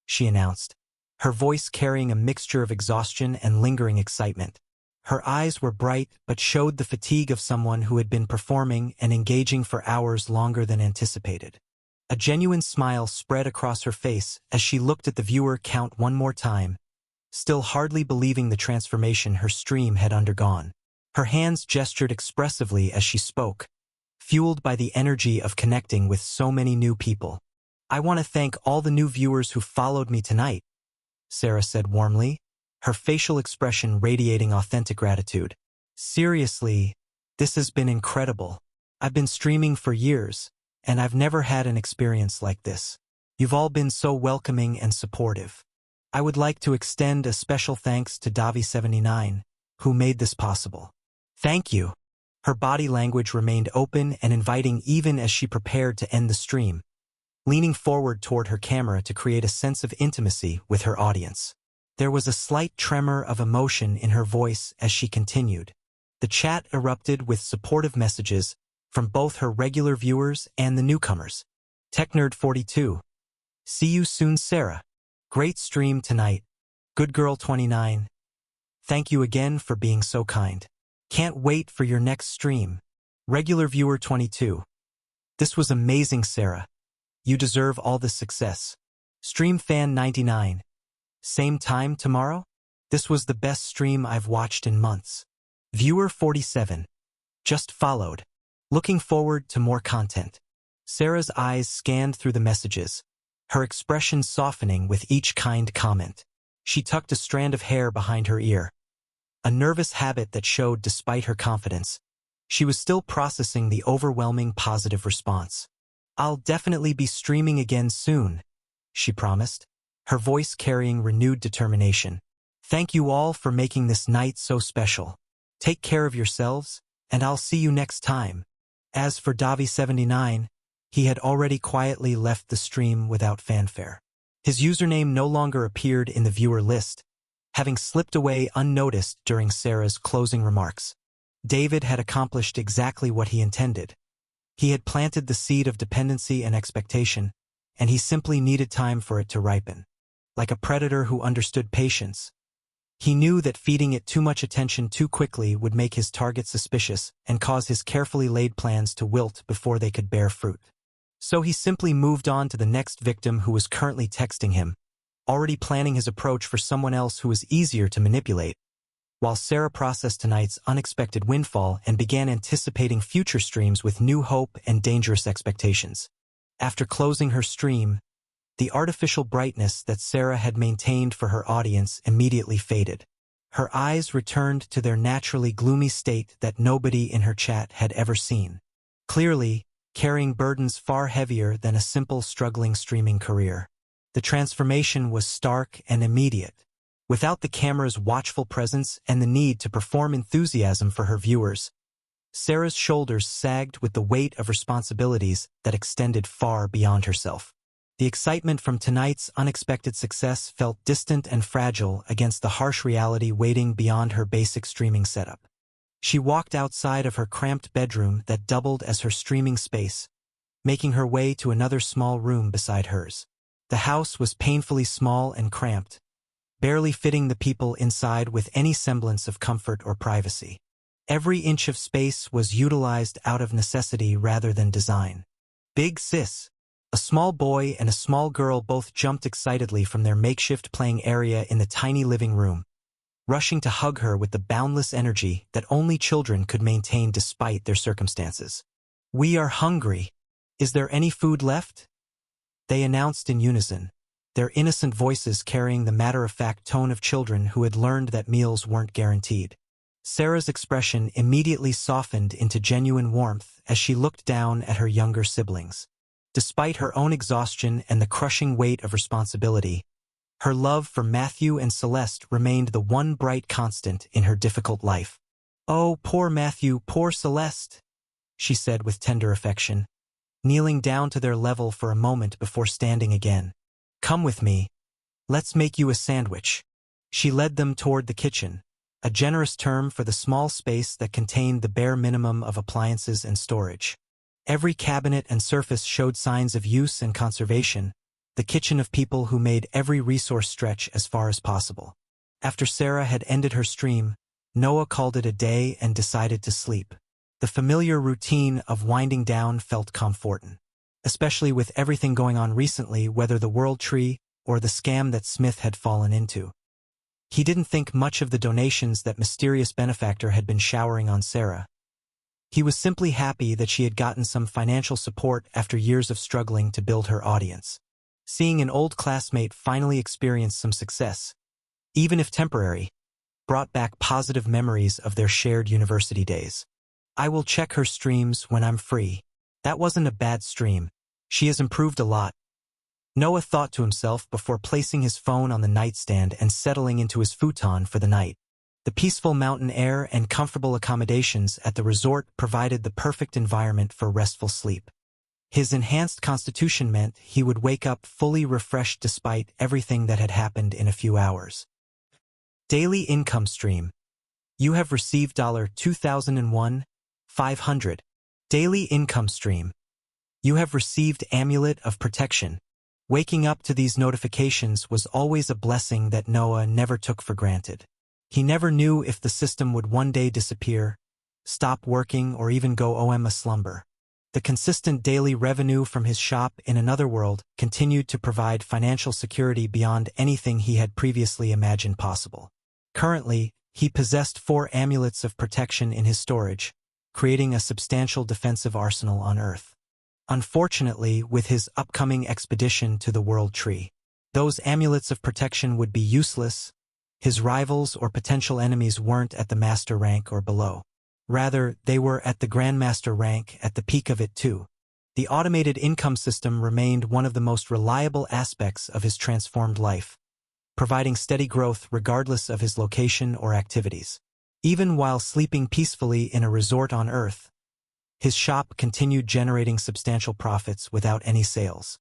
she announced, her voice carrying a mixture of exhaustion and lingering excitement. Her eyes were bright but showed the fatigue of someone who had been performing and engaging for hours longer than anticipated. A genuine smile spread across her face as she looked at the viewer count one more time, still hardly believing the transformation her stream had undergone. Her hands gestured expressively as she spoke, fueled by the energy of connecting with so many new people. I want to thank all the new viewers who followed me tonight, Sarah said warmly, her facial expression radiating authentic gratitude. Seriously, this has been incredible. I've been streaming for years, and I've never had an experience like this. You've all been so welcoming and supportive. I would like to extend a special thanks to Davi79, who made this possible. Thank you. Her body language remained open and inviting even as she prepared to end the stream, leaning forward toward her camera to create a sense of intimacy with her audience. There was a slight tremor of emotion in her voice as she continued. The chat erupted with supportive messages from both her regular viewers and the newcomers. TechNerd42. See you soon, Sarah. Great stream tonight. Good Girl 29. Thank you again for being so kind. Can't wait for your next stream. Regular Viewer 22. This was amazing, Sarah. You deserve all the success. Stream Fan 99. Same time tomorrow? This was the best stream I've watched in months. Viewer 47. Just followed. Looking forward to more content. Sarah's eyes scanned through the messages, her expression softening with each kind comment. She tucked a strand of hair behind her ear, a nervous habit that showed despite her confidence. She was still processing the overwhelming positive response. I'll definitely be streaming again soon, she promised, her voice carrying renewed determination. Thank you all for making this night so special. Take care of yourselves, and I'll see you next time. As for Davi79, he had already quietly left the stream without fanfare. His username no longer appeared in the viewer list, having slipped away unnoticed during Sarah's closing remarks. David had accomplished exactly what he intended. He had planted the seed of dependency and expectation, and he simply needed time for it to ripen. Like a predator who understood patience, he knew that feeding it too much attention too quickly would make his target suspicious and cause his carefully laid plans to wilt before they could bear fruit. So he simply moved on to the next victim who was currently texting him, already planning his approach for someone else who was easier to manipulate, while Sarah processed tonight's unexpected windfall and began anticipating future streams with new hope and dangerous expectations. After closing her stream, The artificial brightness that Sarah had maintained for her audience immediately faded. Her eyes returned to their naturally gloomy state that nobody in her chat had ever seen. Clearly, carrying burdens far heavier than a simple struggling streaming career. The transformation was stark and immediate. Without the camera's watchful presence and the need to perform enthusiasm for her viewers, Sarah's shoulders sagged with the weight of responsibilities that extended far beyond herself. The excitement from tonight's unexpected success felt distant and fragile against the harsh reality waiting beyond her basic streaming setup. She walked outside of her cramped bedroom that doubled as her streaming space, making her way to another small room beside hers. The house was painfully small and cramped, barely fitting the people inside with any semblance of comfort or privacy. Every inch of space was utilized out of necessity rather than design. Big Sis, a small boy and a small girl both jumped excitedly from their makeshift playing area in the tiny living room, rushing to hug her with the boundless energy that only children could maintain despite their circumstances. "We are hungry. Is there any food left?" they announced in unison, their innocent voices carrying the matter-of-fact tone of children who had learned that meals weren't guaranteed. Sarah's expression immediately softened into genuine warmth as she looked down at her younger siblings. Despite her own exhaustion and the crushing weight of responsibility, her love for Matthew and Celeste remained the one bright constant in her difficult life. "Oh, poor Matthew, poor Celeste," she said with tender affection, kneeling down to their level for a moment before standing again. "Come with me. Let's make you a sandwich." She led them toward the kitchen, a generous term for the small space that contained the bare minimum of appliances and storage. Every cabinet and surface showed signs of use and conservation, the kitchen of people who made every resource stretch as far as possible. After Sarah had ended her stream, Noah called it a day and decided to sleep. The familiar routine of winding down felt comforting, especially with everything going on recently, whether the World Tree or the scam that Smith had fallen into. He didn't think much of the donations that mysterious benefactor had been showering on Sarah. He was simply happy that she had gotten some financial support after years of struggling to build her audience. Seeing an old classmate finally experience some success, even if temporary, brought back positive memories of their shared university days. "I will check her streams when I'm free. That wasn't a bad stream. She has improved a lot," Noah thought to himself before placing his phone on the nightstand and settling into his futon for the night. The peaceful mountain air and comfortable accommodations at the resort provided the perfect environment for restful sleep. His enhanced constitution meant he would wake up fully refreshed despite everything that had happened in a few hours. Daily income stream. You have received $2001,500. Daily income stream. You have received Amulet of Protection. Waking up to these notifications was always a blessing that Noah never took for granted. He never knew if the system would one day disappear, stop working, or even go a slumber. The consistent daily revenue from his shop in another world continued to provide financial security beyond anything he had previously imagined possible. Currently, he possessed 4 amulets of protection in his storage, creating a substantial defensive arsenal on Earth. Unfortunately, with his upcoming expedition to the World Tree, those amulets of protection would be useless. His rivals or potential enemies weren't at the master rank or below. Rather, they were at the grandmaster rank at the peak of it too. The automated income system remained one of the most reliable aspects of his transformed life, providing steady growth regardless of his location or activities. Even while sleeping peacefully in a resort on Earth, his shop continued generating substantial profits without any sales.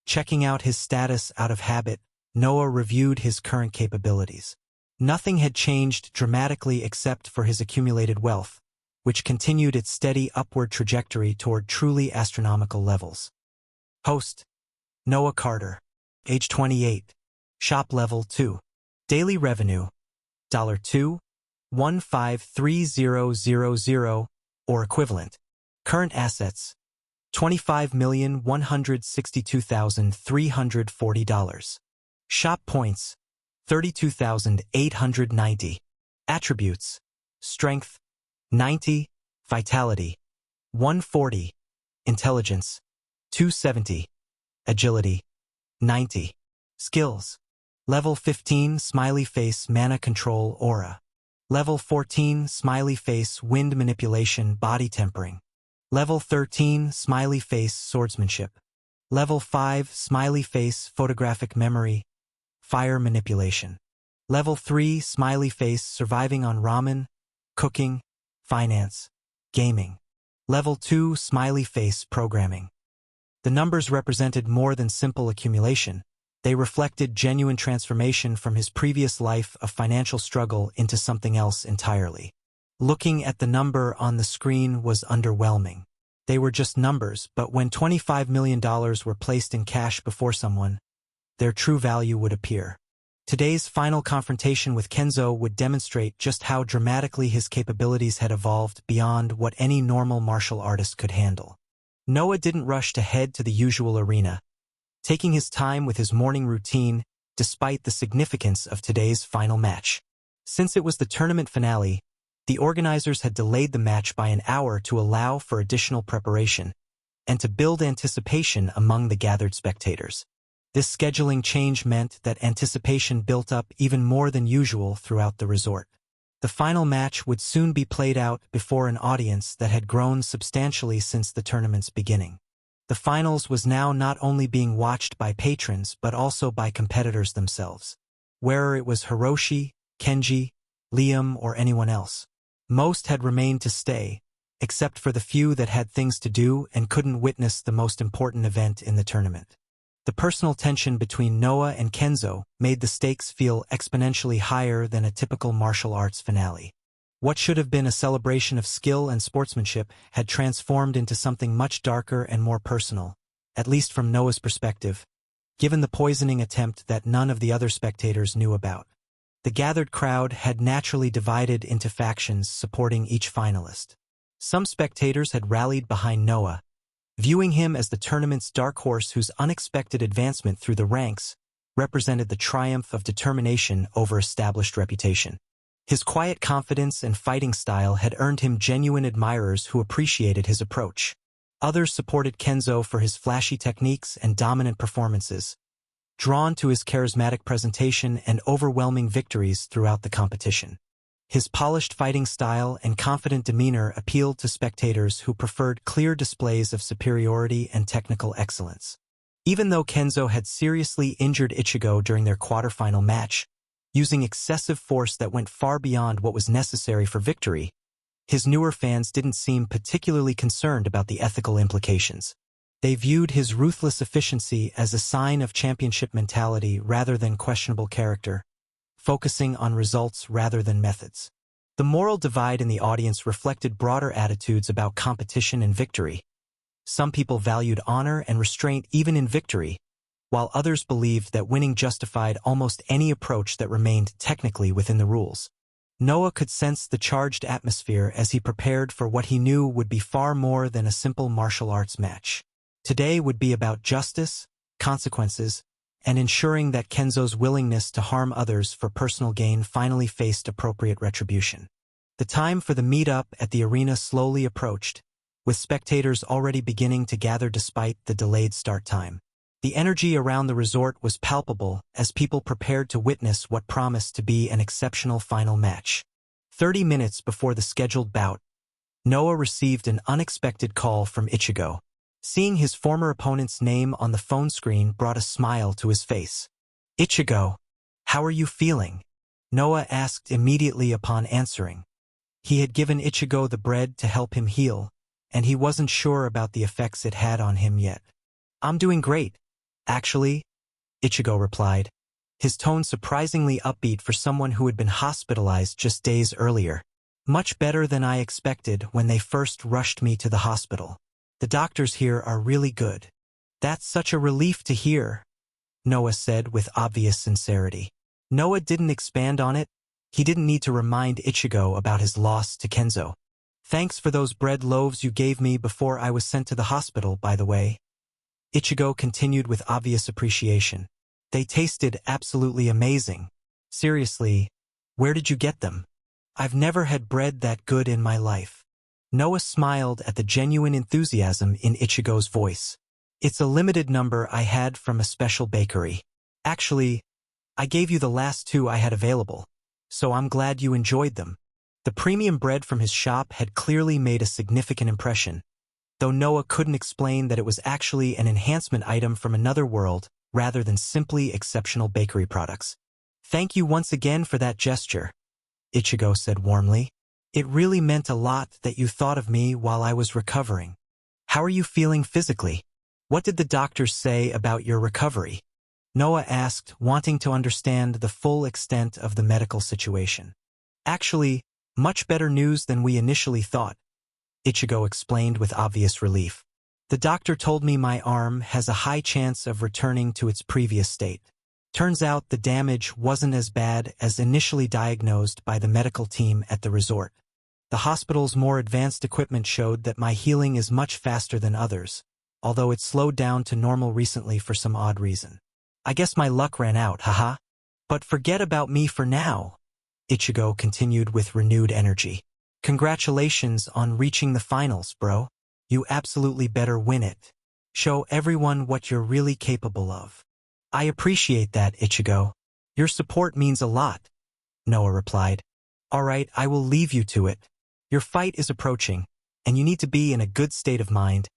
Checking out his status out of habit, Noah reviewed his current capabilities. Nothing had changed dramatically except for his accumulated wealth, which continued its steady upward trajectory toward truly astronomical levels. Host: Noah Carter. Age 28. Shop level 2. Daily revenue: $2,153,000 or equivalent. Current assets: $25,162,340. Shop points: 32,890. Attributes: Strength 90, Vitality 140, Intelligence 270, Agility 90. Skills. Level 15, Smiley Face Mana Control Aura. Level 14, Smiley Face Wind Manipulation Body Tempering. Level 13, Smiley Face Swordsmanship. Level 5, Smiley Face Photographic Memory, Fire Manipulation. Level 3, Smiley Face Surviving on Ramen, Cooking, Finance, Gaming. Level 2, Smiley Face Programming. The numbers represented more than simple accumulation. They reflected genuine transformation from his previous life of financial struggle into something else entirely. Looking at the number on the screen was underwhelming. They were just numbers, but when $25 million were placed in cash before someone, their true value would appear. Today's final confrontation with Kenzo would demonstrate just how dramatically his capabilities had evolved beyond what any normal martial artist could handle. Noah didn't rush to head to the usual arena, taking his time with his morning routine despite the significance of today's final match. Since it was the tournament finale, the organizers had delayed the match by an hour to allow for additional preparation and to build anticipation among the gathered spectators. This scheduling change meant that anticipation built up even more than usual throughout the resort. The final match would soon be played out before an audience that had grown substantially since the tournament's beginning. The finals was now not only being watched by patrons but also by competitors themselves. Whether it was Hiroshi, Kenji, Liam, or anyone else, most had remained to stay, except for the few that had things to do and couldn't witness the most important event in the tournament. The personal tension between Noah and Kenzo made the stakes feel exponentially higher than a typical martial arts finale. What should have been a celebration of skill and sportsmanship had transformed into something much darker and more personal, at least from Noah's perspective, given the poisoning attempt that none of the other spectators knew about. The gathered crowd had naturally divided into factions supporting each finalist. Some spectators had rallied behind Noah, viewing him as the tournament's dark horse whose unexpected advancement through the ranks represented the triumph of determination over established reputation. His quiet confidence and fighting style had earned him genuine admirers who appreciated his approach. Others supported Kenzo for his flashy techniques and dominant performances, drawn to his charismatic presentation and overwhelming victories throughout the competition. His polished fighting style and confident demeanor appealed to spectators who preferred clear displays of superiority and technical excellence. Even though Kenzo had seriously injured Ichigo during their quarterfinal match, using excessive force that went far beyond what was necessary for victory, his newer fans didn't seem particularly concerned about the ethical implications. They viewed his ruthless efficiency as a sign of championship mentality rather than questionable character, focusing on results rather than methods. The moral divide in the audience reflected broader attitudes about competition and victory. Some people valued honor and restraint even in victory, while others believed that winning justified almost any approach that remained technically within the rules. Noah could sense the charged atmosphere as he prepared for what he knew would be far more than a simple martial arts match. Today would be about justice, consequences, and ensuring that Kenzo's willingness to harm others for personal gain finally faced appropriate retribution. The time for the meet-up at the arena slowly approached, with spectators already beginning to gather despite the delayed start time. The energy around the resort was palpable as people prepared to witness what promised to be an exceptional final match. 30 minutes before the scheduled bout, Noah received an unexpected call from Ichigo. Seeing his former opponent's name on the phone screen brought a smile to his face. "Ichigo, how are you feeling?" Noah asked immediately upon answering. He had given Ichigo the bread to help him heal, and he wasn't sure about the effects it had on him yet. "I'm doing great, actually," Ichigo replied, his tone surprisingly upbeat for someone who had been hospitalized just days earlier. "Much better than I expected when they first rushed me to the hospital. The doctors here are really good." "That's such a relief to hear," Noah said with obvious sincerity. Noah didn't expand on it. He didn't need to remind Ichigo about his loss to Kenzo. "Thanks for those bread loaves you gave me before I was sent to the hospital, by the way," Ichigo continued with obvious appreciation. "They tasted absolutely amazing. Seriously, where did you get them? I've never had bread that good in my life." Noah smiled at the genuine enthusiasm in Ichigo's voice. It's a limited number I had from a special bakery. Actually, I gave you the last two I had available, so I'm glad you enjoyed them. The premium bread from his shop had clearly made a significant impression, though Noah couldn't explain that it was actually an enhancement item from another world rather than simply exceptional bakery products. Thank you once again for that gesture, Ichigo said warmly. It really meant a lot that you thought of me while I was recovering. How are you feeling physically? What did the doctors say about your recovery? Noah asked, wanting to understand the full extent of the medical situation. Actually, much better news than we initially thought, Ichigo explained with obvious relief. The doctor told me my arm has a high chance of returning to its previous state. Turns out the damage wasn't as bad as initially diagnosed by the medical team at the resort. The hospital's more advanced equipment showed that my healing is much faster than others, although it slowed down to normal recently for some odd reason. I guess my luck ran out, haha. But forget about me for now, Ichigo continued with renewed energy. Congratulations on reaching the finals, bro. You absolutely better win it. Show everyone what you're really capable of. I appreciate that, Ichigo. Your support means a lot, Noah replied. All right, I will leave you to it. Your fight is approaching, and you need to be in a good state of mind,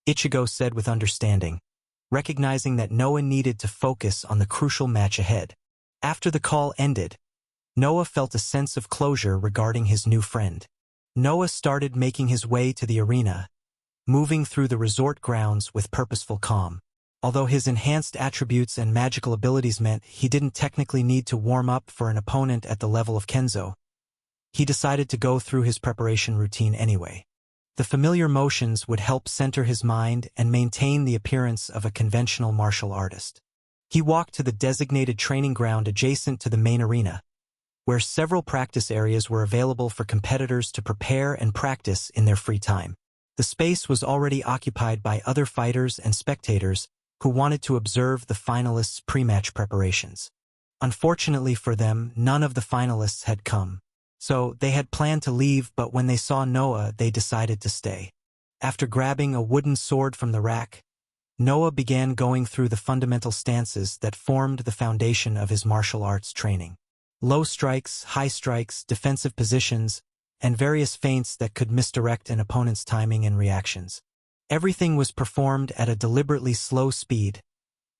Ichigo said with understanding, recognizing that Noah needed to focus on the crucial match ahead. After the call ended, Noah felt a sense of closure regarding his new friend. Noah started making his way to the arena, moving through the resort grounds with purposeful calm. Although his enhanced attributes and magical abilities meant he didn't technically need to warm up for an opponent at the level of Kenzo, he decided to go through his preparation routine anyway. The familiar motions would help center his mind and maintain the appearance of a conventional martial artist. He walked to the designated training ground adjacent to the main arena, where several practice areas were available for competitors to prepare and practice in their free time. The space was already occupied by other fighters and spectators who wanted to observe the finalists' pre-match preparations. Unfortunately for them, none of the finalists had come. So they had planned to leave, but when they saw Noah, they decided to stay. After grabbing a wooden sword from the rack, Noah began going through the fundamental stances that formed the foundation of his martial arts training. Low strikes, high strikes, defensive positions, and various feints that could misdirect an opponent's timing and reactions. Everything was performed at a deliberately slow speed,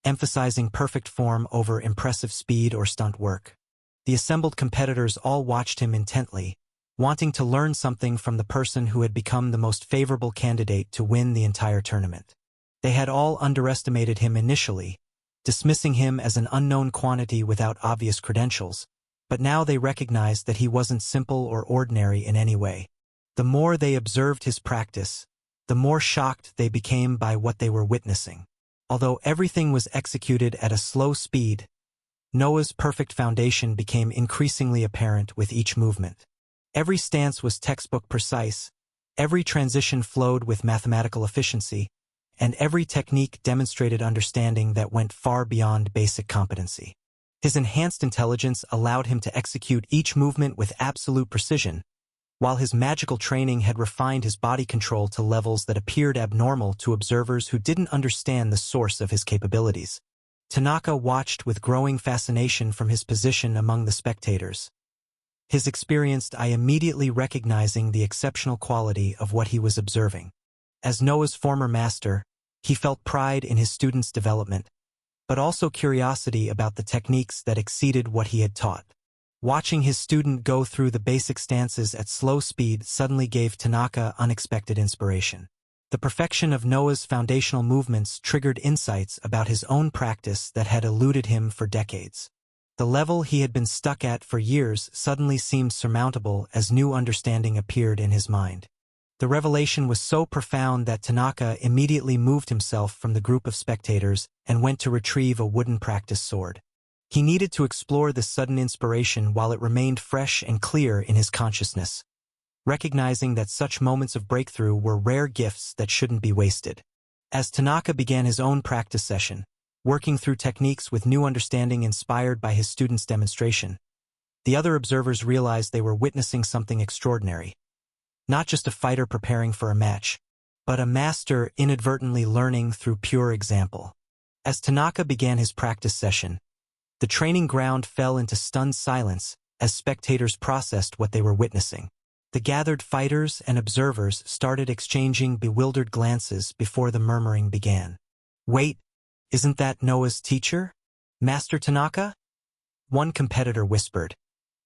emphasizing perfect form over impressive speed or stunt work. The assembled competitors all watched him intently, wanting to learn something from the person who had become the most favorable candidate to win the entire tournament. They had all underestimated him initially, dismissing him as an unknown quantity without obvious credentials, but now they recognized that he wasn't simple or ordinary in any way. The more they observed his practice, the more shocked they became by what they were witnessing. Although everything was executed at a slow speed, Noah's perfect foundation became increasingly apparent with each movement. Every stance was textbook precise, every transition flowed with mathematical efficiency, and every technique demonstrated understanding that went far beyond basic competency. His enhanced intelligence allowed him to execute each movement with absolute precision, while his magical training had refined his body control to levels that appeared abnormal to observers who didn't understand the source of his capabilities. Tanaka watched with growing fascination from his position among the spectators, his experienced eye immediately recognizing the exceptional quality of what he was observing. As Noah's former master, he felt pride in his student's development, but also curiosity about the techniques that exceeded what he had taught. Watching his student go through the basic stances at slow speed suddenly gave Tanaka unexpected inspiration. The perfection of Noah's foundational movements triggered insights about his own practice that had eluded him for decades. The level he had been stuck at for years suddenly seemed surmountable as new understanding appeared in his mind. The revelation was so profound that Tanaka immediately moved himself from the group of spectators and went to retrieve a wooden practice sword. He needed to explore this sudden inspiration while it remained fresh and clear in his consciousness, recognizing that such moments of breakthrough were rare gifts that shouldn't be wasted. As Tanaka began his own practice session, working through techniques with new understanding inspired by his student's demonstration, the other observers realized they were witnessing something extraordinary. Not just a fighter preparing for a match, but a master inadvertently learning through pure example. As Tanaka began his practice session, the training ground fell into stunned silence as spectators processed what they were witnessing. The gathered fighters and observers started exchanging bewildered glances before the murmuring began. "Wait, isn't that Noah's teacher? Master Tanaka?" One competitor whispered,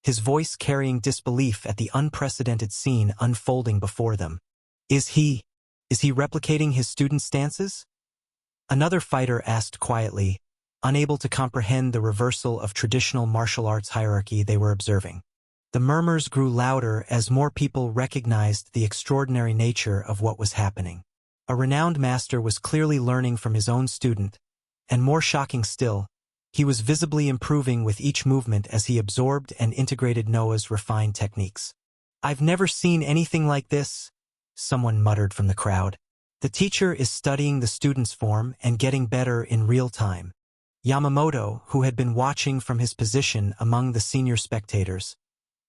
his voice carrying disbelief at the unprecedented scene unfolding before them. Is he replicating his students' stances?" Another fighter asked quietly, unable to comprehend the reversal of traditional martial arts hierarchy they were observing. The murmurs grew louder as more people recognized the extraordinary nature of what was happening. A renowned master was clearly learning from his own student, and more shocking still, he was visibly improving with each movement as he absorbed and integrated Noah's refined techniques. "I've never seen anything like this," someone muttered from the crowd. "The teacher is studying the student's form and getting better in real time." Yamamoto, who had been watching from his position among the senior spectators,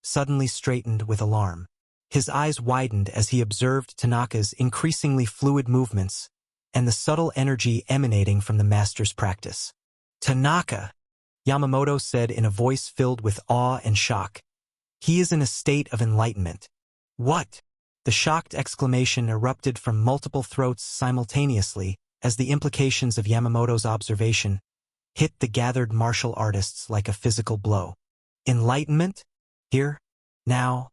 suddenly straightened with alarm. His eyes widened as he observed Tanaka's increasingly fluid movements and the subtle energy emanating from the master's practice. "Tanaka," Yamamoto said in a voice filled with awe and shock. "He is in a state of enlightenment." "What?" The shocked exclamation erupted from multiple throats simultaneously as the implications of Yamamoto's observation hit the gathered martial artists like a physical blow. "Enlightenment? Here? Now?"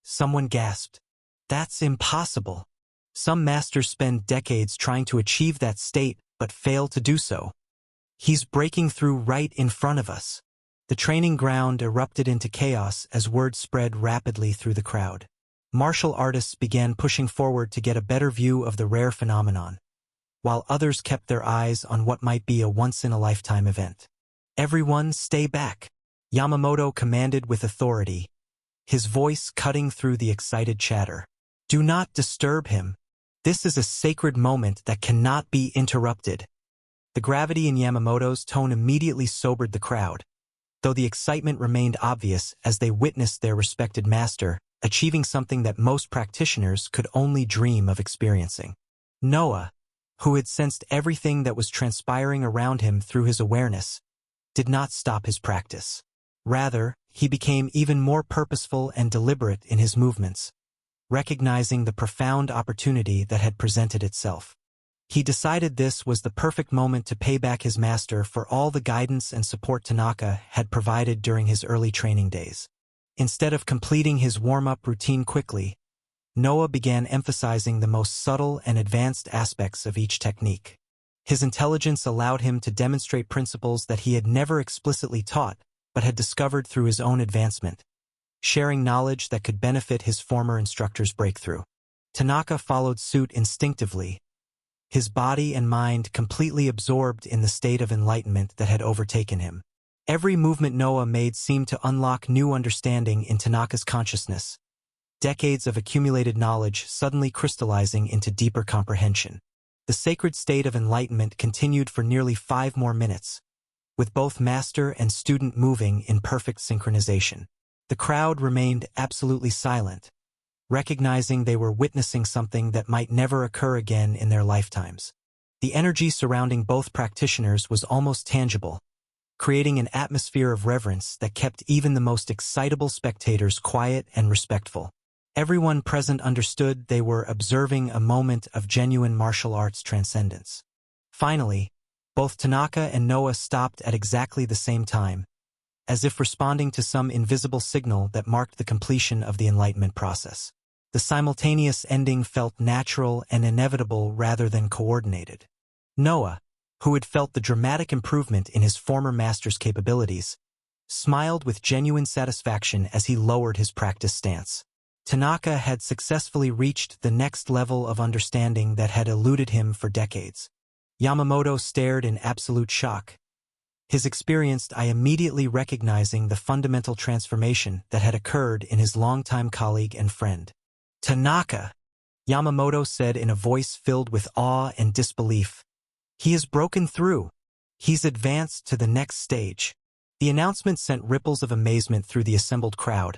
Someone gasped. "That's impossible. Some masters spend decades trying to achieve that state but fail to do so. He's breaking through right in front of us." The training ground erupted into chaos as word spread rapidly through the crowd. Martial artists began pushing forward to get a better view of the rare phenomenon, while others kept their eyes on what might be a once-in-a-lifetime event. "Everyone stay back," Yamamoto commanded with authority, his voice cutting through the excited chatter. "Do not disturb him. This is a sacred moment that cannot be interrupted." The gravity in Yamamoto's tone immediately sobered the crowd, though the excitement remained obvious as they witnessed their respected master achieving something that most practitioners could only dream of experiencing. Noah, who had sensed everything that was transpiring around him through his awareness, did not stop his practice. Rather, he became even more purposeful and deliberate in his movements, recognizing the profound opportunity that had presented itself. He decided this was the perfect moment to pay back his master for all the guidance and support Tanaka had provided during his early training days. Instead of completing his warm-up routine quickly, Noah began emphasizing the most subtle and advanced aspects of each technique. His intelligence allowed him to demonstrate principles that he had never explicitly taught, but had discovered through his own advancement, sharing knowledge that could benefit his former instructor's breakthrough. Tanaka followed suit instinctively, his body and mind completely absorbed in the state of enlightenment that had overtaken him. Every movement Noah made seemed to unlock new understanding in Tanaka's consciousness, decades of accumulated knowledge suddenly crystallizing into deeper comprehension. The sacred state of enlightenment continued for nearly 5 more minutes, with both master and student moving in perfect synchronization. The crowd remained absolutely silent, recognizing they were witnessing something that might never occur again in their lifetimes. The energy surrounding both practitioners was almost tangible, creating an atmosphere of reverence that kept even the most excitable spectators quiet and respectful. Everyone present understood they were observing a moment of genuine martial arts transcendence. Finally, both Tanaka and Noah stopped at exactly the same time, as if responding to some invisible signal that marked the completion of the enlightenment process. The simultaneous ending felt natural and inevitable rather than coordinated. Noah, who had felt the dramatic improvement in his former master's capabilities, smiled with genuine satisfaction as he lowered his practice stance. Tanaka had successfully reached the next level of understanding that had eluded him for decades. Yamamoto stared in absolute shock, his experienced eye immediately recognizing the fundamental transformation that had occurred in his longtime colleague and friend. "Tanaka," Yamamoto said in a voice filled with awe and disbelief. "He has broken through. He's advanced to the next stage." The announcement sent ripples of amazement through the assembled crowd,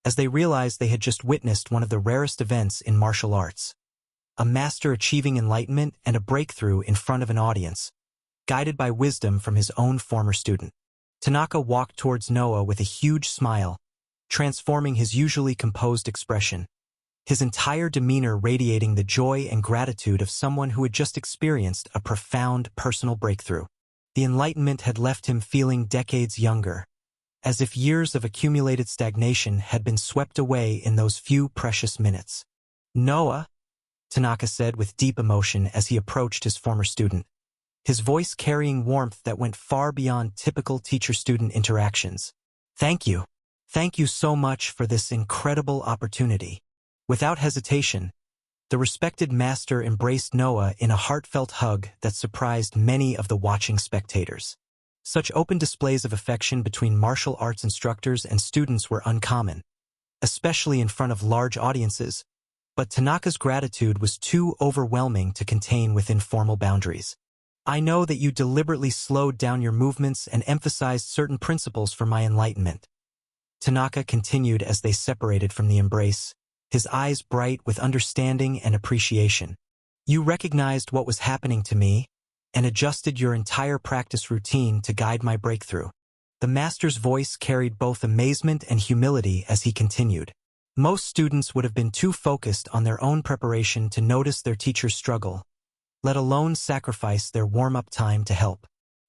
as they realized they had just witnessed one of the rarest events in martial arts. a master achieving enlightenment and a breakthrough in front of an audience, guided by wisdom from his own former student. Tanaka walked towards Noah with a huge smile, transforming his usually composed expression, his entire demeanor radiating the joy and gratitude of someone who had just experienced a profound personal breakthrough. The enlightenment had left him feeling decades younger, as if years of accumulated stagnation had been swept away in those few precious minutes. "Noah," Tanaka said with deep emotion as he approached his former student, his voice carrying warmth that went far beyond typical teacher-student interactions. "Thank you. Thank you so much for this incredible opportunity." Without hesitation, the respected master embraced Noah in a heartfelt hug that surprised many of the watching spectators. Such open displays of affection between martial arts instructors and students were uncommon, especially in front of large audiences, but Tanaka's gratitude was too overwhelming to contain within formal boundaries. "I know that you deliberately slowed down your movements and emphasized certain principles for my enlightenment," Tanaka continued as they separated from the embrace, his eyes bright with understanding and appreciation. "You recognized what was happening to me and adjusted your entire practice routine to guide my breakthrough." The master's voice carried both amazement and humility as he continued. Most students would have been too focused on their own preparation to notice their teacher's struggle, let alone sacrifice their warm-up time to help.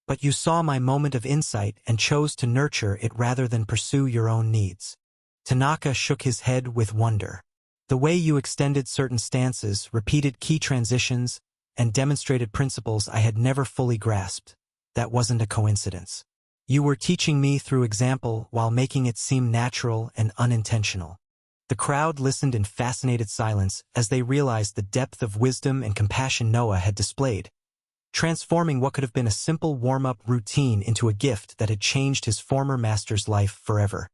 But you saw my moment of insight and chose to nurture it rather than pursue your own needs. Tanaka shook his head with wonder. "The way you extended certain stances, repeated key transitions, and demonstrated principles I had never fully grasped, that wasn't a coincidence. You were teaching me through example while making it seem natural and unintentional." The crowd listened in fascinated silence as they realized the depth of wisdom and compassion Noah had displayed, transforming what could have been a simple warm-up routine into a gift that had changed his former master's life forever.